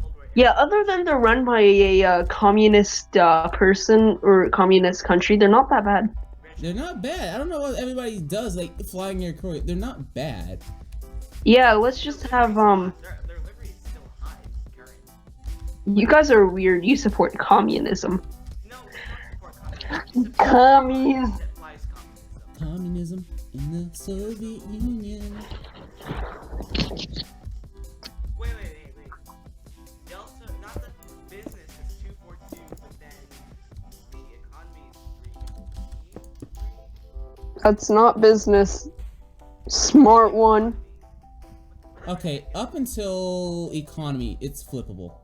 Cold War. Yeah, other than they're run by a communist person or communist country, they're not that bad. They're not bad. I don't know what everybody does like flying air choreo. They're not bad. Yeah, let's just have Their livery is still high, current. You guys are weird. You support communism. No, we don't support communism. We support Commies. that flies communism. Communism in the Soviet Union. Wait. Delta, not the business is 242, but then the economy is 3. That's not business. Smart one. Okay, up until economy, it's flippable.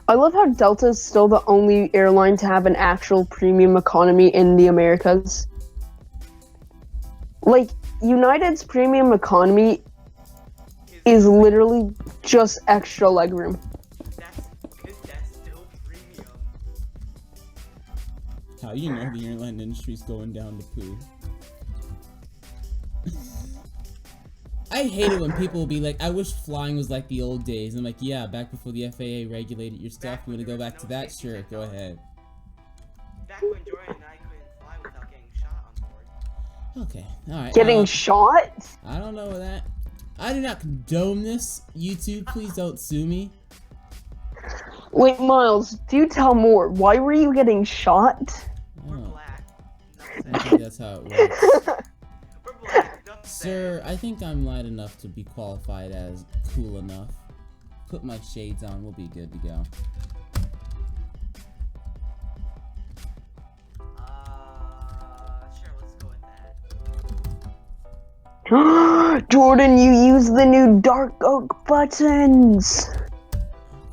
I love how Delta is still the only airline to have an actual premium economy in the Americas. Like, United's premium economy is literally just extra legroom. That's still premium. How do you know the airline industry's going down to poo? I hate it when people will be like, I wish flying was like the old days. I'm like, yeah, back before the FAA regulated your stuff. You want to go back to that? Sure, go ahead. Back when Jordan and I couldn't fly without getting shot on board. Okay, alright. Getting shot? I don't know that. I do not condone this. YouTube, please don't sue me. Wait, Miles, do tell more. Why were you getting shot? We're Oh, black. I Enough think that's how it works. said. We're black. Enough Sir, said. I think I'm light enough to be qualified as cool enough. Put my shades on, we'll be good to go. Sure, let's go with that. Jordan, you use the new dark oak buttons.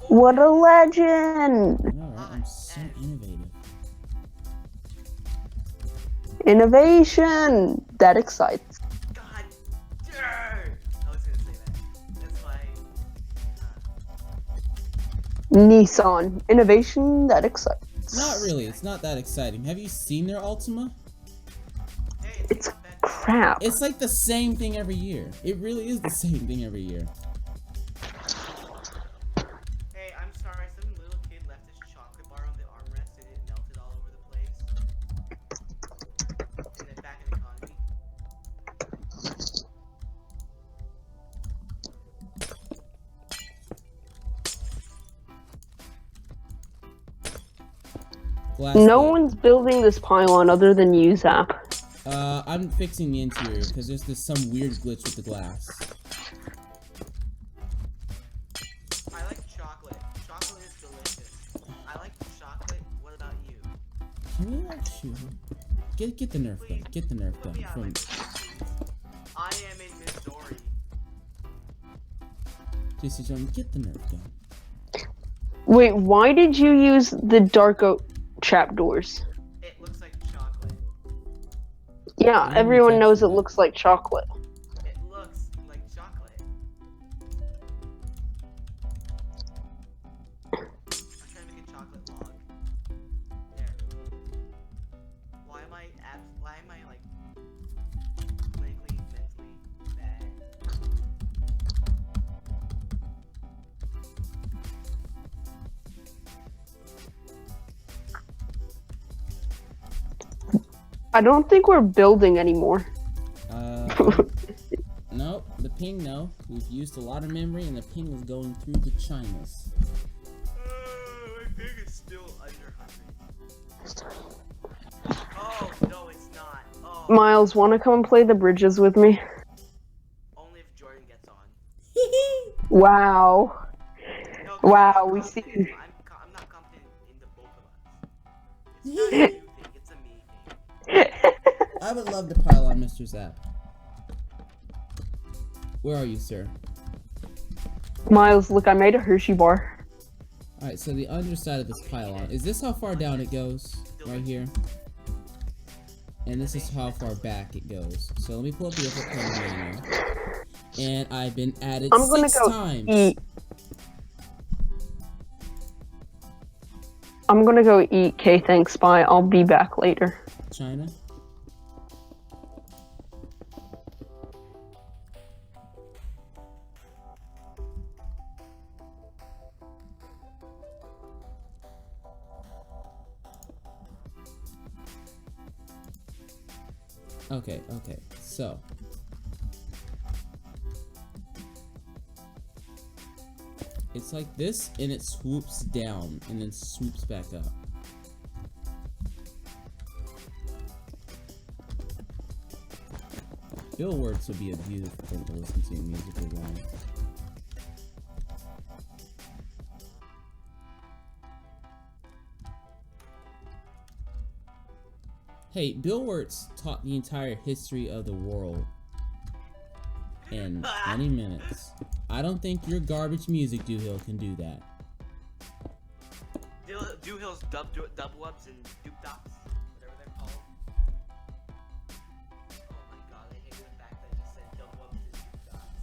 What a legend! Alright, I'm so innovative. Innovation! That excites. God darn! I was gonna say that. That's why. Nissan. Innovation that excites. Not really, it's not that exciting. Have you seen their Ultima? Hey, It's not bad. crap. It's like the same thing every year. It really is the same thing every year. Hey, I'm sorry. Some little kid left his chocolate bar on the armrest and it melted all over the place. And then back in economy. Glass No lid. one's building this pylon other than you, Zap. I'm fixing the interior because there's this some weird glitch with the glass. I like chocolate. Chocolate is delicious. I like chocolate. What about you? Can we actually get the Nerf gun? Get the Nerf gun Yeah, I from. like I am in Missouri. JC John, get the Nerf gun. Wait, why did you use the dark oak trapdoors? It looks like chocolate. Yeah, I'm everyone knows it texting looks like chocolate. It looks like chocolate. I'm trying to make a chocolate log. There. Why am I like clinically, mentally bad? I don't think we're building anymore. No, Nope, the ping, no. We've used a lot of memory, and the ping is going through the chinas. My ping is still under 100. Oh, no, it's not. Oh, Miles, wanna come and play the bridges with me? only if Jordan gets on. Wow. No, 'cause Wow, I'm we not see. confident. I'm not confident in the both of us. It's not a you thing, it's a me thing. I would love to pile on Mr. Zap. Where are you, sir? Miles, look, I made a Hershey bar. Alright, so the underside of this pylon. Is this how far down it goes? Right here? And this is how far back it goes. So let me pull up the upper plane manual. And I've been at it I'm gonna 6 go times. eat. I'm gonna go eat. Okay, thanks, bye. I'll be back later. China? Okay, so. It's like this, and it swoops down, and then swoops back up. Bill Words would be a beautiful thing to listen to musically while. Hey, Bill Wirtz taught the entire history of the world in 20 minutes. I don't think your garbage music, Doohill, can do that. Doohill's double ups and dupe tops, whatever they're called. Oh my god, I hate the fact that you said double ups and dupe tops. I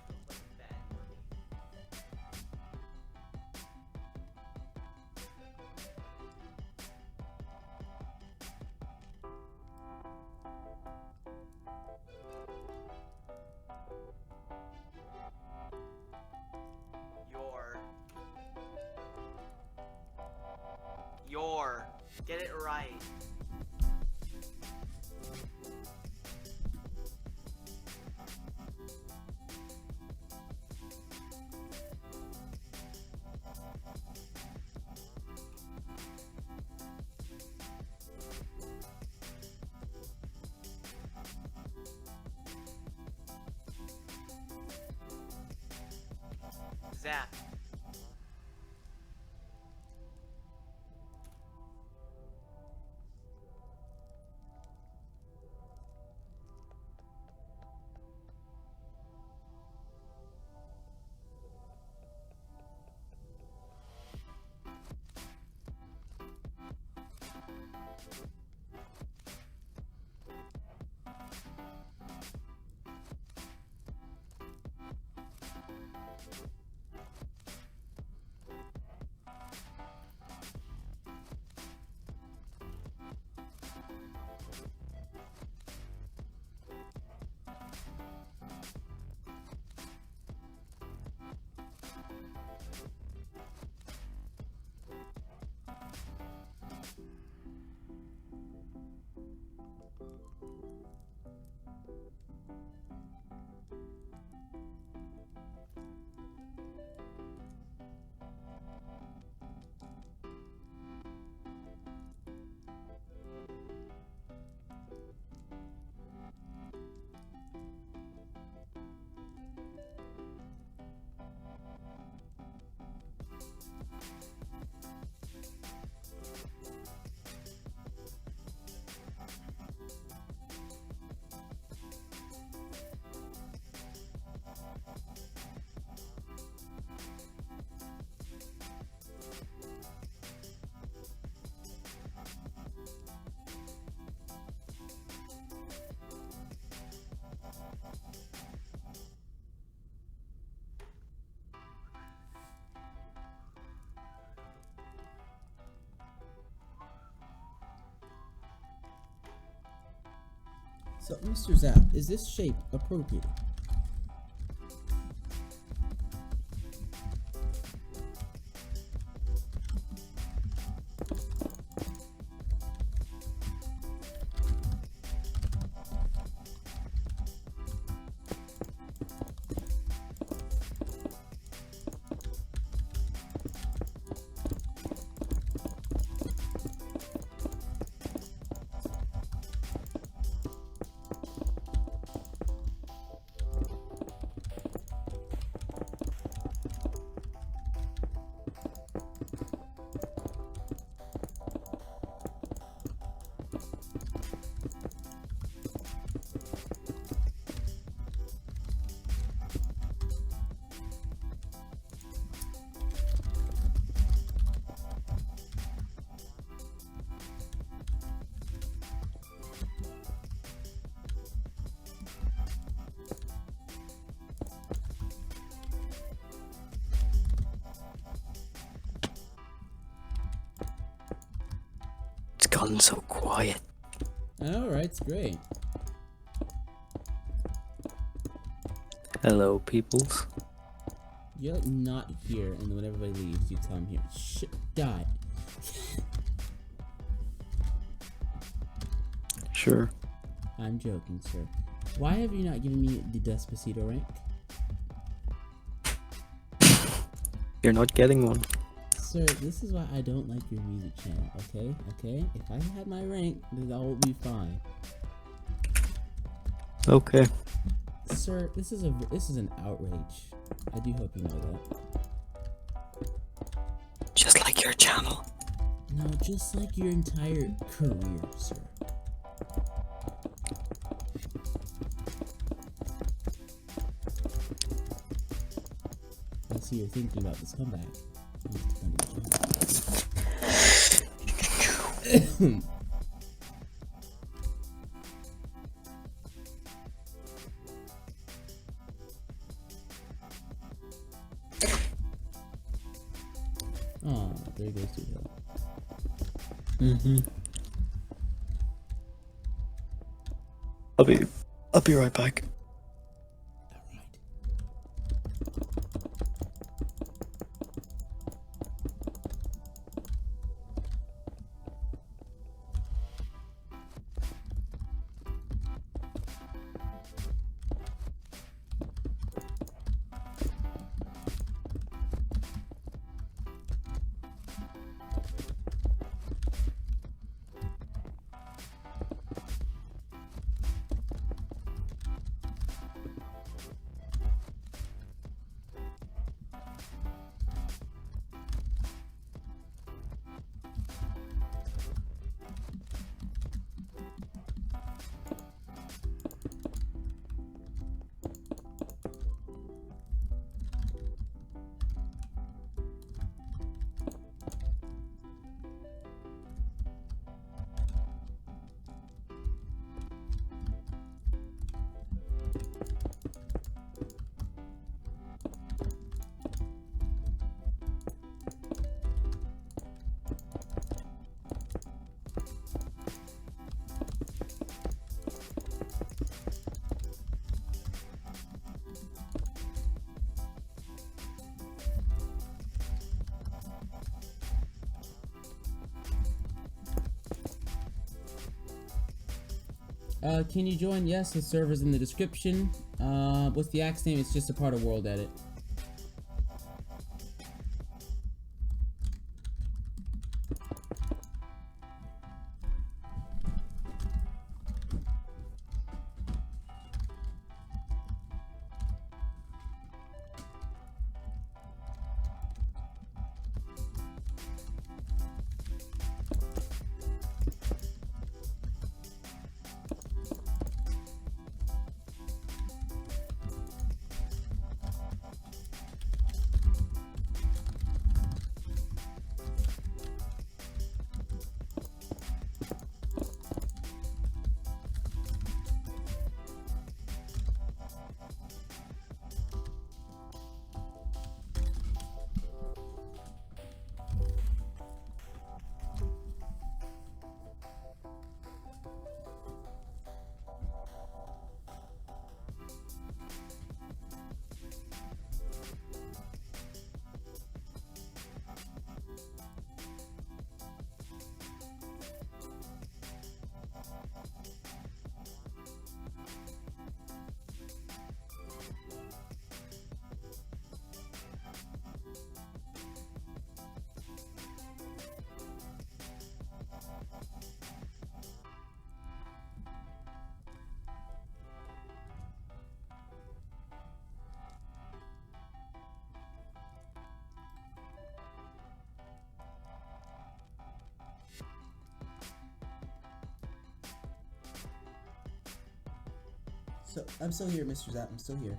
feel like a bad word. Get it right. Zap. So, Mr. Zap, is this shape appropriate? gotten so quiet. Alright, it's great. Hello, peoples. You're like not here, and then when everybody leaves, you come here. Shit, die. Sure. I'm joking, sir. Why have you not given me the Despacito rank? You're not getting one. Sir, this is why I don't like your music channel, okay? Okay? If I had my rank, then all would be fine. Okay. Sir, this is an outrage. I do hope you know that. Just like your channel. No, just like your entire career, sir. I see you're thinking about this comeback. Oh, there goes to hill. I'll be right back. Alright. Can you join? Yes, the server's in the description. What's the axe name? It's just a part of World Edit. So I'm still here, Mr. Zap. I'm still here.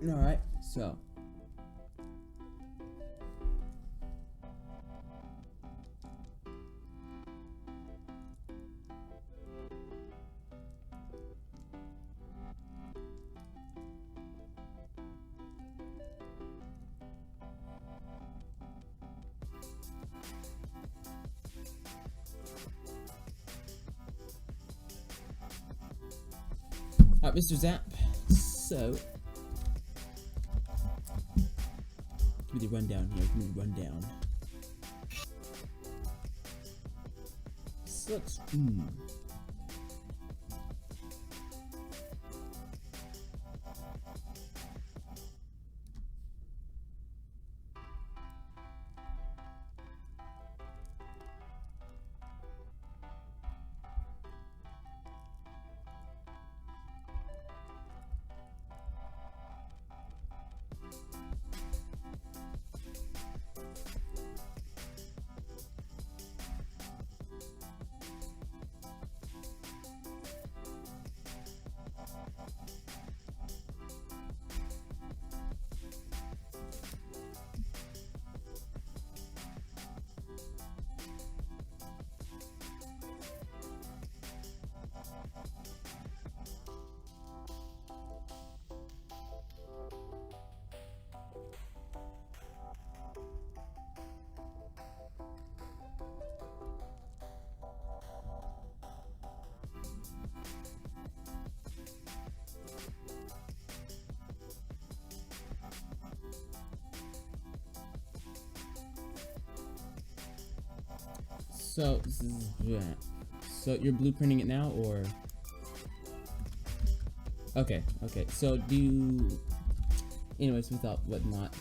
Alright, so. Alright, Mr. Zap. So. Give me the rundown here. Give me the rundown. So let's. So this is so you're blueprinting it now, or okay. So do you? Anyways, without whatnot.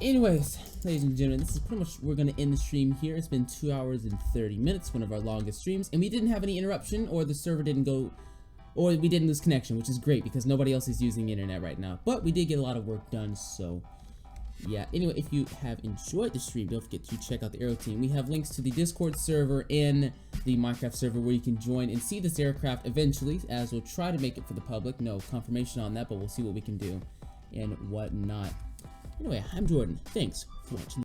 Anyways, ladies and gentlemen, this is pretty much we're gonna end the stream here. It's been 2 hours and 30 minutes, one of our longest streams, and we didn't have any interruption, or the server didn't go, or we didn't lose connection, which is great because nobody else is using the internet right now. But we did get a lot of work done, so. Yeah, anyway, if you have enjoyed the stream, don't forget to check out the Aero Team. We have links to the Discord server and the Minecraft server where you can join and see this aircraft eventually, as we'll try to make it for the public. No confirmation on that, but we'll see what we can do and whatnot. Anyway, I'm Jordan. Thanks for watching.